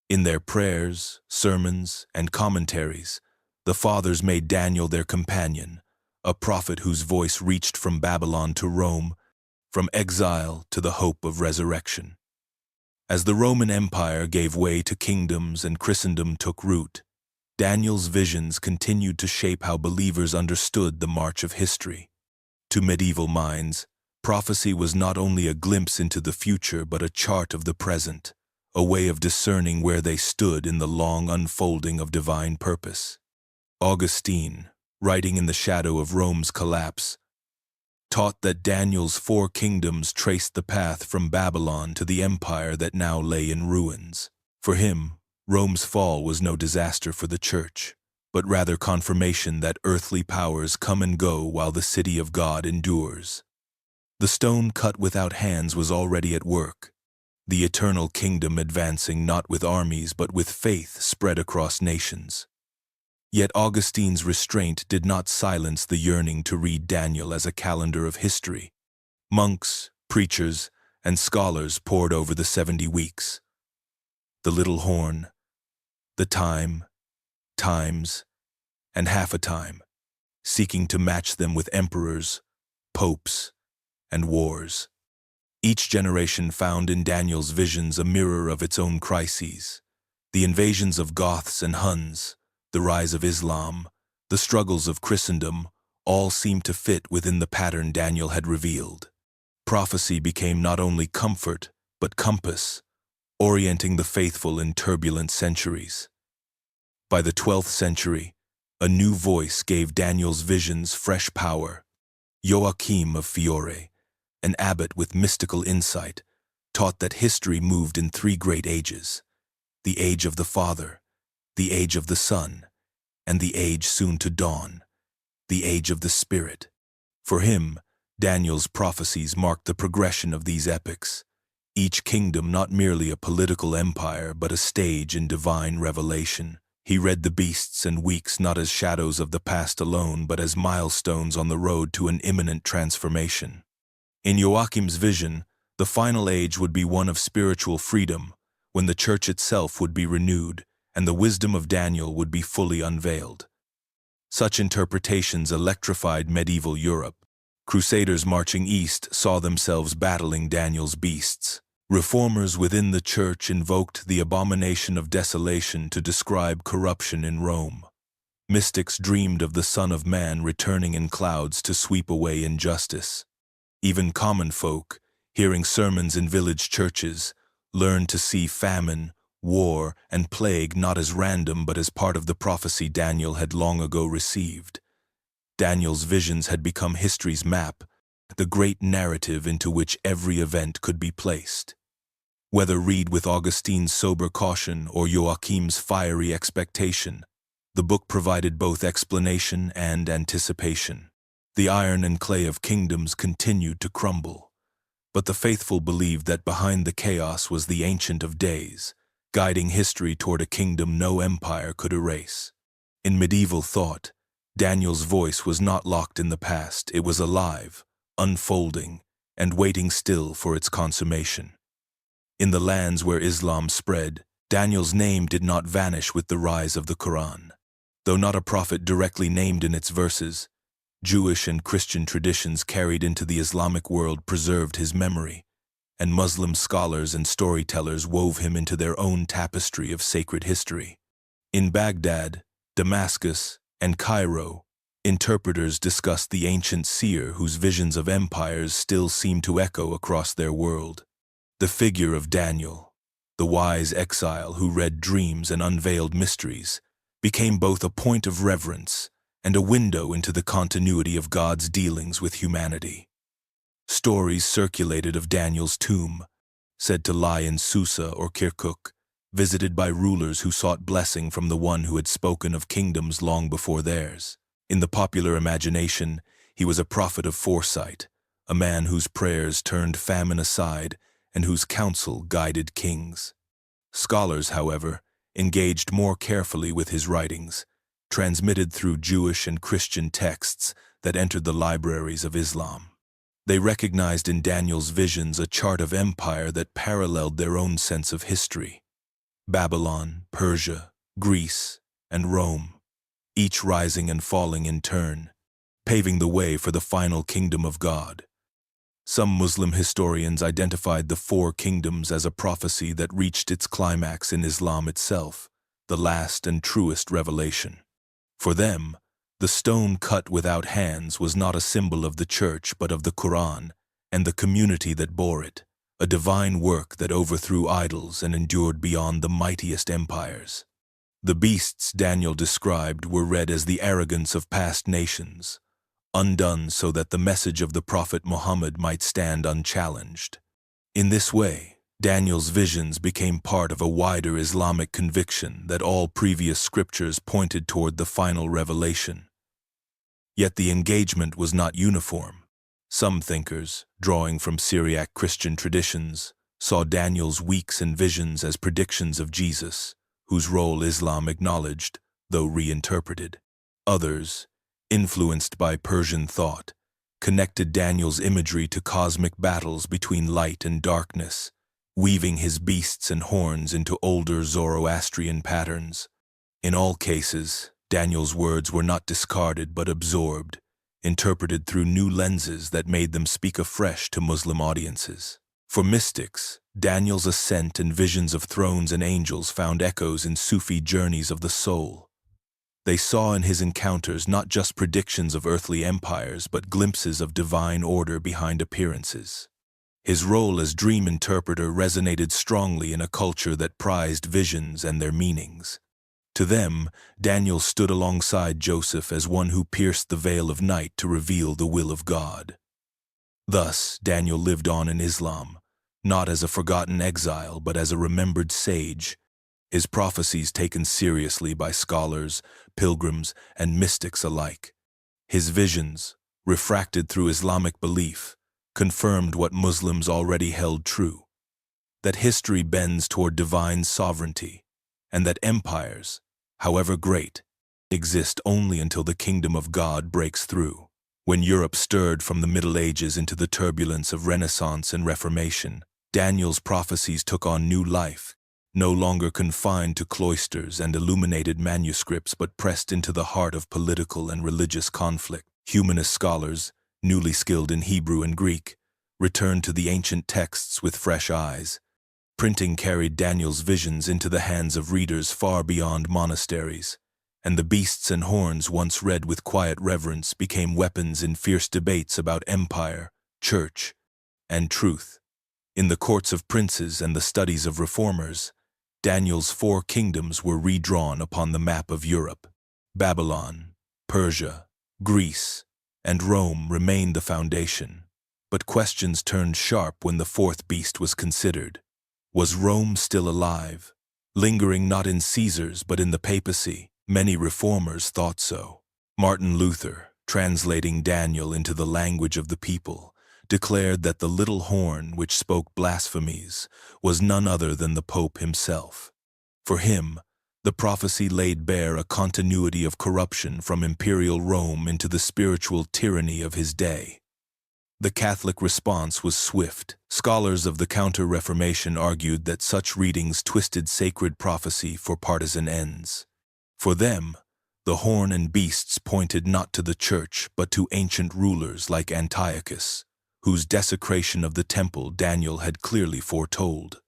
In their prayers, sermons, and commentaries, the fathers made Daniel their companion, a prophet whose voice reached from Babylon to Rome, from exile to the hope of resurrection. As the Roman Empire gave way to kingdoms and Christendom took root, Daniel's visions continued to shape how believers understood the march of history. To medieval minds, prophecy was not only a glimpse into the future but a chart of the present, a way of discerning where they stood in the long unfolding of divine purpose. Augustine, writing in the shadow of Rome's collapse, taught that Daniel's 4 kingdoms traced the path from Babylon to the empire that now lay in ruins. For him, Rome's fall was no disaster for the church, but rather confirmation that earthly powers come and go while the city of God endures. The stone cut without hands was already at work, the eternal kingdom advancing not with armies but with faith spread across nations. Yet Augustine's restraint did not silence the yearning to read Daniel as a calendar of history. Monks, preachers, and scholars pored over the 70 weeks. The little horn, the time, times, and half a time, seeking to match them with emperors, popes, and wars. Each generation found in Daniel's visions a mirror of its own crises. The invasions of Goths and Huns, the rise of Islam, the struggles of Christendom, all seemed to fit within the pattern Daniel had revealed. Prophecy became not only comfort, but compass, orienting the faithful in turbulent centuries. By the 12th century, a new voice gave Daniel's visions fresh power. Joachim of Fiore, an abbot with mystical insight, taught that history moved in 3 great ages: the age of the Father, the age of the Son, and the age soon to dawn, the age of the Spirit. For him, Daniel's prophecies marked the progression of these epochs, each kingdom not merely a political empire but a stage in divine revelation. He read the beasts and weeks not as shadows of the past alone but as milestones on the road to an imminent transformation. In Joachim's vision, the final age would be one of spiritual freedom, when the church itself would be renewed, and the wisdom of Daniel would be fully unveiled. Such interpretations electrified medieval Europe. Crusaders marching east saw themselves battling Daniel's beasts. Reformers within the church invoked the abomination of desolation to describe corruption in Rome. Mystics dreamed of the Son of Man returning in clouds to sweep away injustice. Even common folk, hearing sermons in village churches, learned to see famine, war, and plague not as random but as part of the prophecy Daniel had long ago received. Daniel's visions had become history's map, the great narrative into which every event could be placed. Whether read with Augustine's sober caution or Joachim's fiery expectation, the book provided both explanation and anticipation. The iron and clay of kingdoms continued to crumble, but the faithful believed that behind the chaos was the Ancient of Days, guiding history toward a kingdom no empire could erase. In medieval thought, Daniel's voice was not locked in the past, it was alive, unfolding, and waiting still for its consummation. In the lands where Islam spread, Daniel's name did not vanish with the rise of the Quran. Though not a prophet directly named in its verses, Jewish and Christian traditions carried into the Islamic world preserved his memory, and Muslim scholars and storytellers wove him into their own tapestry of sacred history. In Baghdad, Damascus, and Cairo, interpreters discussed the ancient seer whose visions of empires still seem to echo across their world. The figure of Daniel, the wise exile who read dreams and unveiled mysteries, became both a point of reverence and a window into the continuity of God's dealings with humanity. Stories circulated of Daniel's tomb, said to lie in Susa or Kirkuk, visited by rulers who sought blessing from the one who had spoken of kingdoms long before theirs. In the popular imagination, he was a prophet of foresight, a man whose prayers turned famine aside and whose counsel guided kings. Scholars, however, engaged more carefully with his writings, transmitted through Jewish and Christian texts that entered the libraries of Islam. They recognized in Daniel's visions a chart of empire that paralleled their own sense of history. Babylon, Persia, Greece, and Rome, each rising and falling in turn, paving the way for the final kingdom of God. Some Muslim historians identified the four kingdoms as a prophecy that reached its climax in Islam itself, the last and truest revelation. For them, the stone cut without hands was not a symbol of the church but of the Quran and the community that bore it, a divine work that overthrew idols and endured beyond the mightiest empires. The beasts Daniel described were read as the arrogance of past nations, undone so that the message of the Prophet Muhammad might stand unchallenged. In this way, Daniel's visions became part of a wider Islamic conviction that all previous scriptures pointed toward the final revelation. Yet the engagement was not uniform. Some thinkers, drawing from Syriac Christian traditions, saw Daniel's weeks and visions as predictions of Jesus, whose role Islam acknowledged, though reinterpreted. Others, influenced by Persian thought, connected Daniel's imagery to cosmic battles between light and darkness, weaving his beasts and horns into older Zoroastrian patterns. In all cases, Daniel's words were not discarded but absorbed, interpreted through new lenses that made them speak afresh to Muslim audiences. For mystics, Daniel's ascent and visions of thrones and angels found echoes in Sufi journeys of the soul. They saw in his encounters not just predictions of earthly empires but glimpses of divine order behind appearances. His role as dream interpreter resonated strongly in a culture that prized visions and their meanings. To them, Daniel stood alongside Joseph as one who pierced the veil of night to reveal the will of God. Thus, Daniel lived on in Islam, not as a forgotten exile but as a remembered sage, his prophecies taken seriously by scholars, pilgrims, and mystics alike. His visions, refracted through Islamic belief, confirmed what Muslims already held true, that history bends toward divine sovereignty, and that empires, however great, exist only until the kingdom of God breaks through. When Europe stirred from the Middle Ages into the turbulence of Renaissance and Reformation, Daniel's prophecies took on new life, no longer confined to cloisters and illuminated manuscripts but pressed into the heart of political and religious conflict. Humanist scholars, newly skilled in Hebrew and Greek, returned to the ancient texts with fresh eyes. Printing carried Daniel's visions into the hands of readers far beyond monasteries, and the beasts and horns once read with quiet reverence became weapons in fierce debates about empire, church, and truth. In the courts of princes and the studies of reformers, Daniel's 4 kingdoms were redrawn upon the map of Europe. Babylon, Persia, Greece, and Rome remained the foundation, but questions turned sharp when the 4th beast was considered. Was Rome still alive, lingering not in Caesar's but in the papacy? Many reformers thought so. Martin Luther, translating Daniel into the language of the people, declared that the little horn which spoke blasphemies was none other than the Pope himself. For him, the prophecy laid bare a continuity of corruption from imperial Rome into the spiritual tyranny of his day. The Catholic response was swift. Scholars of the Counter-Reformation argued that such readings twisted sacred prophecy for partisan ends. For them, the horn and beasts pointed not to the church but to ancient rulers like Antiochus, whose desecration of the temple Daniel had clearly foretold.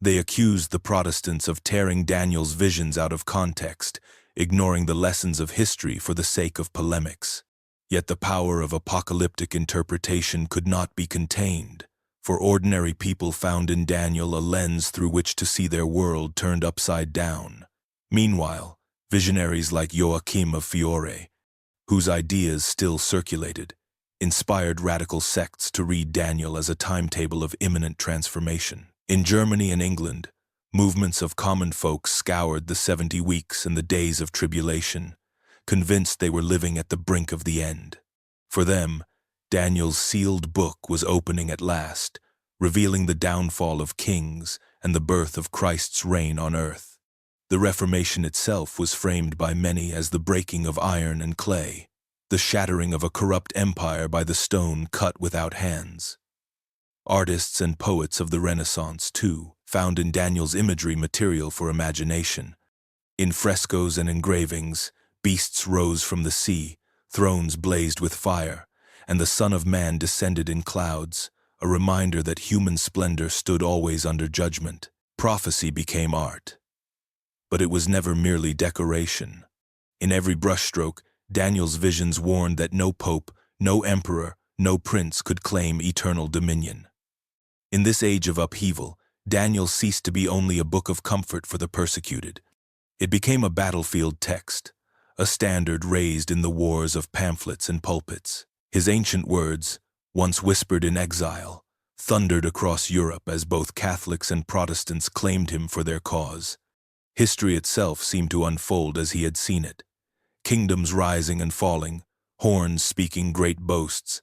They accused the Protestants of tearing Daniel's visions out of context, ignoring the lessons of history for the sake of polemics. Yet the power of apocalyptic interpretation could not be contained, for ordinary people found in Daniel a lens through which to see their world turned upside down. Meanwhile, visionaries like Joachim of Fiore, whose ideas still circulated, inspired radical sects to read Daniel as a timetable of imminent transformation. In Germany and England, movements of common folk scoured the 70 weeks and the days of tribulation, convinced they were living at the brink of the end. For them, Daniel's sealed book was opening at last, revealing the downfall of kings and the birth of Christ's reign on earth. The Reformation itself was framed by many as the breaking of iron and clay, the shattering of a corrupt empire by the stone cut without hands. Artists and poets of the Renaissance, too, found in Daniel's imagery material for imagination. In frescoes and engravings, beasts rose from the sea, thrones blazed with fire, and the Son of Man descended in clouds, a reminder that human splendor stood always under judgment. Prophecy became art. But it was never merely decoration. In every brushstroke, Daniel's visions warned that no pope, no emperor, no prince could claim eternal dominion. In this age of upheaval, Daniel ceased to be only a book of comfort for the persecuted. It became a battlefield text, a standard raised in the wars of pamphlets and pulpits. His ancient words, once whispered in exile, thundered across Europe as both Catholics and Protestants claimed him for their cause. History itself seemed to unfold as he had seen it. Kingdoms rising and falling, horns speaking great boasts,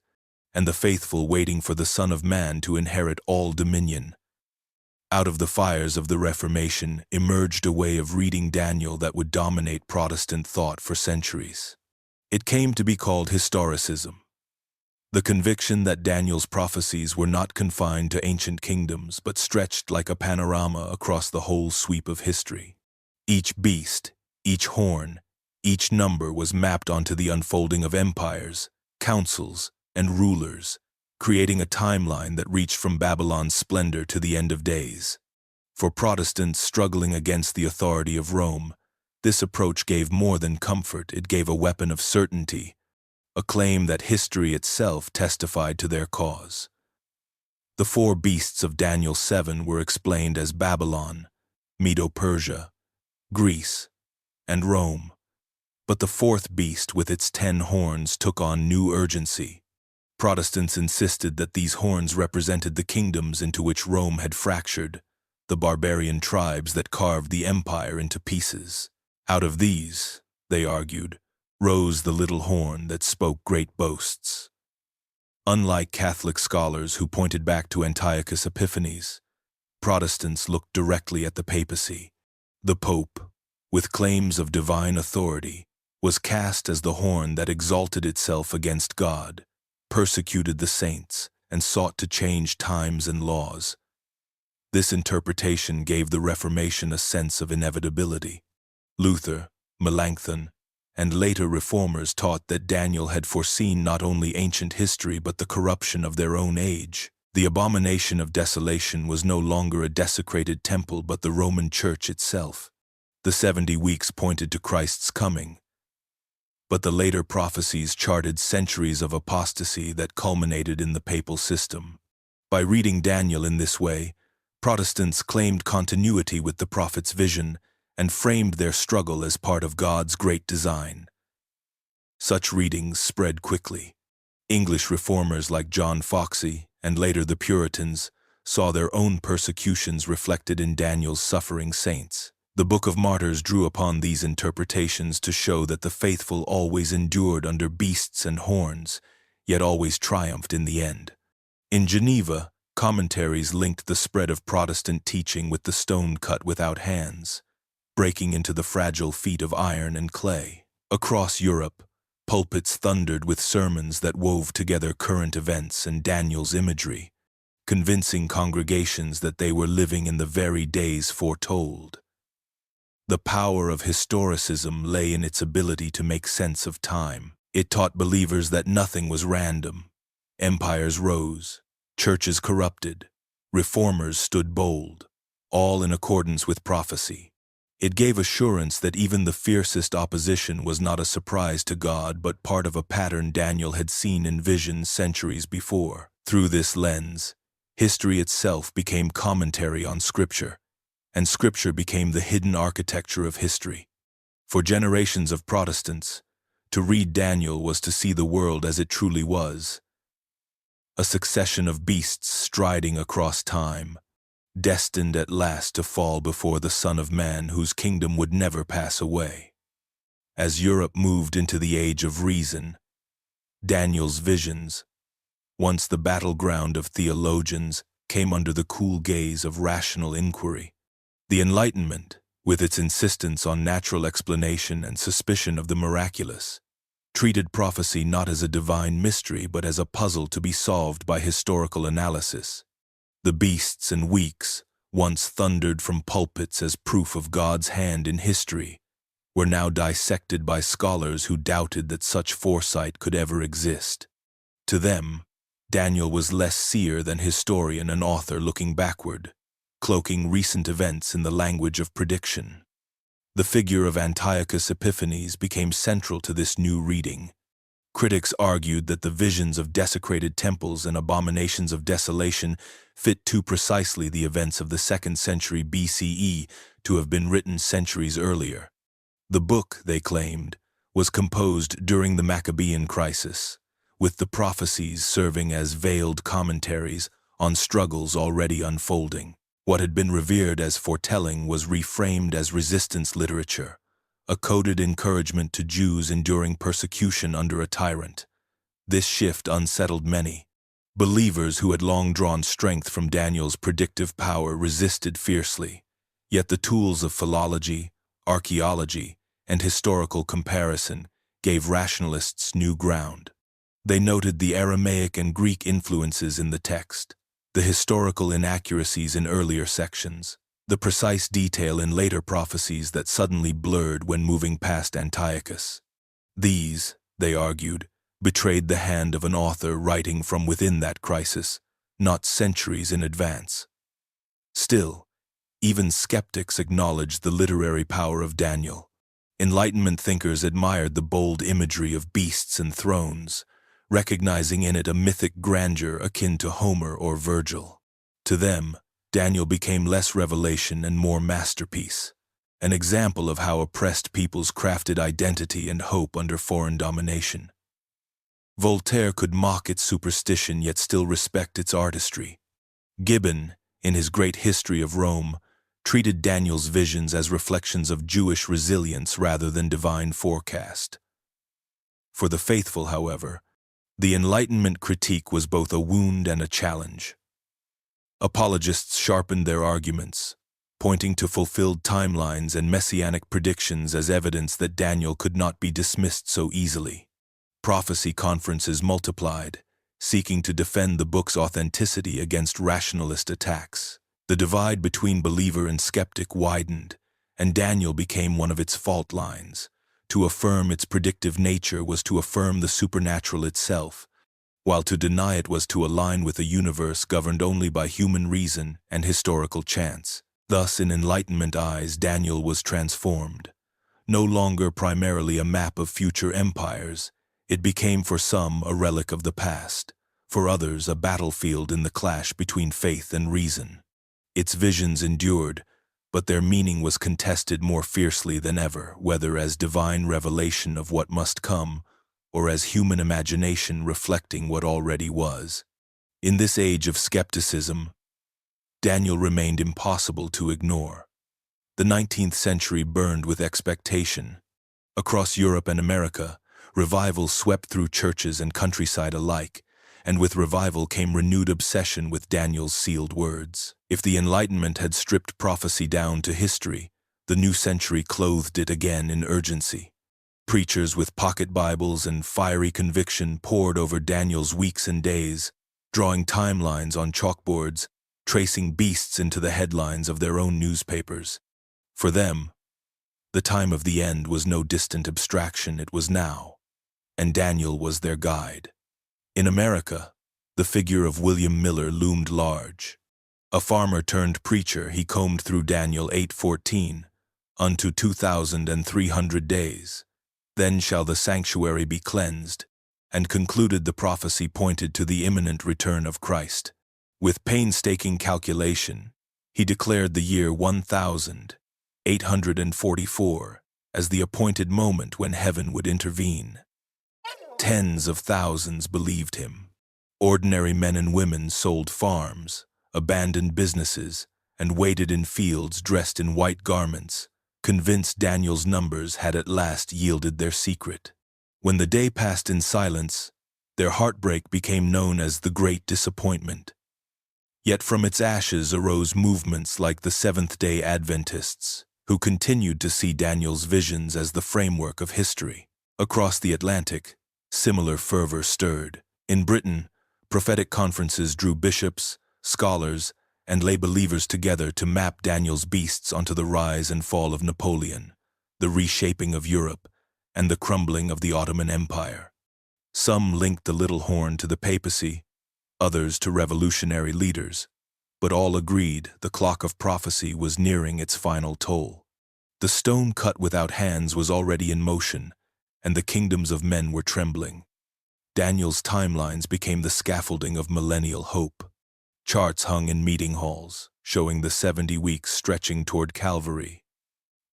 and the faithful waiting for the Son of Man to inherit all dominion. Out of the fires of the Reformation emerged a way of reading Daniel that would dominate Protestant thought for centuries. It came to be called historicism, the conviction that Daniel's prophecies were not confined to ancient kingdoms but stretched like a panorama across the whole sweep of history. Each beast, each horn, each number was mapped onto the unfolding of empires, councils, and rulers, creating a timeline that reached from Babylon's splendor to the end of days. For Protestants struggling against the authority of Rome, this approach gave more than comfort, it gave a weapon of certainty, a claim that history itself testified to their cause. The 4 beasts of Daniel 7 were explained as Babylon, Medo-Persia, Greece, and Rome. But the 4th beast with its 10 horns took on new urgency. Protestants insisted that these horns represented the kingdoms into which Rome had fractured, the barbarian tribes that carved the empire into pieces. Out of these, they argued, rose the little horn that spoke great boasts. Unlike Catholic scholars who pointed back to Antiochus Epiphanes, Protestants looked directly at the papacy. The Pope, with claims of divine authority, was cast as the horn that exalted itself against God, persecuted the saints, and sought to change times and laws. This interpretation gave the Reformation a sense of inevitability. Luther, Melanchthon, and later reformers taught that Daniel had foreseen not only ancient history but the corruption of their own age. The abomination of desolation was no longer a desecrated temple but the Roman Church itself. The 70 weeks pointed to Christ's coming, but the later prophecies charted centuries of apostasy that culminated in the papal system. By reading Daniel in this way, Protestants claimed continuity with the prophet's vision and framed their struggle as part of God's great design. Such readings spread quickly. English reformers like John Foxy, and later the Puritans, saw their own persecutions reflected in Daniel's suffering saints. The Book of Martyrs drew upon these interpretations to show that the faithful always endured under beasts and horns, yet always triumphed in the end. In Geneva, commentaries linked the spread of Protestant teaching with the stone cut without hands, breaking into the fragile feet of iron and clay. Across Europe, pulpits thundered with sermons that wove together current events and Daniel's imagery, convincing congregations that they were living in the very days foretold. The power of historicism lay in its ability to make sense of time. It taught believers that nothing was random. Empires rose, churches corrupted, reformers stood bold, all in accordance with prophecy. It gave assurance that even the fiercest opposition was not a surprise to God but part of a pattern Daniel had seen in visions centuries before. Through this lens, history itself became commentary on Scripture, and Scripture became the hidden architecture of history. For generations of Protestants, to read Daniel was to see the world as it truly was, a succession of beasts striding across time, destined at last to fall before the Son of Man whose kingdom would never pass away. As Europe moved into the age of reason, Daniel's visions, once the battleground of theologians, came under the cool gaze of rational inquiry. The Enlightenment, with its insistence on natural explanation and suspicion of the miraculous, treated prophecy not as a divine mystery but as a puzzle to be solved by historical analysis. The beasts and weeks, once thundered from pulpits as proof of God's hand in history, were now dissected by scholars who doubted that such foresight could ever exist. To them, Daniel was less seer than historian and author looking backward, cloaking recent events in the language of prediction. The figure of Antiochus Epiphanes became central to this new reading. Critics argued that the visions of desecrated temples and abominations of desolation fit too precisely the events of the 2nd century BCE to have been written centuries earlier. The book, they claimed, was composed during the Maccabean crisis, with the prophecies serving as veiled commentaries on struggles already unfolding. What had been revered as foretelling was reframed as resistance literature, a coded encouragement to Jews enduring persecution under a tyrant. This shift unsettled many. Believers who had long drawn strength from Daniel's predictive power resisted fiercely, yet the tools of philology, archaeology, and historical comparison gave rationalists new ground. They noted the Aramaic and Greek influences in the text, the historical inaccuracies in earlier sections, the precise detail in later prophecies that suddenly blurred when moving past Antiochus. These, they argued, betrayed the hand of an author writing from within that crisis, not centuries in advance. Still, even skeptics acknowledged the literary power of Daniel. Enlightenment thinkers admired the bold imagery of beasts and thrones, recognizing in it a mythic grandeur akin to Homer or Virgil. To them, Daniel became less revelation and more masterpiece, an example of how oppressed peoples crafted identity and hope under foreign domination. Voltaire could mock its superstition yet still respect its artistry. Gibbon, in his great history of Rome, treated Daniel's visions as reflections of Jewish resilience rather than divine forecast. For the faithful, however, the Enlightenment critique was both a wound and a challenge. Apologists sharpened their arguments, pointing to fulfilled timelines and messianic predictions as evidence that Daniel could not be dismissed so easily. Prophecy conferences multiplied, seeking to defend the book's authenticity against rationalist attacks. The divide between believer and skeptic widened, and Daniel became one of its fault lines. To affirm its predictive nature was to affirm the supernatural itself, while to deny it was to align with a universe governed only by human reason and historical chance. Thus, in Enlightenment eyes, Daniel was transformed. No longer primarily a map of future empires, it became for some a relic of the past, for others a battlefield in the clash between faith and reason. Its visions endured, but their meaning was contested more fiercely than ever, whether as divine revelation of what must come, or as human imagination reflecting what already was. In this age of skepticism, Daniel remained impossible to ignore. The 19th century burned with expectation. Across Europe and America, revival swept through churches and countryside alike, and with revival came renewed obsession with Daniel's sealed words. If the Enlightenment had stripped prophecy down to history, the new century clothed it again in urgency. Preachers with pocket Bibles and fiery conviction pored over Daniel's weeks and days, drawing timelines on chalkboards, tracing beasts into the headlines of their own newspapers. For them, the time of the end was no distant abstraction, it was now, and Daniel was their guide. In America, the figure of William Miller loomed large. A farmer turned preacher, he combed through Daniel 8:14, unto 2,300 days. Then shall the sanctuary be cleansed, and concluded the prophecy pointed to the imminent return of Christ. With painstaking calculation, he declared the year 1,844 as the appointed moment when heaven would intervene. Tens of thousands believed him. Ordinary men and women sold farms, abandoned businesses, and waited in fields dressed in white garments, convinced Daniel's numbers had at last yielded their secret. When the day passed in silence, their heartbreak became known as the Great Disappointment. Yet from its ashes arose movements like the Seventh-day Adventists, who continued to see Daniel's visions as the framework of history. Across the Atlantic, similar fervor stirred. In Britain, prophetic conferences drew bishops, scholars, and lay believers together to map Daniel's beasts onto the rise and fall of Napoleon, the reshaping of Europe, and the crumbling of the Ottoman Empire. Some linked the little horn to the papacy, others to revolutionary leaders, but all agreed the clock of prophecy was nearing its final toll. The stone cut without hands was already in motion, and the kingdoms of men were trembling. Daniel's timelines became the scaffolding of millennial hope. Charts hung in meeting halls, showing the 70 weeks stretching toward Calvary,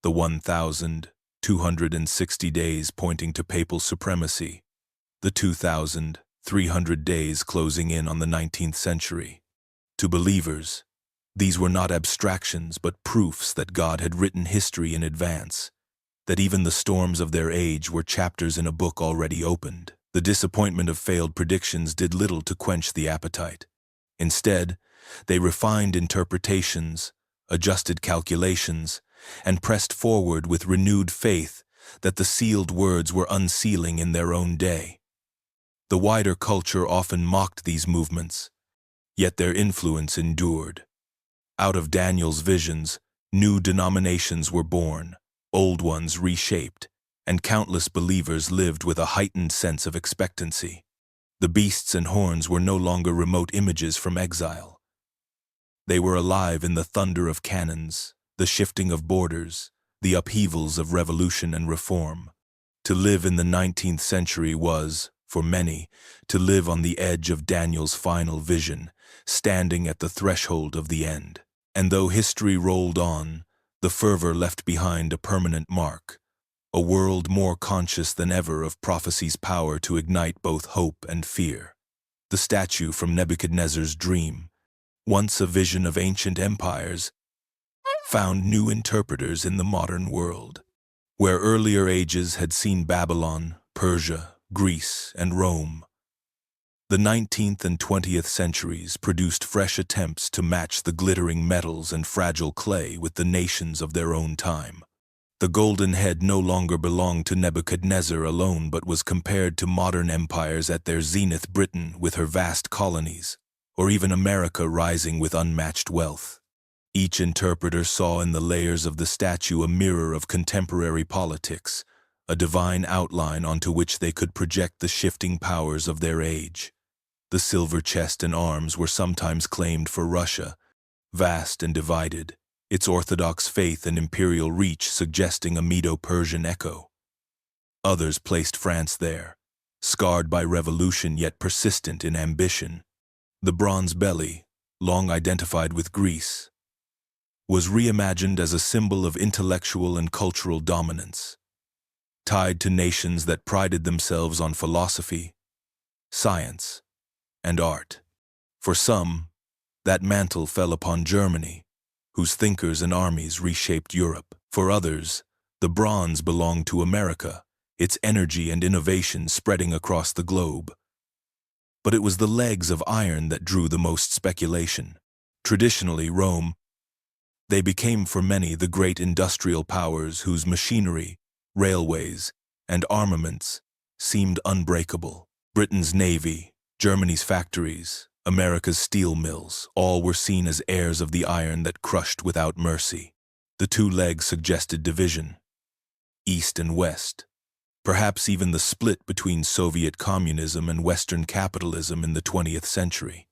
the 1,260 days pointing to papal supremacy, the 2,300 days closing in on the 19th century. To believers, these were not abstractions but proofs that God had written history in advance, that even the storms of their age were chapters in a book already opened. The disappointment of failed predictions did little to quench the appetite. Instead, they refined interpretations, adjusted calculations, and pressed forward with renewed faith that the sealed words were unsealing in their own day. The wider culture often mocked these movements, yet their influence endured. Out of Daniel's visions, new denominations were born, old ones reshaped, and countless believers lived with a heightened sense of expectancy. The beasts and horns were no longer remote images from exile. They were alive in the thunder of cannons, the shifting of borders, the upheavals of revolution and reform. To live in the 19th century was, for many, to live on the edge of Daniel's final vision, standing at the threshold of the end. And though history rolled on, the fervor left behind a permanent mark, a world more conscious than ever of prophecy's power to ignite both hope and fear. The statue from Nebuchadnezzar's dream, once a vision of ancient empires, found new interpreters in the modern world. Where earlier ages had seen Babylon, Persia, Greece, and Rome, the 19th and 20th centuries produced fresh attempts to match the glittering metals and fragile clay with the nations of their own time. The golden head no longer belonged to Nebuchadnezzar alone but was compared to modern empires at their zenith, Britain with her vast colonies, or even America rising with unmatched wealth. Each interpreter saw in the layers of the statue a mirror of contemporary politics, a divine outline onto which they could project the shifting powers of their age. The silver chest and arms were sometimes claimed for Russia, vast and divided, its orthodox faith and imperial reach suggesting a Medo-Persian echo. Others placed France there, scarred by revolution yet persistent in ambition. The bronze belly, long identified with Greece, was reimagined as a symbol of intellectual and cultural dominance, tied to nations that prided themselves on philosophy, science, and art. For some, that mantle fell upon Germany, whose thinkers and armies reshaped Europe. For others, the bronze belonged to America, its energy and innovation spreading across the globe. But it was the legs of iron that drew the most speculation. Traditionally, Rome, they became for many the great industrial powers whose machinery, railways, and armaments seemed unbreakable. Britain's navy, Germany's factories, America's steel mills, all were seen as heirs of the iron that crushed without mercy. The two legs suggested division, east and west, perhaps even the split between Soviet communism and Western capitalism in the 20th century.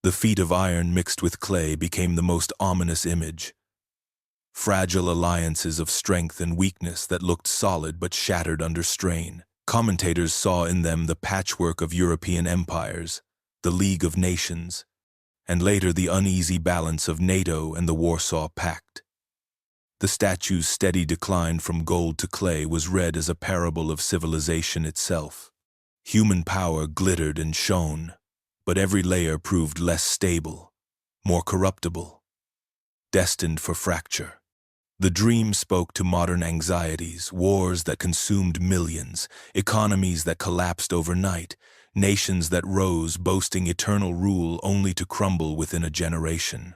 The feet of iron mixed with clay became the most ominous image. Fragile alliances of strength and weakness that looked solid but shattered under strain. Commentators saw in them the patchwork of European empires, the League of Nations, and later the uneasy balance of NATO and the Warsaw Pact. The statue's steady decline from gold to clay was read as a parable of civilization itself. Human power glittered and shone, but every layer proved less stable, more corruptible, destined for fracture. The dream spoke to modern anxieties, wars that consumed millions, economies that collapsed overnight, nations that rose boasting eternal rule only to crumble within a generation.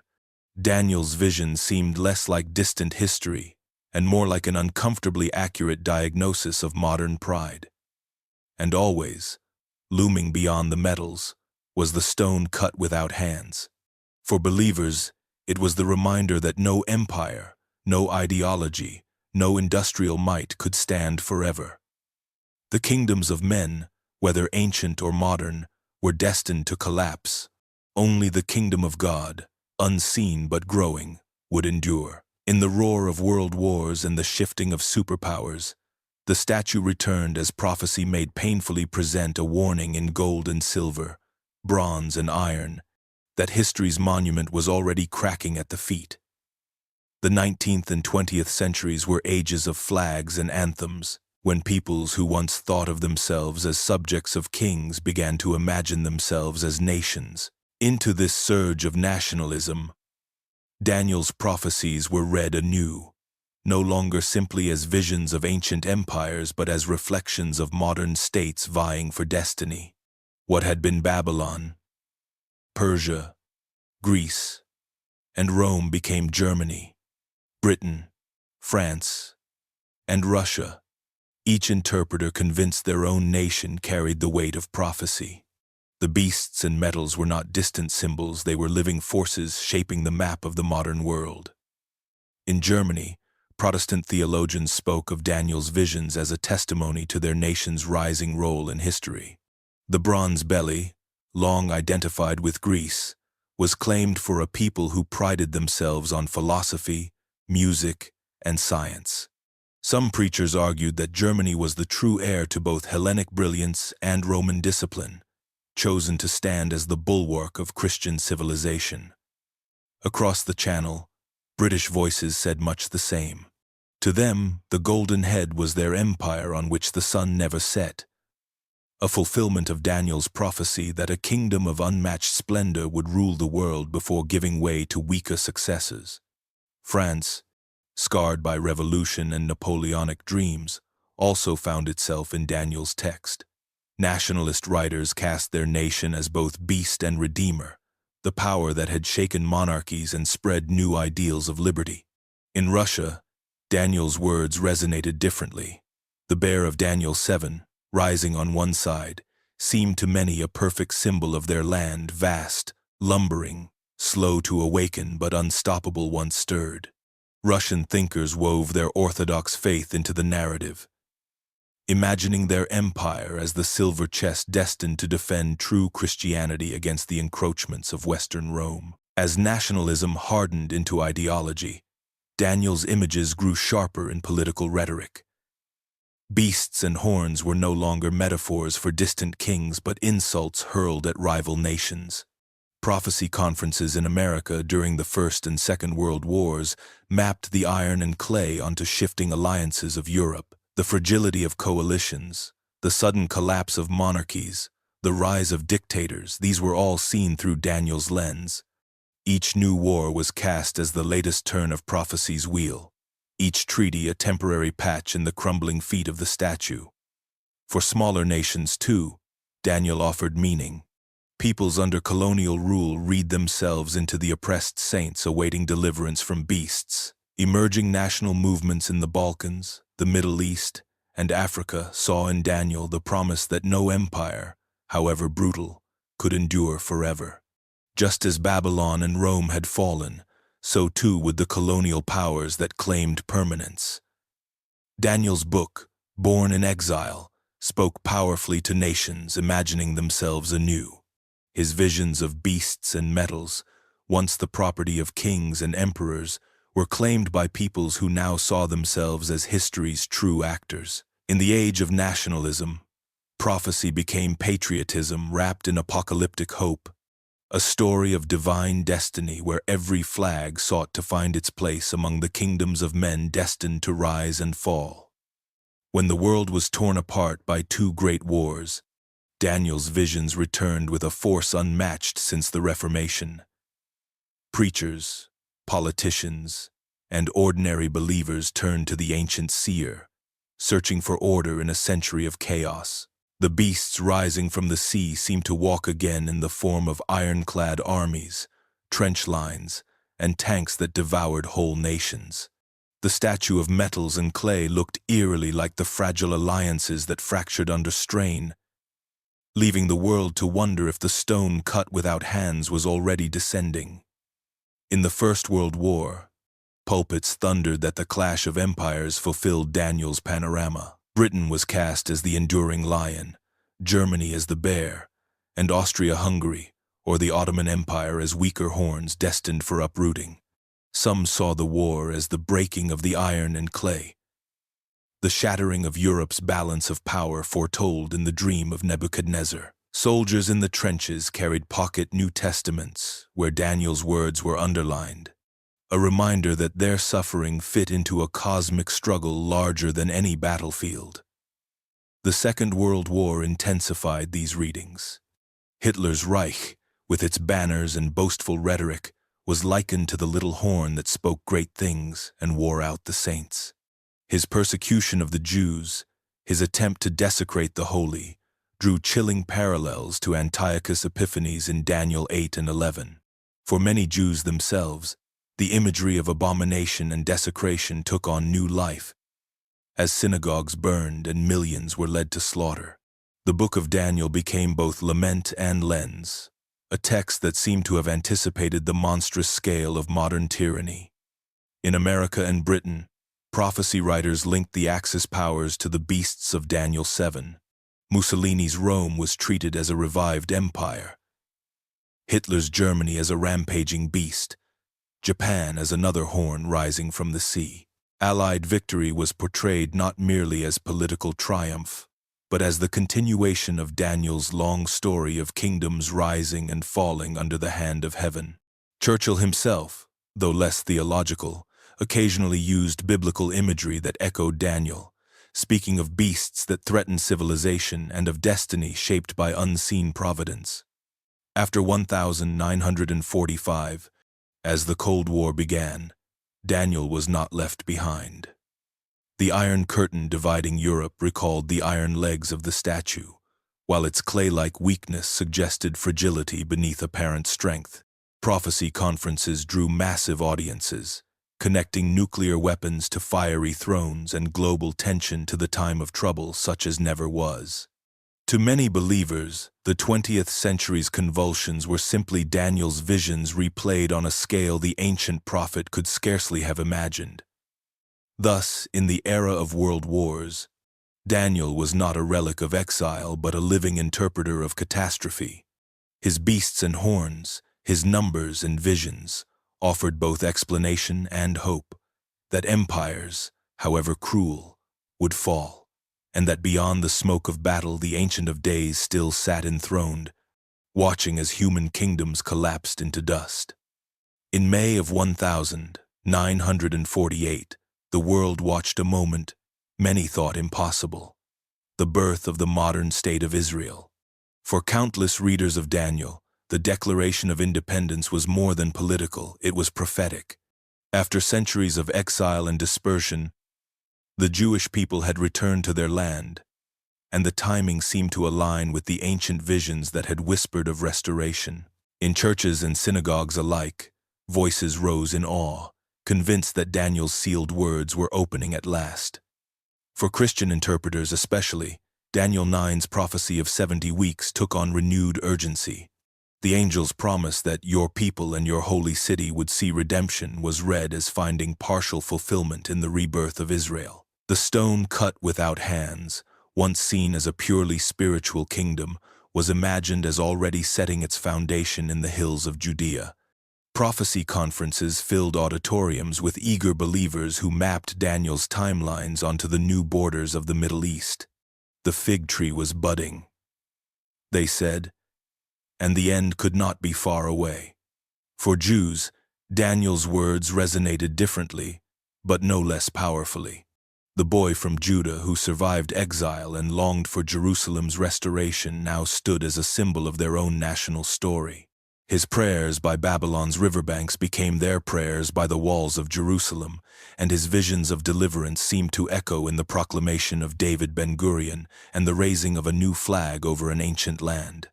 Daniel's vision seemed less like distant history and more like an uncomfortably accurate diagnosis of modern pride. And always, looming beyond the metals, was the stone cut without hands. For believers, it was the reminder that no empire, no ideology, no industrial might could stand forever. The kingdoms of men, whether ancient or modern, were destined to collapse. Only the kingdom of God, unseen but growing, would endure. In the roar of world wars and the shifting of superpowers, the statue returned as prophecy made painfully present a warning in gold and silver, bronze and iron, that history's monument was already cracking at the feet. The 19th and 20th centuries were ages of flags and anthems, when peoples who once thought of themselves as subjects of kings began to imagine themselves as nations. Into this surge of nationalism, Daniel's prophecies were read anew, no longer simply as visions of ancient empires but as reflections of modern states vying for destiny. What had been Babylon, Persia, Greece, and Rome became Germany, Britain, France, and Russia. Each interpreter convinced their own nation carried the weight of prophecy. The beasts and metals were not distant symbols, they were living forces shaping the map of the modern world. In Germany, Protestant theologians spoke of Daniel's visions as a testimony to their nation's rising role in history. The bronze belly, long identified with Greece, was claimed for a people who prided themselves on philosophy, music, and science. Some preachers argued that Germany was the true heir to both Hellenic brilliance and Roman discipline, chosen to stand as the bulwark of Christian civilization. Across the Channel, British voices said much the same. To them, the golden head was their empire on which the sun never set, a fulfillment of Daniel's prophecy that a kingdom of unmatched splendor would rule the world before giving way to weaker successors. France, scarred by revolution and Napoleonic dreams, also found itself in Daniel's text. Nationalist writers cast their nation as both beast and redeemer, the power that had shaken monarchies and spread new ideals of liberty. In Russia, Daniel's words resonated differently. The bear of Daniel 7, rising on one side, seemed to many a perfect symbol of their land, vast, lumbering, slow to awaken but unstoppable once stirred. Russian thinkers wove their orthodox faith into the narrative, imagining their empire as the silver chest destined to defend true Christianity against the encroachments of Western Rome. As nationalism hardened into ideology, Daniel's images grew sharper in political rhetoric. Beasts and horns were no longer metaphors for distant kings but insults hurled at rival nations. Prophecy conferences in America during the First and Second World Wars mapped the iron and clay onto shifting alliances of Europe. The fragility of coalitions, the sudden collapse of monarchies, the rise of dictators, these were all seen through Daniel's lens. Each new war was cast as the latest turn of prophecy's wheel, each treaty a temporary patch in the crumbling feet of the statue. For smaller nations, too, Daniel offered meaning. Peoples under colonial rule read themselves into the oppressed saints awaiting deliverance from beasts. Emerging national movements in the Balkans, the Middle East, and Africa saw in Daniel the promise that no empire, however brutal, could endure forever. Just as Babylon and Rome had fallen, so too would the colonial powers that claimed permanence. Daniel's book, born in exile, spoke powerfully to nations imagining themselves anew. His visions of beasts and metals, once the property of kings and emperors, were claimed by peoples who now saw themselves as history's true actors. In the age of nationalism, prophecy became patriotism wrapped in apocalyptic hope, a story of divine destiny where every flag sought to find its place among the kingdoms of men destined to rise and fall. When the world was torn apart by two great wars, Daniel's visions returned with a force unmatched since the Reformation. Preachers, politicians, and ordinary believers turned to the ancient seer, searching for order in a century of chaos. The beasts rising from the sea seemed to walk again in the form of ironclad armies, trench lines, and tanks that devoured whole nations. The statue of metals and clay looked eerily like the fragile alliances that fractured under strain, leaving the world to wonder if the stone cut without hands was already descending. In the First World War, pulpits thundered that the clash of empires fulfilled Daniel's panorama. Britain was cast as the enduring lion, Germany as the bear, and Austria-Hungary, or the Ottoman Empire, as weaker horns destined for uprooting. Some saw the war as the breaking of the iron and clay, the shattering of Europe's balance of power foretold in the dream of Nebuchadnezzar. Soldiers in the trenches carried pocket New Testaments where Daniel's words were underlined, a reminder that their suffering fit into a cosmic struggle larger than any battlefield. The Second World War intensified these readings. Hitler's Reich, with its banners and boastful rhetoric, was likened to the little horn that spoke great things and wore out the saints. His persecution of the Jews, his attempt to desecrate the holy, drew chilling parallels to Antiochus Epiphanes in Daniel 8 and 11. For many Jews themselves, the imagery of abomination and desecration took on new life, as synagogues burned and millions were led to slaughter. The book of Daniel became both lament and lens, a text that seemed to have anticipated the monstrous scale of modern tyranny. In America and Britain, prophecy writers linked the Axis powers to the beasts of Daniel 7. Mussolini's Rome was treated as a revived empire, Hitler's Germany as a rampaging beast, Japan as another horn rising from the sea. Allied victory was portrayed not merely as political triumph, but as the continuation of Daniel's long story of kingdoms rising and falling under the hand of heaven. Churchill himself, though less theological, occasionally used biblical imagery that echoed Daniel, speaking of beasts that threatened civilization and of destiny shaped by unseen providence. After 1945, as the Cold War began, Daniel was not left behind. The Iron Curtain dividing Europe recalled the iron legs of the statue, while its clay-like weakness suggested fragility beneath apparent strength. Prophecy conferences drew massive audiences, connecting nuclear weapons to fiery thrones and global tension to the time of trouble such as never was. To many believers, the 20th century's convulsions were simply Daniel's visions replayed on a scale the ancient prophet could scarcely have imagined. Thus, in the era of world wars, Daniel was not a relic of exile, but a living interpreter of catastrophe. His beasts and horns, his numbers and visions, offered both explanation and hope, that empires, however cruel, would fall, and that beyond the smoke of battle the Ancient of Days still sat enthroned, watching as human kingdoms collapsed into dust. In May of 1948, the world watched a moment many thought impossible: the birth of the modern state of Israel. For countless readers of Daniel, the Declaration of Independence was more than political, it was prophetic. After centuries of exile and dispersion, the Jewish people had returned to their land, and the timing seemed to align with the ancient visions that had whispered of restoration. In churches and synagogues alike, voices rose in awe, convinced that Daniel's sealed words were opening at last. For Christian interpreters especially, Daniel 9's prophecy of 70 weeks took on renewed urgency. The angel's promise that your people and your holy city would see redemption was read as finding partial fulfillment in the rebirth of Israel. The stone cut without hands, once seen as a purely spiritual kingdom, was imagined as already setting its foundation in the hills of Judea. Prophecy conferences filled auditoriums with eager believers who mapped Daniel's timelines onto the new borders of the Middle East. The fig tree was budding, they said, and the end could not be far away. For Jews, Daniel's words resonated differently, but no less powerfully. The boy from Judah who survived exile and longed for Jerusalem's restoration now stood as a symbol of their own national story. His prayers by Babylon's riverbanks became their prayers by the walls of Jerusalem, and his visions of deliverance seemed to echo in the proclamation of David Ben-Gurion and the raising of a new flag over an ancient land.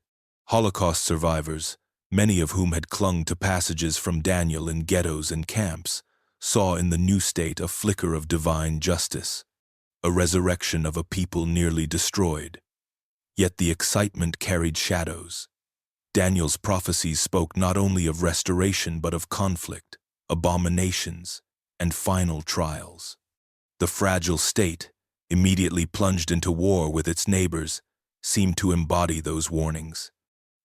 Holocaust survivors, many of whom had clung to passages from Daniel in ghettos and camps, saw in the new state a flicker of divine justice, a resurrection of a people nearly destroyed. Yet the excitement carried shadows. Daniel's prophecies spoke not only of restoration but of conflict, abominations, and final trials. The fragile state, immediately plunged into war with its neighbors, seemed to embody those warnings.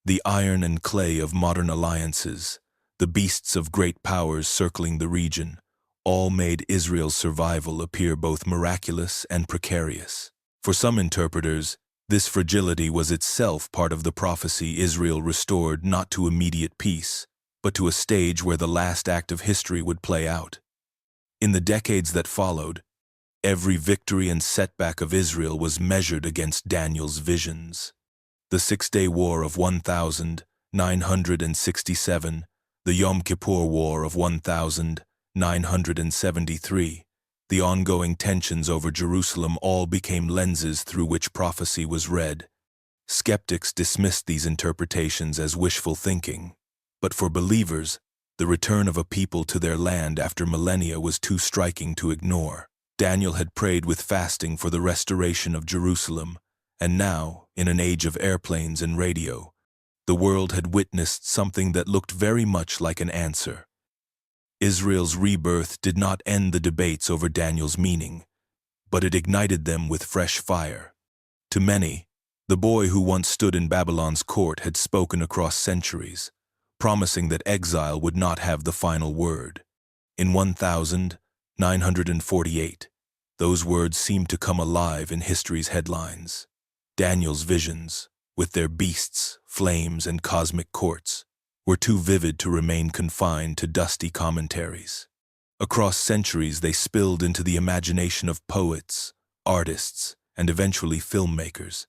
The iron and clay of modern alliances, the beasts of great powers circling the region, all made Israel's survival appear both miraculous and precarious. For some interpreters, this fragility was itself part of the prophecy Israel restored not to immediate peace, but to a stage where the last act of history would play out. In the decades that followed, every victory and setback of Israel was measured against Daniel's visions. The Six-Day War of 1967, the Yom Kippur War of 1973, the ongoing tensions over Jerusalem all became lenses through which prophecy was read. Skeptics dismissed these interpretations as wishful thinking, but for believers, the return of a people to their land after millennia was too striking to ignore. Daniel had prayed with fasting for the restoration of Jerusalem, and now, in an age of airplanes and radio, the world had witnessed something that looked very much like an answer. Israel's rebirth did not end the debates over Daniel's meaning, but it ignited them with fresh fire. To many, the boy who once stood in Babylon's court had spoken across centuries, promising that exile would not have the final word. In 1948, those words seemed to come alive in history's headlines. Daniel's visions, with their beasts, flames, and cosmic courts, were too vivid to remain confined to dusty commentaries. Across centuries, they spilled into the imagination of poets, artists, and eventually filmmakers,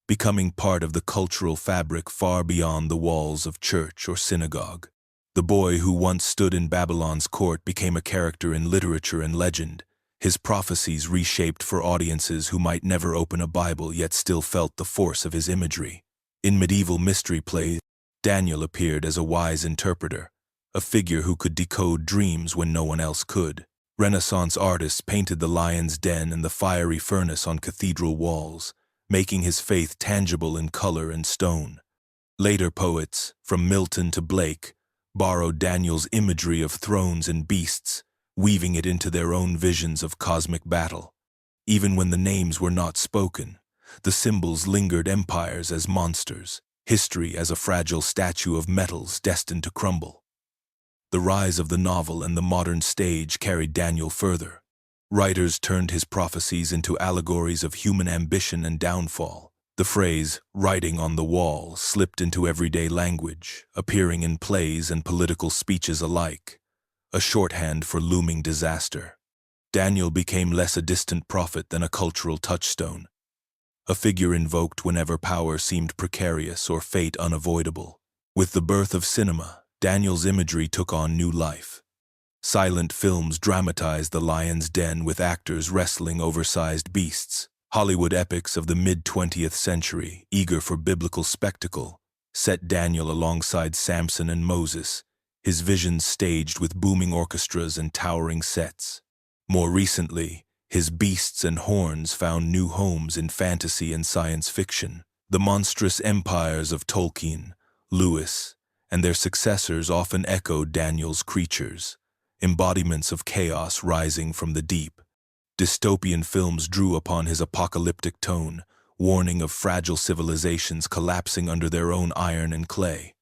becoming part of the cultural fabric far beyond the walls of church or synagogue. The boy who once stood in Babylon's court became a character in literature and legend, his prophecies reshaped for audiences who might never open a Bible yet still felt the force of his imagery. In medieval mystery plays, Daniel appeared as a wise interpreter, a figure who could decode dreams when no one else could. Renaissance artists painted the lion's den and the fiery furnace on cathedral walls, making his faith tangible in color and stone. Later poets, from Milton to Blake, borrowed Daniel's imagery of thrones and beasts, weaving it into their own visions of cosmic battle. Even when the names were not spoken, the symbols lingered empires as monsters, history as a fragile statue of metals destined to crumble. The rise of the novel and the modern stage carried Daniel further. Writers turned his prophecies into allegories of human ambition and downfall. The phrase, "writing on the wall," slipped into everyday language, appearing in plays and political speeches alike, a shorthand for looming disaster. Daniel became less a distant prophet than a cultural touchstone, a figure invoked whenever power seemed precarious or fate unavoidable. With the birth of cinema, Daniel's imagery took on new life. Silent films dramatized the lion's den with actors wrestling oversized beasts. Hollywood epics of the mid-20th century, eager for biblical spectacle, set Daniel alongside Samson and Moses, his visions staged with booming orchestras and towering sets. More recently, his beasts and horns found new homes in fantasy and science fiction. The monstrous empires of Tolkien, Lewis, and their successors often echoed Daniel's creatures, embodiments of chaos rising from the deep. Dystopian films drew upon his apocalyptic tone, warning of fragile civilizations collapsing under their own iron and clay.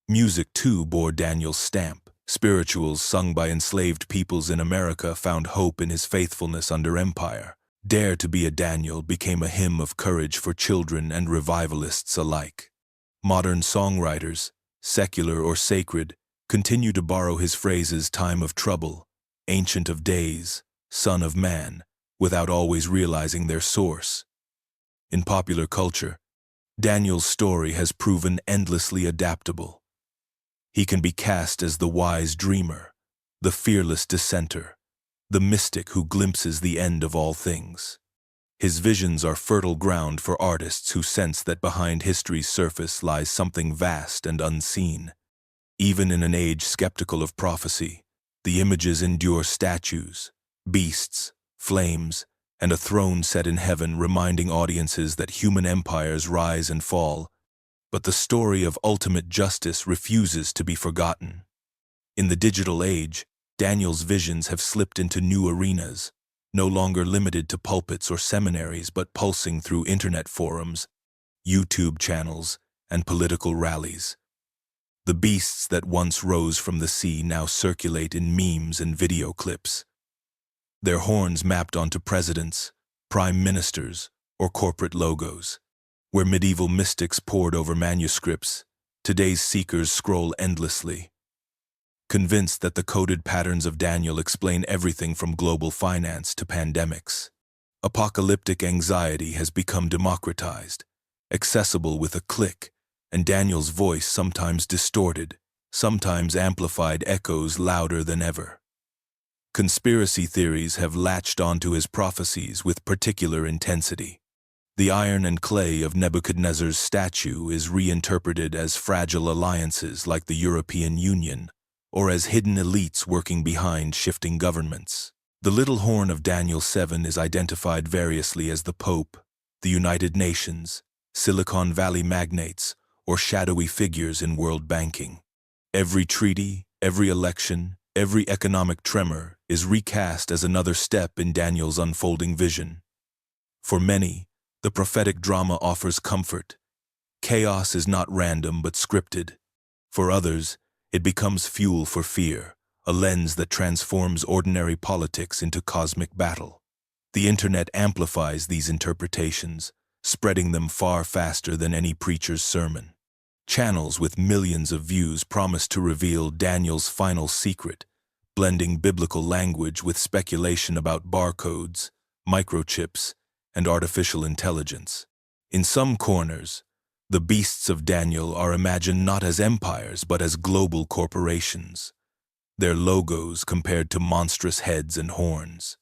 Music, too, bore Daniel's stamp. Spirituals sung by enslaved peoples in America found hope in his faithfulness under empire. Dare to be a Daniel became a hymn of courage for children and revivalists alike. Modern songwriters, secular or sacred, continue to borrow his phrases "time of trouble," "ancient of days," "son of man," without always realizing their source. In popular culture, Daniel's story has proven endlessly adaptable. He can be cast as the wise dreamer, the fearless dissenter, the mystic who glimpses the end of all things. His visions are fertile ground for artists who sense that behind history's surface lies something vast and unseen. Even in an age skeptical of prophecy, the images endure: statues, beasts, flames, and a throne set in heaven, reminding audiences that human empires rise and fall, but the story of ultimate justice refuses to be forgotten. In the digital age, Daniel's visions have slipped into new arenas, no longer limited to pulpits or seminaries, but pulsing through internet forums, YouTube channels, and political rallies. The beasts that once rose from the sea now circulate in memes and video clips, their horns mapped onto presidents, prime ministers, or corporate logos. Where medieval mystics pored over manuscripts, today's seekers scroll endlessly, convinced that the coded patterns of Daniel explain everything from global finance to pandemics. Apocalyptic anxiety has become democratized, accessible with a click, and Daniel's voice, sometimes distorted, sometimes amplified, echoes louder than ever. Conspiracy theories have latched onto his prophecies with particular intensity. The iron and clay of Nebuchadnezzar's statue is reinterpreted as fragile alliances like the European Union, or as hidden elites working behind shifting governments. The little horn of Daniel 7 is identified variously as the Pope, the United Nations, Silicon Valley magnates, or shadowy figures in world banking. Every treaty, every election, every economic tremor is recast as another step in Daniel's unfolding vision. For many, the prophetic drama offers comfort. Chaos is not random but scripted. For others, it becomes fuel for fear, a lens that transforms ordinary politics into cosmic battle. The internet amplifies these interpretations, spreading them far faster than any preacher's sermon. Channels with millions of views promise to reveal Daniel's final secret, blending biblical language with speculation about barcodes, microchips, and artificial intelligence. In some corners, the beasts of Daniel are imagined not as empires but as global corporations, their logos compared to monstrous heads and horns.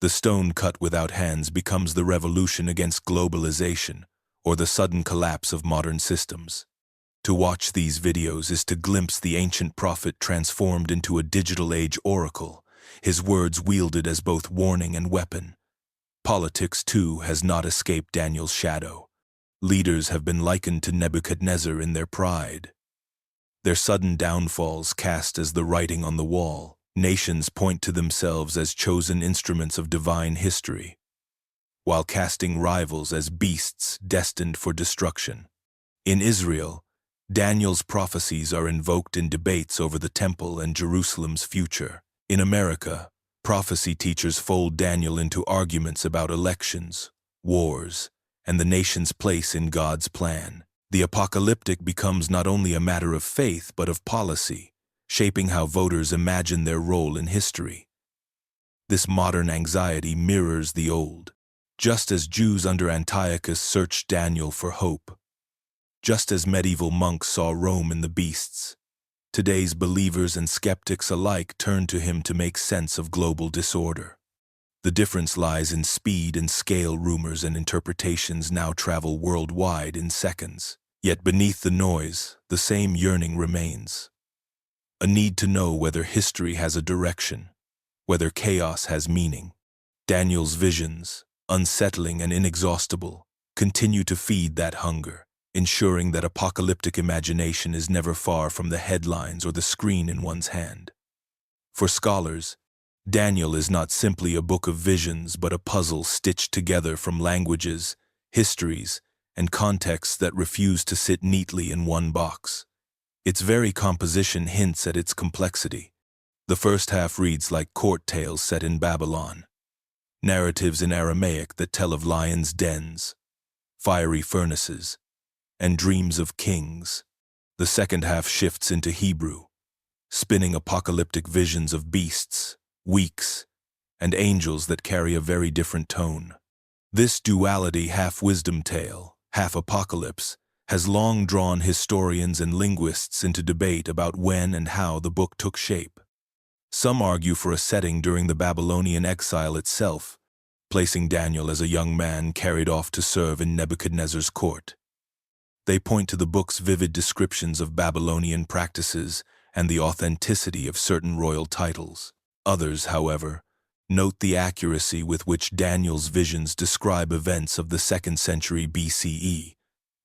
The stone cut without hands becomes the revolution against globalization or the sudden collapse of modern systems. To watch these videos is to glimpse the ancient prophet transformed into a digital age oracle, his words wielded as both warning and weapon. Politics, too, has not escaped Daniel's shadow. Leaders have been likened to Nebuchadnezzar in their pride. Their sudden downfalls cast as the writing on the wall. Nations point to themselves as chosen instruments of divine history. while casting rivals as beasts destined for destruction. In Israel, Daniel's prophecies are invoked in debates over the temple and Jerusalem's future. In America, prophecy teachers fold Daniel into arguments about elections, wars, and the nation's place in God's plan. The apocalyptic becomes not only a matter of faith but of policy, shaping how voters imagine their role in history. This modern anxiety mirrors the old. Just as Jews under Antiochus searched Daniel for hope, just as medieval monks saw Rome in the beasts, today's believers and skeptics alike turn to him to make sense of global disorder. The difference lies in speed and scale. Rumors and interpretations now travel worldwide in seconds. Yet beneath the noise, the same yearning remains. A need to know whether history has a direction, whether chaos has meaning. Daniel's visions, unsettling and inexhaustible, continue to feed that hunger, ensuring that apocalyptic imagination is never far from the headlines or the screen in one's hand. For scholars, Daniel is not simply a book of visions but a puzzle stitched together from languages, histories, and contexts that refuse to sit neatly in one box. Its very composition hints at its complexity. The first half reads like court tales set in Babylon, narratives in Aramaic that tell of lions' dens, fiery furnaces, and dreams of kings. The second half shifts into Hebrew, spinning apocalyptic visions of beasts, weeks, and angels that carry a very different tone. This duality, half wisdom tale, half apocalypse, has long drawn historians and linguists into debate about when and how the book took shape. Some argue for a setting during the Babylonian exile itself, placing Daniel as a young man carried off to serve in Nebuchadnezzar's court. They point to the book's vivid descriptions of Babylonian practices and the authenticity of certain royal titles. Others, however, note the accuracy with which Daniel's visions describe events of the 2nd century BCE,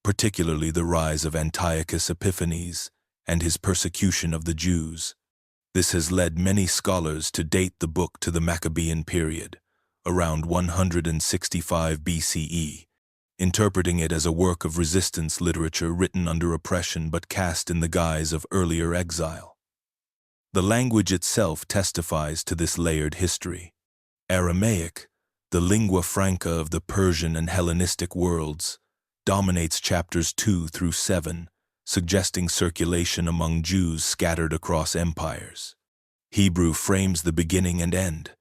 particularly the rise of Antiochus Epiphanes and his persecution of the Jews. This has led many scholars to date the book to the Maccabean period, around 165 BCE, interpreting it as a work of resistance literature written under oppression but cast in the guise of earlier exile. The language itself testifies to this layered history. Aramaic, the lingua franca of the Persian and Hellenistic worlds, dominates chapters 2 through 7, suggesting circulation among Jews scattered across empires. Hebrew frames the beginning and end,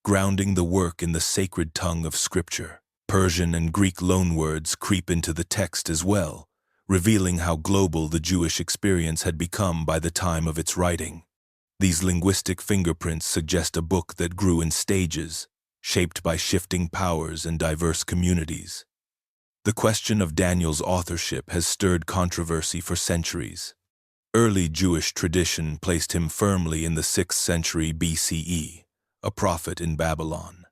grounding the work in the sacred tongue of Scripture. Persian and Greek loanwords creep into the text as well, revealing how global the Jewish experience had become by the time of its writing. These linguistic fingerprints suggest a book that grew in stages, shaped by shifting powers and diverse communities. The question of Daniel's authorship has stirred controversy for centuries. Early Jewish tradition placed him firmly in the 6th century BCE, a prophet in Babylon.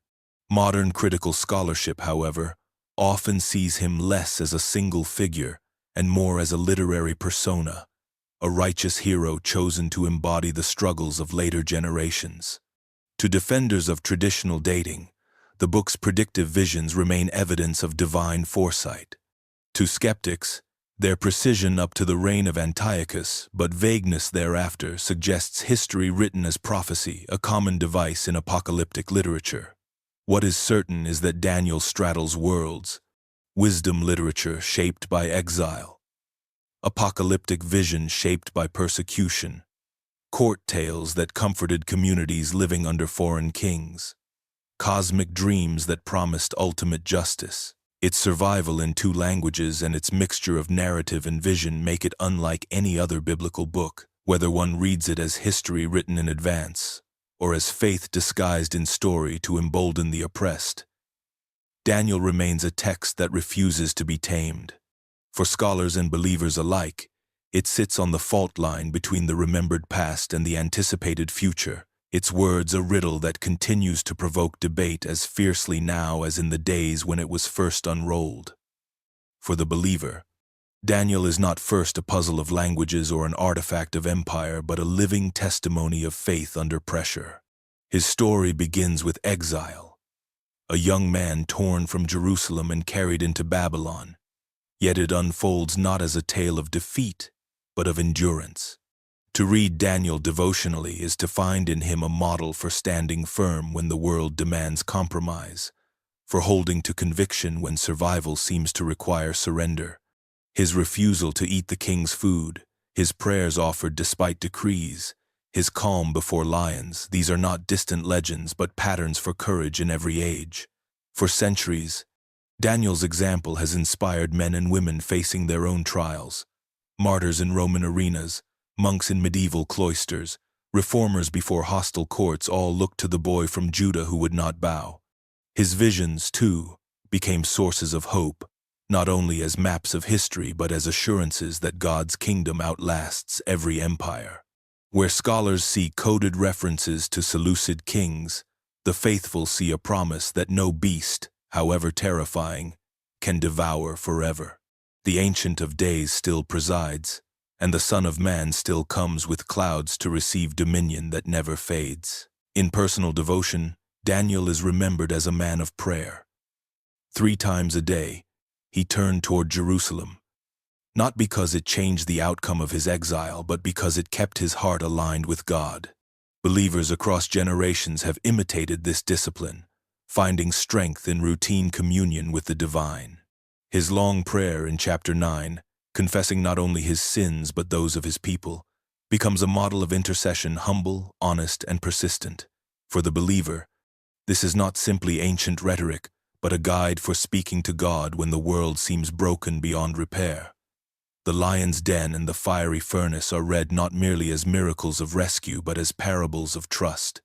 Modern critical scholarship, however, often sees him less as a single figure and more as a literary persona, a righteous hero chosen to embody the struggles of later generations. To defenders of traditional dating, the book's predictive visions remain evidence of divine foresight. To skeptics, their precision up to the reign of Antiochus, but vagueness thereafter, suggests history written as prophecy, a common device in apocalyptic literature. What is certain is that Daniel straddles worlds: wisdom literature shaped by exile, apocalyptic vision shaped by persecution, court tales that comforted communities living under foreign kings, cosmic dreams that promised ultimate justice. Its survival in 2 languages and its mixture of narrative and vision make it unlike any other biblical book, whether one reads it as history written in advance or as faith disguised in story to embolden the oppressed. Daniel remains a text that refuses to be tamed. For scholars and believers alike, it sits on the fault line between the remembered past and the anticipated future, its words a riddle that continues to provoke debate as fiercely now as in the days when it was first unrolled. For the believer, Daniel is not first a puzzle of languages or an artifact of empire, but a living testimony of faith under pressure. His story begins with exile, a young man torn from Jerusalem and carried into Babylon. Yet it unfolds not as a tale of defeat, but of endurance. To read Daniel devotionally is to find in him a model for standing firm when the world demands compromise, for holding to conviction when survival seems to require surrender. His refusal to eat the king's food, his prayers offered despite decrees, his calm before lions, these are not distant legends but patterns for courage in every age. For centuries, Daniel's example has inspired men and women facing their own trials, martyrs in Roman arenas, monks in medieval cloisters, reformers before hostile courts all looked to the boy from Judah who would not bow. His visions, too, became sources of hope, not only as maps of history but as assurances that God's kingdom outlasts every empire. Where scholars see coded references to Seleucid kings, the faithful see a promise that no beast, however terrifying, can devour forever. The Ancient of Days still presides, and the Son of Man still comes with clouds to receive dominion that never fades. In personal devotion, Daniel is remembered as a man of prayer. 3 times a day, he turned toward Jerusalem, not because it changed the outcome of his exile, but because it kept his heart aligned with God. Believers across generations have imitated this discipline, finding strength in routine communion with the divine. His long prayer in chapter 9, confessing not only his sins but those of his people, becomes a model of intercession, humble, honest, and persistent. For the believer, this is not simply ancient rhetoric, but a guide for speaking to God when the world seems broken beyond repair. The lion's den and the fiery furnace are read not merely as miracles of rescue but as parables of trust.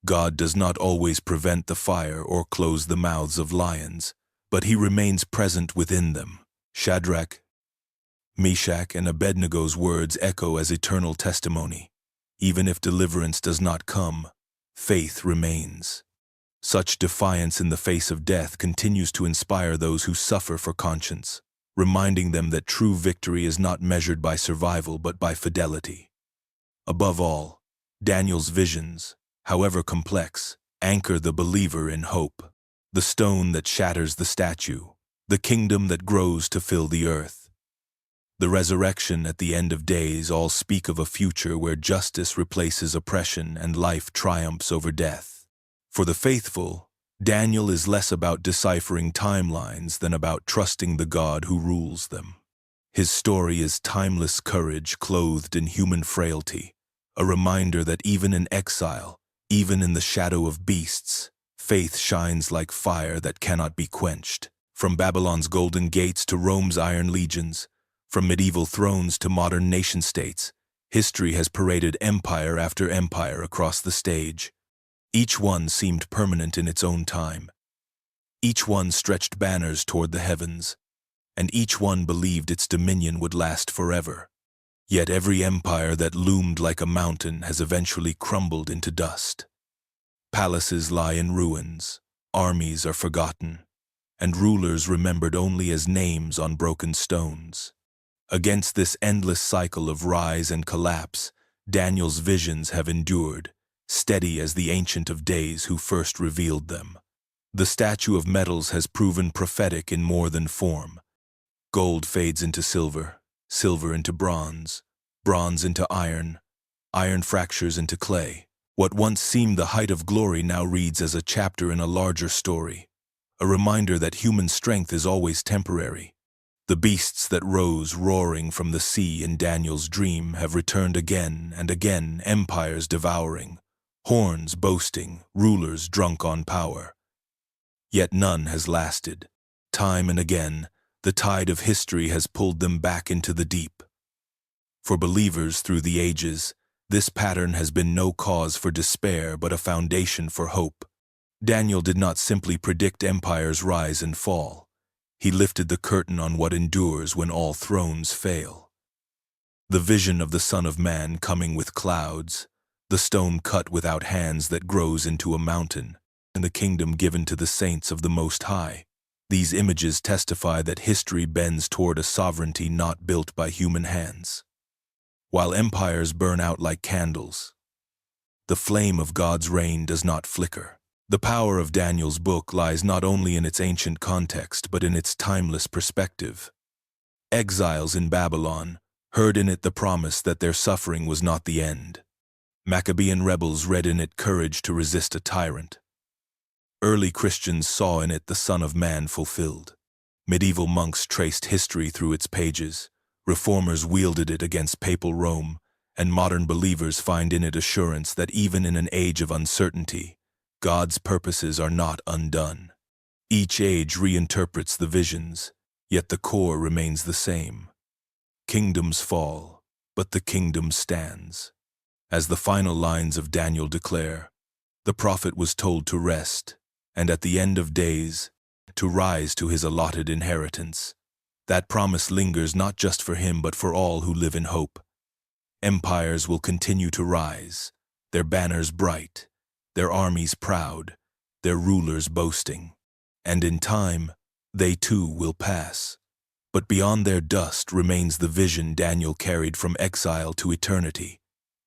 God does not always prevent the fire or close the mouths of lions, but he remains present within them. Shadrach, Meshach, and Abednego's words echo as eternal testimony. Even if deliverance does not come, faith remains. Such defiance in the face of death continues to inspire those who suffer for conscience, reminding them that true victory is not measured by survival but by fidelity. Above all, Daniel's visions, however complex, anchor the believer in hope. The stone that shatters the statue, the kingdom that grows to fill the earth. The resurrection at the end of days all speak of a future where justice replaces oppression and life triumphs over death. For the faithful, Daniel is less about deciphering timelines than about trusting the God who rules them. His story is timeless courage clothed in human frailty, a reminder that even in exile, even in the shadow of beasts, faith shines like fire that cannot be quenched. From Babylon's golden gates to Rome's iron legions, from medieval thrones to modern nation-states, history has paraded empire after empire across the stage. Each one seemed permanent in its own time. Each one stretched banners toward the heavens, and each one believed its dominion would last forever. Yet every empire that loomed like a mountain has eventually crumbled into dust. Palaces lie in ruins, armies are forgotten, and rulers remembered only as names on broken stones. Against this endless cycle of rise and collapse, Daniel's visions have endured, steady as the Ancient of Days who first revealed them. The statue of metals has proven prophetic in more than form. Gold fades into silver, silver into bronze, bronze into iron, iron fractures into clay. What once seemed the height of glory now reads as a chapter in a larger story, a reminder that human strength is always temporary. The beasts that rose roaring from the sea in Daniel's dream have returned again and again, empires devouring, horns boasting, rulers drunk on power. Yet none has lasted. Time and again, the tide of history has pulled them back into the deep. For believers through the ages, this pattern has been no cause for despair but a foundation for hope. Daniel did not simply predict empires' rise and fall. He lifted the curtain on what endures when all thrones fail. The vision of the Son of Man coming with clouds, the stone cut without hands that grows into a mountain, and the kingdom given to the saints of the Most High. These images testify that history bends toward a sovereignty not built by human hands. While empires burn out like candles, the flame of God's reign does not flicker. The power of Daniel's book lies not only in its ancient context but in its timeless perspective. Exiles in Babylon heard in it the promise that their suffering was not the end. Maccabean rebels read in it courage to resist a tyrant. Early Christians saw in it the Son of Man fulfilled. Medieval monks traced history through its pages. Reformers wielded it against papal Rome, and modern believers find in it assurance that even in an age of uncertainty, God's purposes are not undone. Each age reinterprets the visions, yet the core remains the same. Kingdoms fall, but the kingdom stands. As the final lines of Daniel declare, the prophet was told to rest, and at the end of days, to rise to his allotted inheritance. That promise lingers not just for him but for all who live in hope. Empires will continue to rise, their banners bright, their armies proud, their rulers boasting. And in time, they too will pass. But beyond their dust remains the vision Daniel carried from exile to eternity,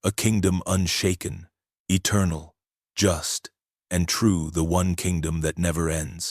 a kingdom unshaken, eternal, just, and true, the one kingdom that never ends.